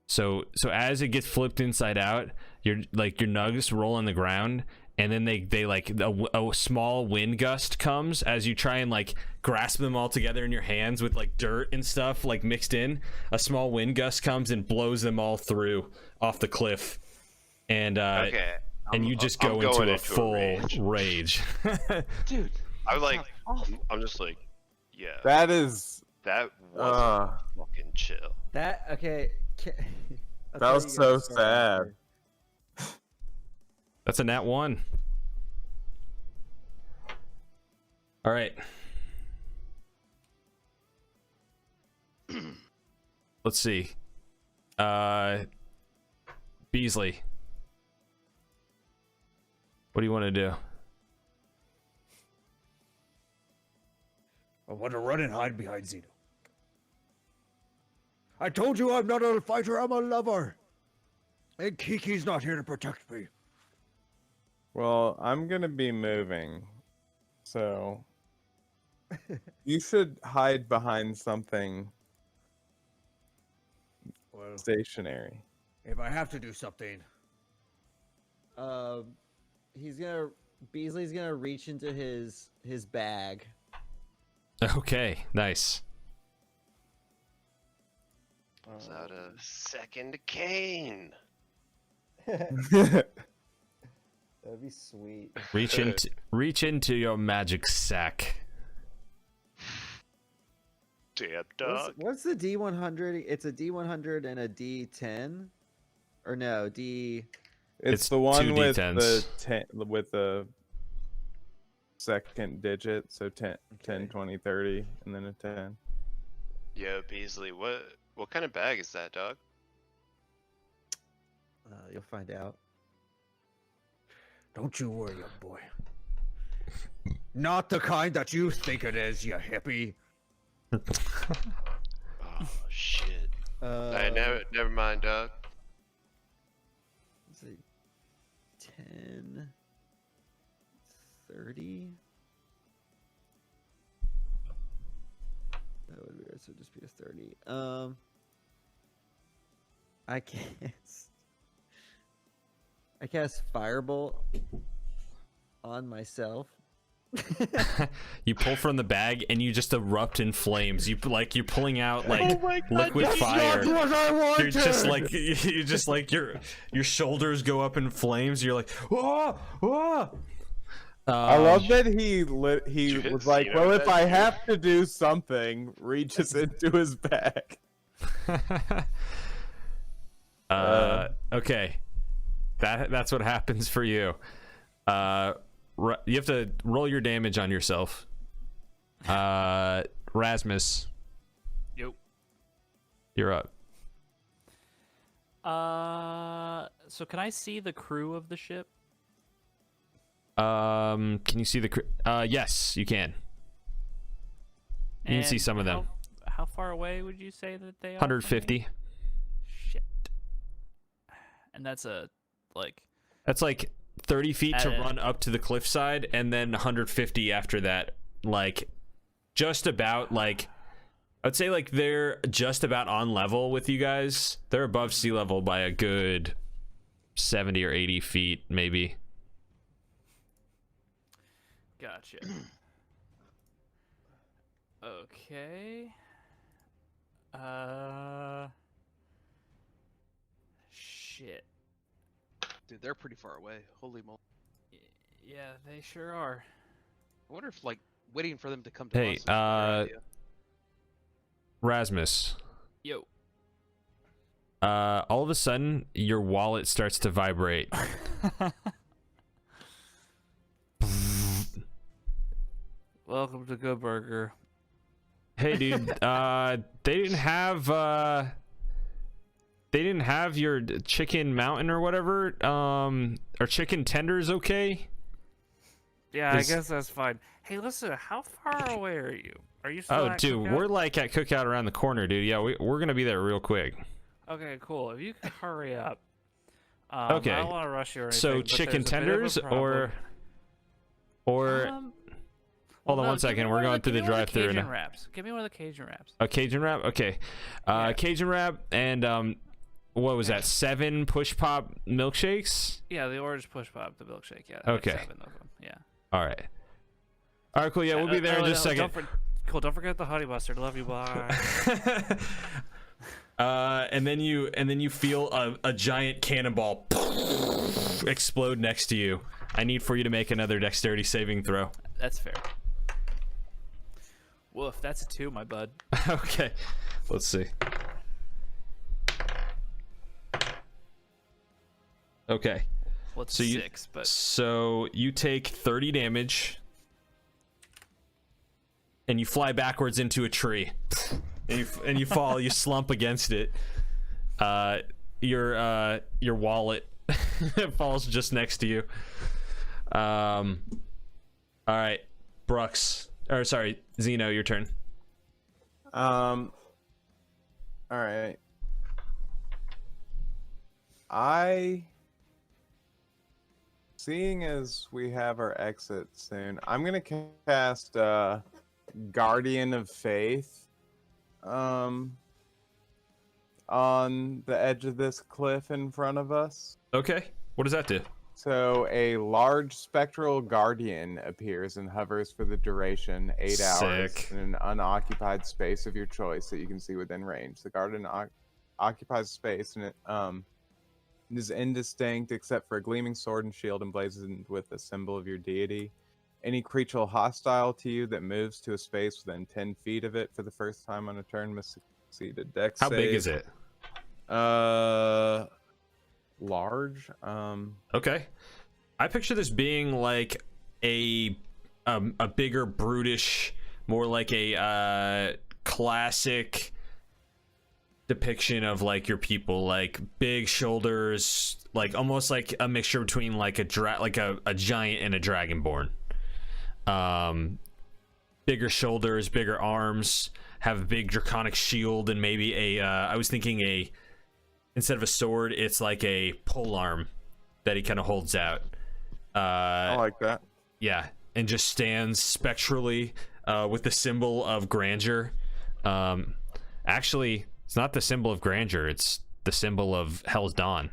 So as it gets flipped inside out, your nugs roll on the ground, and then they like a small wind gust comes as you try and like grasp them all together in your hands with like dirt and stuff like mixed in. A small wind gust comes and blows them all through off the cliff, and okay. And you just go into a full rage. Dude, I'm just like, yeah. That was fucking chill. That okay. That was so sad. That's a nat 1. All right. Let's see. Beasley. What do you want to do? I want to run and hide behind Zeno. I told you I'm not a fighter, I'm a lover. And Kiki's not here to protect me. Well, I'm gonna be moving, so you should hide behind something stationary. If I have to do something, Beasley's gonna reach into his bag. Okay, nice. Pulls out a second cane. That'd be sweet. Reach into your magic sack. Damn dog. What's the D100? It's a D100 and a D10, or no D. It's the one with D10s. with the second digit, so 10, 20, 30, and then a 10. Yo, Beasley, what kind of bag is that, dog? You'll find out. don't you worry, young boy. Not the kind that you think it is, you hippie. Oh shit. Never mind, dog. Let's see. 10, 30. That would be right, so just be a 30. I cast Firebolt on myself. You pull from the bag and you just erupt in flames. You're pulling out like liquid fire. You're just like your shoulders go up in flames. You're like, whoa, whoa. I love that he was like, well, if I have to do something, reaches into his bag. Okay, that's what happens for you. You have to roll your damage on yourself. Rasmus. Yep. You're up. So can I see the crew of the ship? Can you see the crew? Yes, you can. You can see some of them. How far away would you say that they are? 150. Shit. And that's That's like 30 feet to run up to the cliffside, and then 150 after that. Like, just about, like, I'd say, like, they're just about on level with you guys. They're above sea level by a good 70 or 80 feet, maybe. Gotcha. Okay. Shit. Dude, they're pretty far away. Holy moly. Yeah, they sure are. I wonder if, like, waiting for them to come to Hey, us is a better idea. Rasmus. Yo. All of a sudden, your wallet starts to vibrate. Welcome to Good Burger. Hey, dude. They didn't have your chicken mountain or whatever. Or chicken tenders, okay? Yeah, I guess that's fine. Hey, listen, how far away are you? Are you still at dude, Cookout? we're like at Cookout around the corner, dude. Yeah, we're gonna be there real quick. Okay, cool. If you could hurry up. Okay. I don't want to rush you or anything. So but chicken there's a bit of a tenders problem. or hold on one second. We're going through the drive-thru Cajun now. wraps. Give me one of the Cajun wraps. A Cajun wrap? Okay. Cajun wrap and what was that? 7 push pop milkshakes? Yeah, the orange push pop, the milkshake. Yeah. Okay. Like 7 of them. Yeah. All right. All right, cool. Yeah, we'll be there in just a second. Don't forget the honey mustard. Love you, bye. And then you feel a giant cannonball explode next to you. I need for you to make another dexterity saving throw. That's fair. Woof, that's a 2, my bud. Okay. Let's see. Okay. Well, it's so 6, but so you take 30 damage. And you fly backwards into a tree, and you fall. You slump against it. Your wallet falls just next to you. All right, Brooks. Or sorry, Zeno, your turn. All right. Seeing as we have our exit soon, I'm gonna cast Guardian of Faith on the edge of this cliff in front of us. Okay, what does that do? So a large spectral guardian appears and hovers for the duration 8 hours in an unoccupied space of your choice that you can see within range. The guardian occupies space and it is indistinct except for a gleaming sword and shield emblazoned with a symbol of your deity. Any creature hostile to you that moves to a space within 10 feet of it for the first time on a turn must succeed a dex How save. big is it? Large. Okay. I picture this being like a bigger, brutish, more like a classic depiction of like your people, like big shoulders, like almost like a mixture between like a giant and a dragonborn. Bigger shoulders, bigger arms, have a big draconic shield, and maybe I was thinking instead of a sword, it's like a pole arm that he kind of holds out. I like that. Yeah, and just stands spectrally with the symbol of grandeur. Actually, it's not the symbol of grandeur, it's the symbol of Hell's Dawn.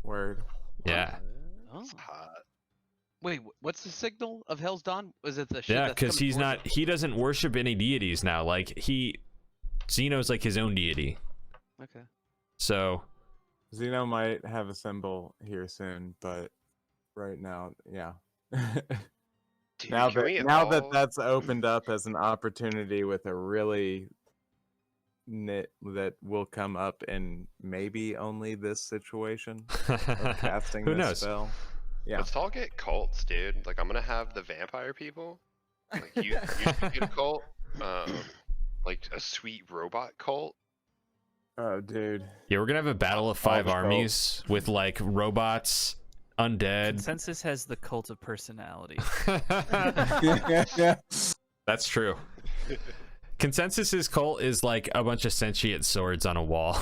Word. Yeah. Oh. That's hot. Wait, what's the signal of Hell's Dawn? Was it the shit? Yeah, that's because coming he's towards not. He doesn't worship any deities now. Like Xeno's like his own deity. it? Okay. So Xeno might have a symbol here soon, but right now, yeah. Dude, now can we that all- that's opened up as an opportunity with a really that will come up in maybe only this situation of casting who this knows? spell. Yeah. Let's all get cults, dude. Like I'm gonna have the vampire people. Like you get a cult. Like a sweet robot cult. Oh, dude. Yeah, we're gonna have a battle of 5 the armies with like robots, undead. Consensus has the cult of personality. That's true. Consensus's cult is like a bunch of sentient swords on a wall.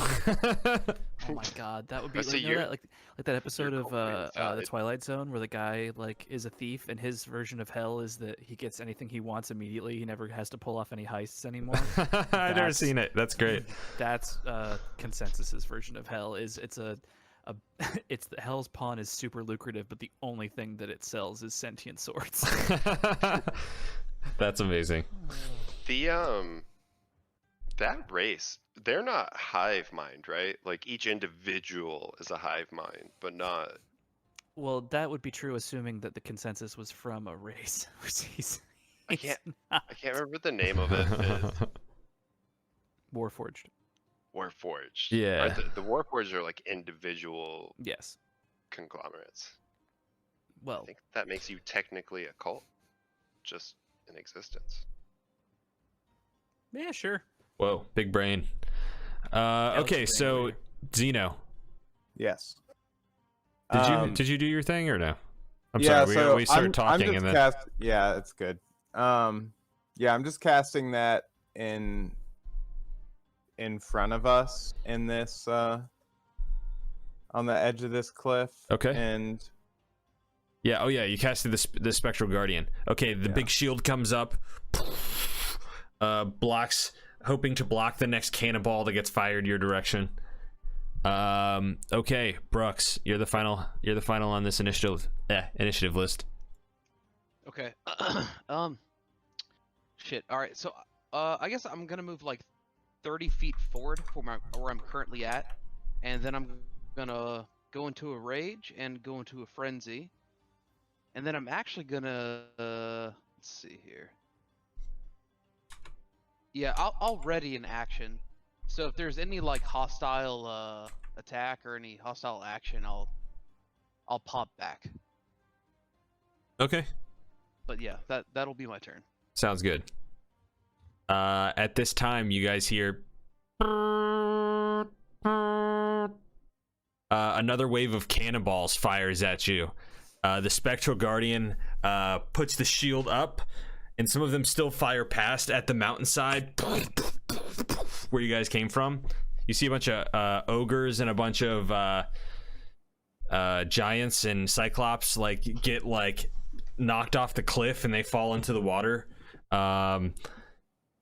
Oh my god, that would be So like, you know you're- that, like that episode of going the inside. Twilight Zone where the guy like is a thief and his version of hell is that he gets anything he wants immediately. He never has to pull off any heists anymore. I've never That's- seen it. That's great. That's Consensus's version of hell. It's the Hell's Pawn is super lucrative, but the only thing that it sells is sentient swords. That's amazing. The that race, they're not hive mind, right? Like each individual is a hive mind, but not. Well, that would be true, assuming that the Consensus was from a race. I can't remember what the name of it is. Warforged. Warforged. Yeah. Right? The Warforged are like individual Yes. conglomerates. I Well, think that makes you technically a cult, just in existence. yeah, sure. Whoa, big brain. Okay, brain so over Xeno, Yes. did you do your thing or no? I'm yeah, sorry, so we started I'm talking just and then yeah, it's good. Yeah, I'm just casting that in front of us in this on the edge of this cliff. Okay. And yeah, oh yeah, you casted the Spectral Guardian. Okay, the big shield comes up, blocks, hoping to block the next cannonball that gets fired your direction. Okay, Brooks, you're the final on this initiative list. Okay. Shit. All right. So, I guess I'm gonna move like 30 feet forward from where I'm currently at, and then I'm gonna go into a rage and go into a frenzy, and then I'm actually gonna let's see here. Yeah, I'll ready an action. So if there's any like hostile attack or any hostile action, I'll pop back. Okay, But yeah, that'll be my turn. sounds good. At this time, you guys hear another wave of cannonballs fires at you. The Spectral Guardian puts the shield up, and some of them still fire past at the mountainside where you guys came from. You see a bunch of ogres and a bunch of giants and cyclops like get like knocked off the cliff and they fall into the water.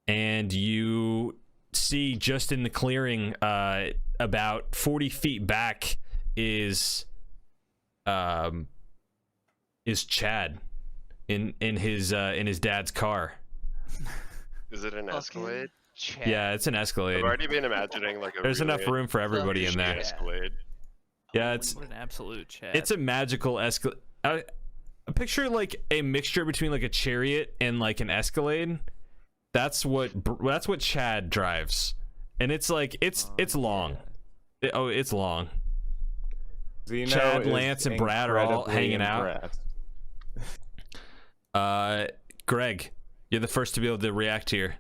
And you see just in the clearing about 40 feet back is Chad in his dad's car. Is it an Escalade? Chat. Yeah, it's an I've Escalade. already been imagining like a There's enough really room for everybody in shitty there. Escalade. Yeah, it's What an absolute chat. it's a magical Escalade. I picture like a mixture between like a chariot and like an Escalade. That's what Chad drives, and it's like it's long. It's long. Xeno Chad, is Lance, and Brad are all incredibly hanging out. impressed. Greg, you're the first to be able to react here.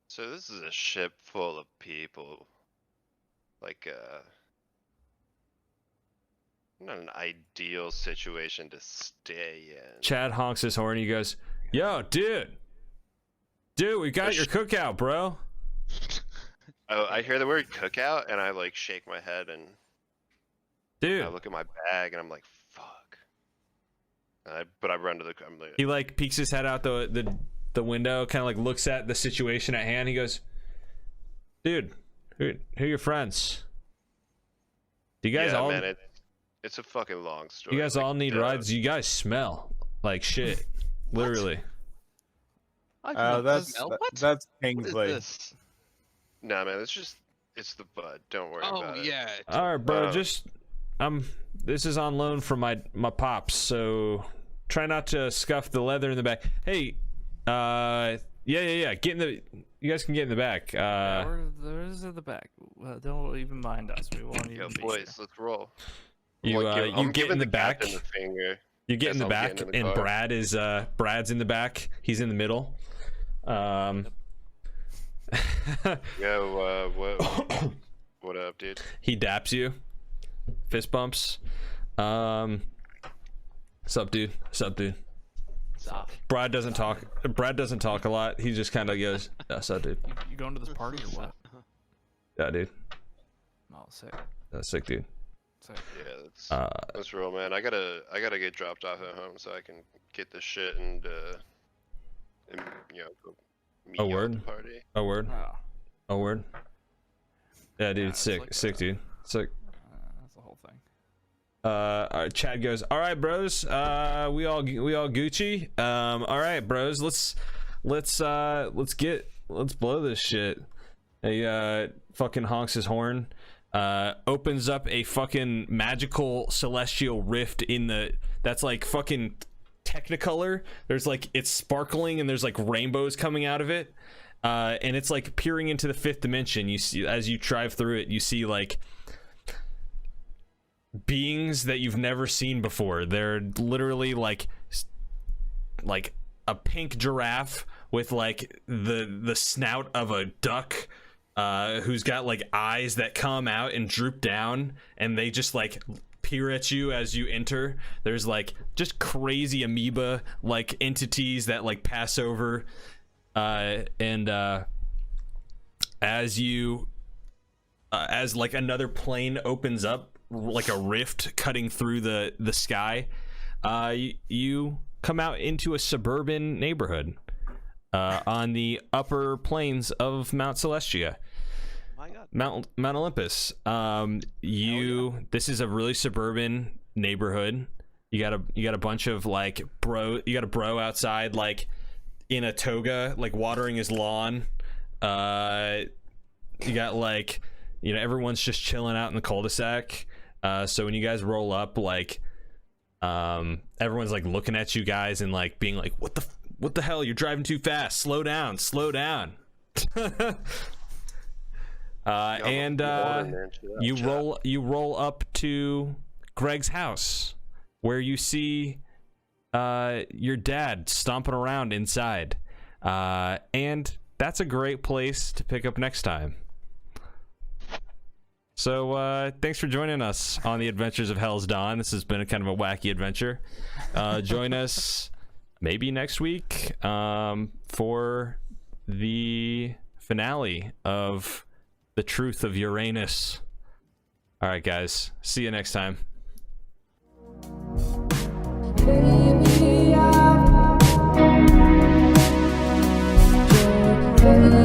So this is a ship full of people. Like not an ideal situation to stay in. Chad honks his horn. He goes, "Yo, dude, we got your cookout, bro." Oh, I hear the word cookout and I like shake my head and Dude, I look at my bag and I'm like, fuck. But I run to the. I'm like, he like peeks his head out the the window, kind of like looks at the situation at hand. He goes, "Dude, who are your friends? Do you guys all? Man, it's a fucking long story. You guys all need rides. You guys smell like shit, literally." That's Kingsley. Nah, man, it's the bud. Don't worry about it. Yeah. All right, bro. This is on loan from my pops, so try not to scuff the leather in the back. Hey, yeah. Get in the. You guys can get in the back. There's in the back. Well, don't even mind us. We won't even be boys, here. let's roll. You get in the back. You get in the back, in the and car. Brad's in the back. He's in the middle. What up, dude? He daps you. Fist bumps. Sup, dude? Sup. Brad doesn't talk a lot. He just kind of goes, sup, dude. You going to this party or what? Yeah, dude. Oh, sick. Sick, dude. Sick. Yeah, that's real, man. I gotta get dropped off at home so I can get this shit and go meet you at the party. A word. Wow. A word. Yeah, dude. Yeah, sick, like, sick, dude. Sick. That's the whole thing. All right, Chad goes, all right, bros. We all Gucci. All right, bros. Let's blow this shit. He fucking honks his horn. Opens up a fucking magical celestial rift that's like fucking Technicolor. There's like, it's sparkling and there's like rainbows coming out of it. And it's like peering into the 5th dimension. You see, as you drive through it, you see like beings that you've never seen before. They're literally like a pink giraffe with like the snout of a duck, who's got like eyes that come out and droop down, and they just like peer at you as you enter. There's like just crazy amoeba like entities that like pass over, and as like another plane opens up, like a rift cutting through the sky, you come out into a suburban neighborhood on the upper plains of Mount Celestia. Mount Olympus. This is a really suburban neighborhood. You got a bunch of like you got a bro outside like in a toga, like watering his lawn. You got like, everyone's just chilling out in the cul-de-sac. So when you guys roll up, like everyone's like looking at you guys and like being like, what the hell, you're driving too fast, slow down. You roll up to Greg's house, where you see your dad stomping around inside, and that's a great place to pick up next time. So thanks for joining us on the Adventures of Hell's Dawn. This has been a kind of a wacky adventure. Join us maybe next week for the finale of The Truth of Uranus. All right, guys. See you next time. Baby,